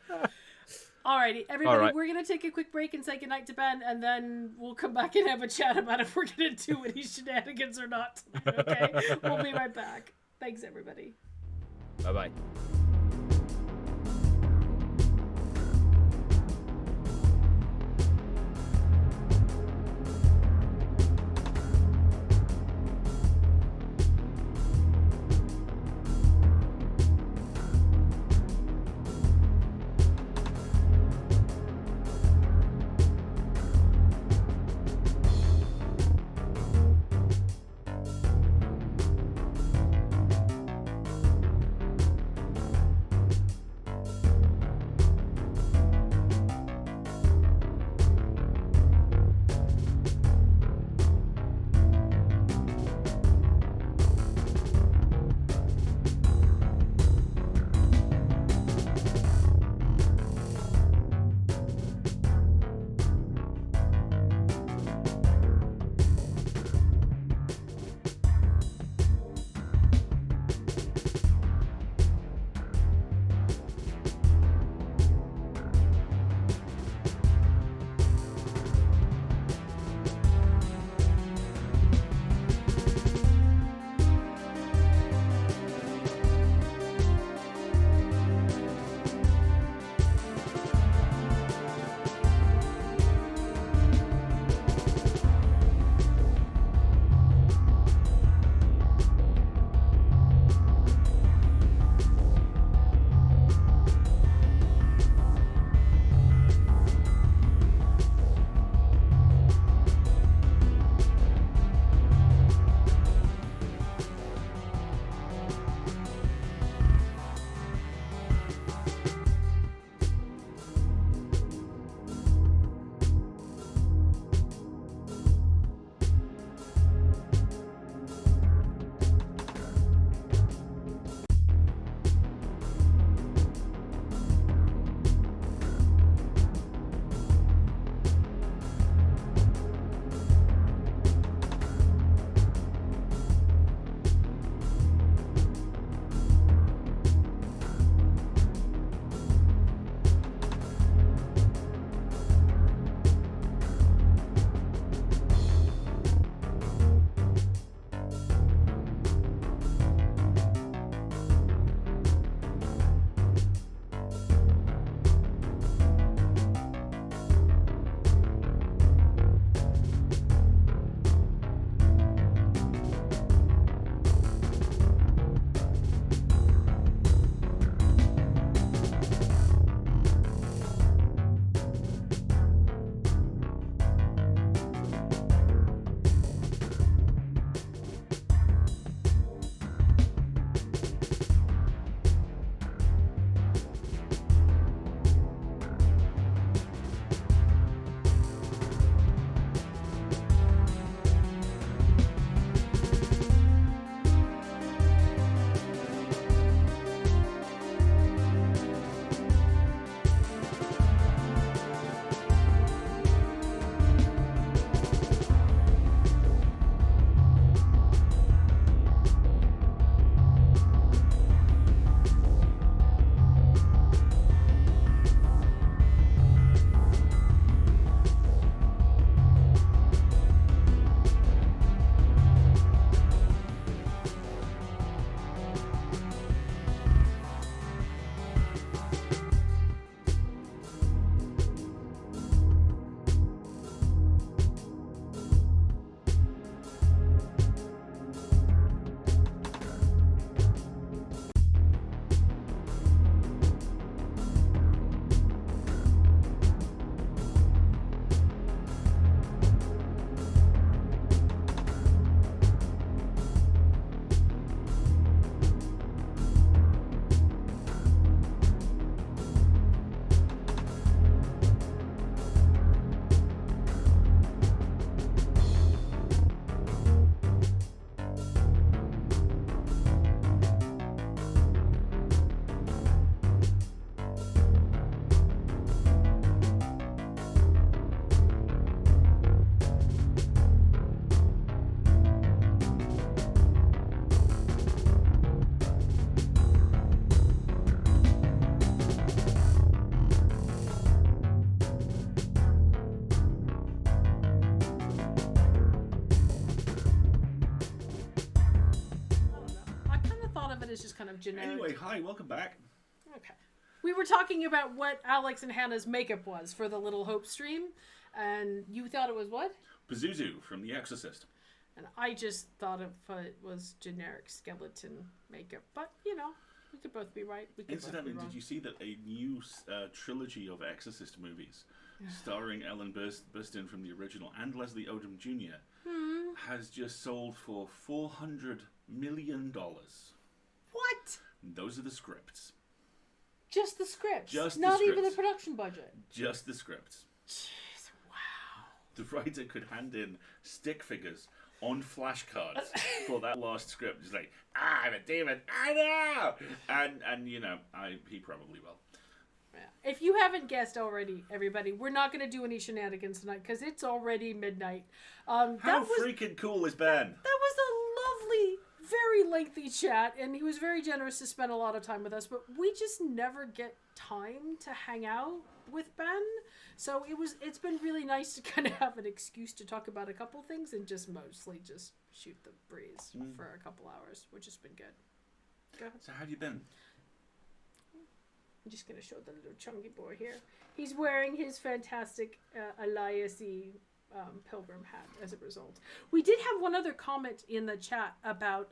Alrighty, everybody, All right. we're going to take a quick break and say goodnight to Ben, and then we'll come back and have a chat about if we're going to do any shenanigans or not. Okay? We'll be right back. Thanks, everybody. Bye-bye. it is just kind of generic. Anyway, hi, welcome back. Okay. We were talking about what Alex and Hannah's makeup was for the Little Hope stream, and you thought it was what? Pazuzu from The Exorcist. And I just thought it was generic skeleton makeup. But, you know, we could both be right. We could Incidentally, both be wrong. did you see that a new trilogy of Exorcist movies starring Ellen Burstyn from the original and Leslie Odom Jr. has just sold for $400 million? What? And those are the scripts. Just the scripts? Just the Not even scripts. the production budget? Just the scripts. Jeez, wow. The writer could hand in stick figures on flashcards for that last script. It's like, I'm a demon, I know! And you know, he probably will. Yeah. If you haven't guessed already, everybody, we're not going to do any shenanigans tonight because it's already midnight. How freaking cool is Ben? That was a lovely, very lengthy chat, and he was very generous to spend a lot of time with us, but we just never get time to hang out with Ben. So it's been really nice to kind of have an excuse to talk about a couple things and just mostly just shoot the breeze for a couple hours, which has been good. Go ahead. So how have you been? I'm just going to show the little chunky boy here. He's wearing his fantastic Elias-y pilgrim hat as a result. We did have one other comment in the chat about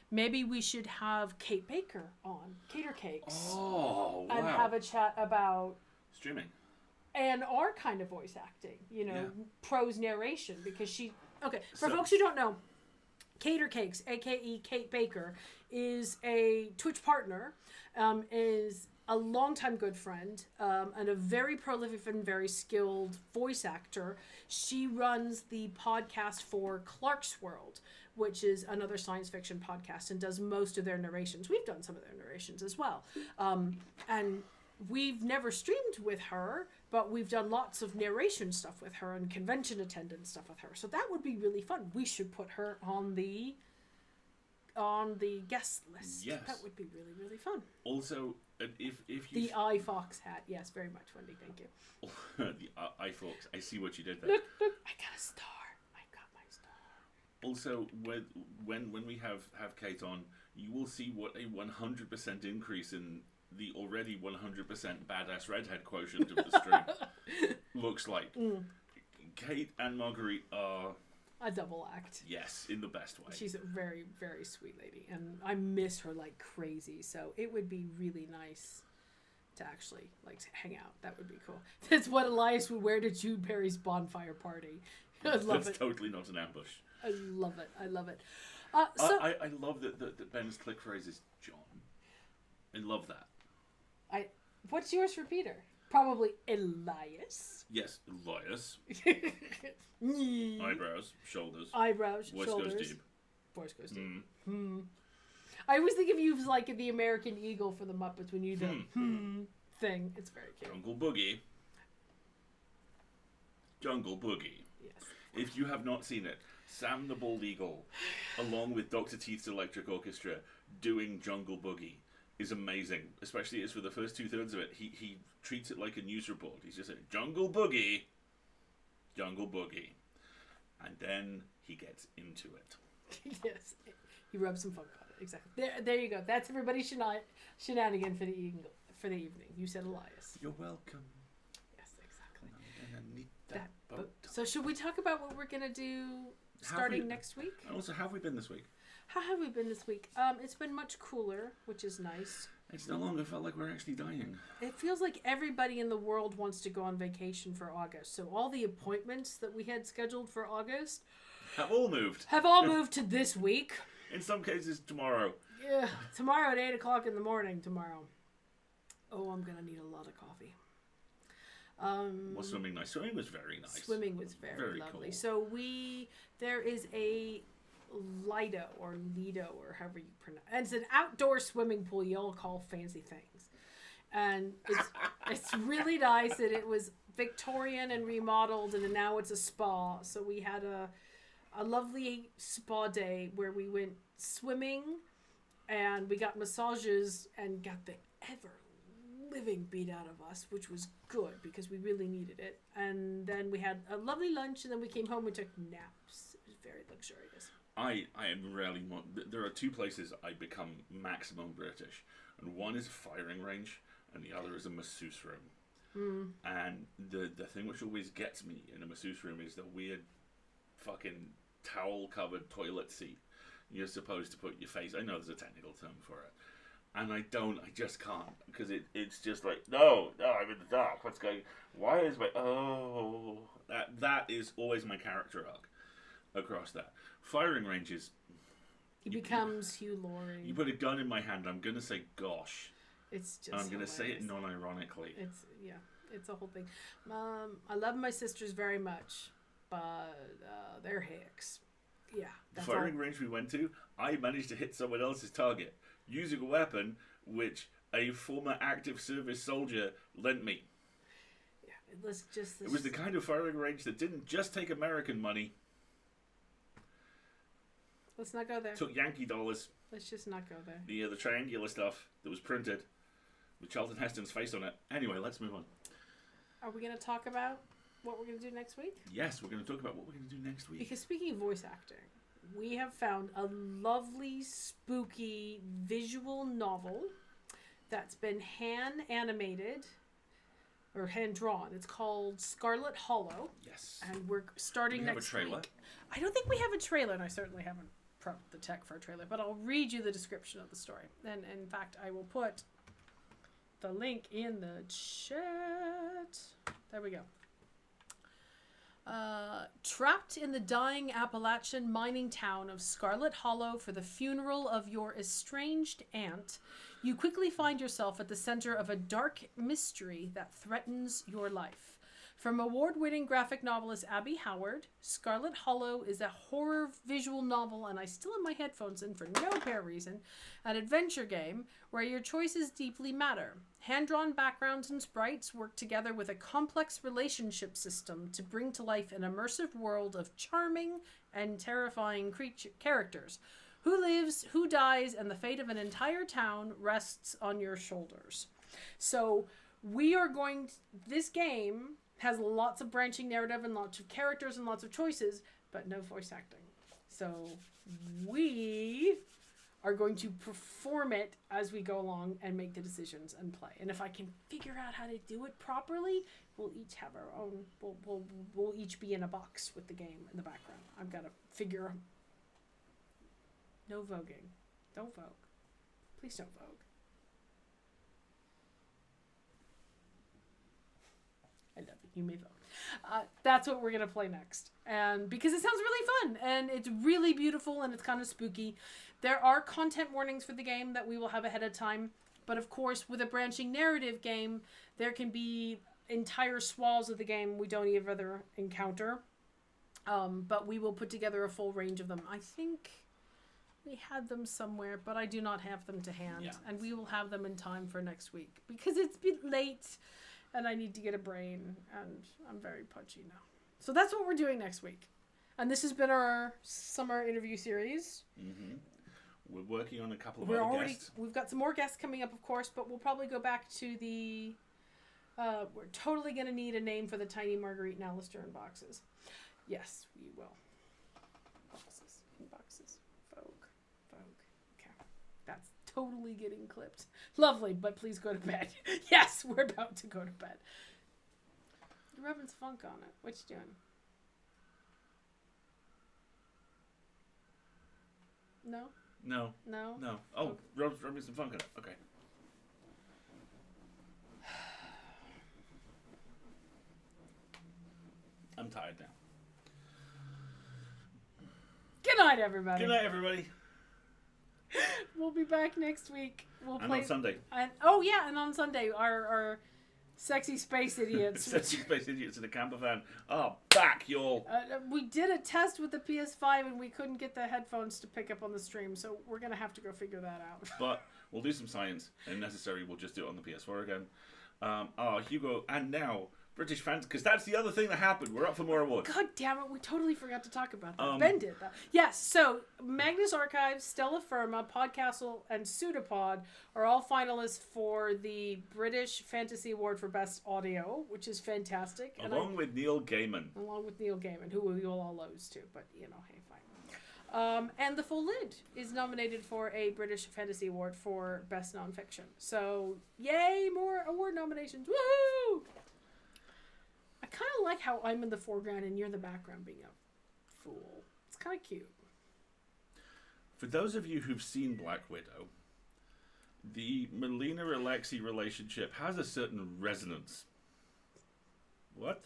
maybe we should have Kate Baker on, Cater Cakes. Oh, wow. And have a chat about... Streaming. And our kind of voice acting, you know, prose narration, because she... Okay, for So- folks who don't know, Cater Cakes, a.k.a. Kate Baker, is a Twitch partner, is a longtime good friend, and a very prolific and very skilled voice actor. She runs the podcast for Clark's World, which is another science fiction podcast, and does most of their narrations. We've done some of their narrations as well. And we've never streamed with her, but we've done lots of narration stuff with her and convention attendance stuff with her. So that would be really fun. We should put her on the guest list. Yes. That would be really, really fun. Also, if you... The iFox hat. Yes, very much, Wendy. Thank you. the iFolks. I see what you did there. Look, I got a star. I got my star. Also, when we have Kate on, you will see what a 100% increase in the already 100% badass redhead quotient of the stream looks like. Kate and Marguerite are... A double act. Yes, in the best way. She's a very, very sweet lady, and I miss her like crazy. So it would be really nice to actually like hang out. That would be cool. That's what Elias would wear to Jude Perry's bonfire party. I love That's it. totally not an ambush. I love it. I love it. I love that Ben's click phrase is John. I love that. What's yours for Peter? Probably Elias. Yes, Elias. Eyebrows, Eyebrows, shoulders. Voice shoulders. goes deep. Voice goes deep. I always think of you as like the American Eagle for the Muppets when you do thing. It's very cute. Jungle Boogie. Jungle Boogie. Yes. If you have not seen it, Sam the Bald Eagle, along with Dr. Teeth's Electric Orchestra, doing Jungle Boogie is amazing. Especially as for the first 2/3 of it, he treats it like a news report. He's just saying, Jungle Boogie, Jungle Boogie. And then he gets into it. Yes. He rubs some funk on it. Exactly. There you go. That's everybody's shenanigan for the evening. You said Elias. You're welcome. Yes, exactly. I'm gonna need that boat. So should we talk about what we're going to do starting next week? And also, how have we been this week? How have we been this week? It's been much cooler, which is nice. It's no longer felt like we're actually dying. It feels like everybody in the world wants to go on vacation for August. So all the appointments that we had scheduled for August Have all moved. have all moved to this week. In some cases, tomorrow. Yeah, tomorrow at 8 o'clock in the morning tomorrow. Oh, I'm going to need a lot of coffee. Was swimming nice? Swimming was very nice. Swimming was very lovely. Cool. So there is a Lido or however you pronounce it. And it's an outdoor swimming pool you all call fancy things. And it's really nice that it was Victorian and remodeled, and now it's a spa. So we had a lovely spa day where we went swimming and we got massages and got the living beat out of us, which was good because we really needed it. And then we had a lovely lunch, and then we came home and took naps. It was very luxurious. I am rarely more. There are two places I become maximum British, and one is a firing range, and the other is a masseuse room. And the thing which always gets me in a masseuse room is the weird fucking towel covered toilet seat you're supposed to put your face. I know there's a technical term for it, and I just can't, because it's just like no, I'm in the dark. What's going? Why is my that is always my character arc across that. Firing ranges. He becomes Hugh Laurie. You put a gun in my hand, I'm gonna say gosh. It's just. I'm gonna say it non-ironically. It's a whole thing. I love my sisters very much, but they're hicks. Yeah. The firing range we went to, I managed to hit someone else's target using a weapon which a former active service soldier lent me. Yeah, it was just. It was the kind of firing range that didn't just take American money. Let's not go there. Took Yankee dollars. Let's just not go there. The triangular stuff that was printed with Charlton Heston's face on it. Anyway, let's move on. Are we going to talk about what we're going to do next week? Yes, we're going to talk about what we're going to do next week. Because speaking of voice acting, we have found a lovely, spooky visual novel that's been hand animated or hand drawn. It's called Scarlet Hollow. Yes. And we're starting next week. Do we have a trailer? I don't think we have a trailer, and I certainly haven't prepped the tech for a trailer, but I'll read you the description of the story. And in fact, I will put the link in the chat. There we go. Trapped in the dying Appalachian mining town of Scarlet Hollow for the funeral of your estranged aunt, you quickly find yourself at the center of a dark mystery that threatens your life. From award-winning graphic novelist Abby Howard, Scarlet Hollow is a horror visual novel, and I still have my headphones in for no apparent reason, an adventure game where your choices deeply matter. Hand-drawn backgrounds and sprites work together with a complex relationship system to bring to life an immersive world of charming and terrifying characters. Who lives, who dies, and the fate of an entire town rests on your shoulders. So we are this game has lots of branching narrative and lots of characters and lots of choices, but no voice acting. So we are going to perform it as we go along and make the decisions and play. And if I can figure out how to do it properly, we'll each have our own. We'll each be in a box with the game in the background. I've got to figure. No voguing. Don't vogue. Please don't vogue. I love it. You may vote. That's what we're going to play next. And because it sounds really fun and it's really beautiful and it's kind of spooky. There are content warnings for the game that we will have ahead of time. But of course, with a branching narrative game, there can be entire swaths of the game we don't ever encounter. But we will put together a full range of them. I think we had them somewhere, but I do not have them to hand. Yeah. And we will have them in time for next week because it's been late. And I need to get a brain, and I'm very punchy now. So that's what we're doing next week. And this has been our summer interview series. Mm-hmm. We're working on a couple of other guests. We've got some more guests coming up, of course, but we'll probably go back to the... we're totally going to need a name for the tiny Marguerite and Alasdair in boxes. Yes, we will. Boxes. In boxes. Vogue. Okay. That's totally getting clipped. Lovely, but please go to bed. Yes, we're about to go to bed. You're rubbing some funk on it. What you doing? No? No. Oh, okay. Rubbing some funk on it. Okay. I'm tired now. Good night, everybody. Good night, everybody. We'll be back next week. And on Sunday. And on Sunday, our sexy space idiots. Sexy space idiots in the camper van. Oh, back, y'all. We did a test with the PS5 and we couldn't get the headphones to pick up on the stream, so we're going to have to go figure that out. But we'll do some science. If necessary, we'll just do it on the PS4 again. Hugo, and now... British fans, because that's the other thing that happened. We're up for more awards. God damn it, we totally forgot to talk about that. Ben did that. Yes, so Magnus Archives, Stella Firma, Podcastle, and Pseudopod are all finalists for the British Fantasy Award for Best Audio, which is fantastic. Along with Neil Gaiman. Along with Neil Gaiman, who we will all lose to, but, hey, fine. And The Full Lid is nominated for a British Fantasy Award for Best Nonfiction. So, yay, more award nominations. Woohoo! I kind of like how I'm in the foreground and you're in the background being a fool. It's kind of cute. For those of you who've seen Black Widow, the Melina-Alexei relationship has a certain resonance. What?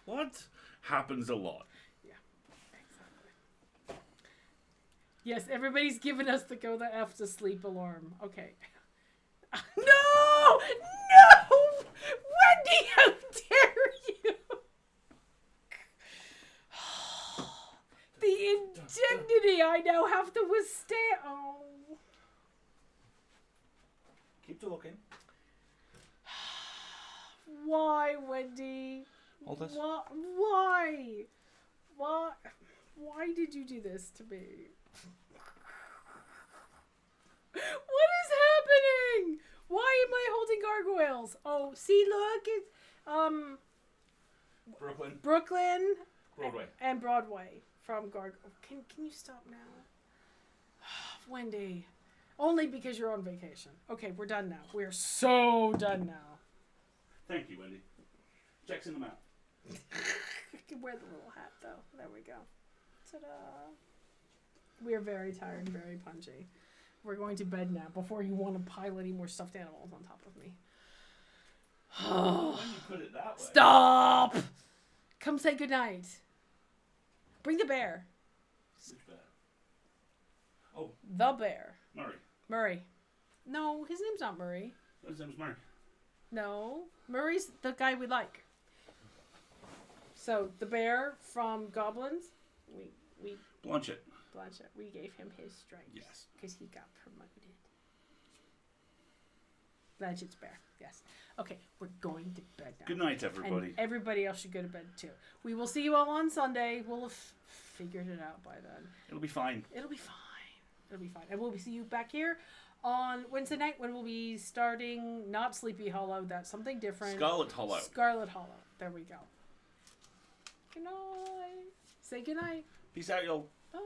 What? Happens a lot. Yeah, exactly. Yes, everybody's giving us the go the F to sleep alarm. Okay. No! No! Wendy, how dare you! The indignity I now have to withstand. Oh. Keep talking. Why, Wendy? Hold this. Why? Why did you do this to me? What is happening? Why am I holding gargoyles? Oh, see, look, it's Brooklyn, Broadway. and Broadway from Can you stop now, Wendy? Only because you're on vacation. Okay, we're done now. We're so done now. Thank you, Wendy. Checks in the mail. I can wear the little hat though. There we go. Ta-da! We are very tired, very punchy. We're going to bed now before you want to pile any more stuffed animals on top of me. When you put it that way. Stop! Come say goodnight. Bring the bear. Which bear? Oh, The bear. Murray. No, his name's not Murray. His name's Murray. No, Murray's the guy we like. So the bear from Goblins, we Blanchett. we gave him his stripes. Yes. Because he got promoted. Blanchett's bear. Yes. Okay, we're going to bed now. Good night, everybody. And everybody else should go to bed too. We will see you all on Sunday. We'll have figured it out by then. It'll be fine. It'll be fine. It'll be fine. And we'll see you back here on Wednesday night when we'll be starting not Sleepy Hollow. That's something different. Scarlet Hollow. Scarlet Hollow. There we go. Good night. Say good night. Peace out, y'all. Bye.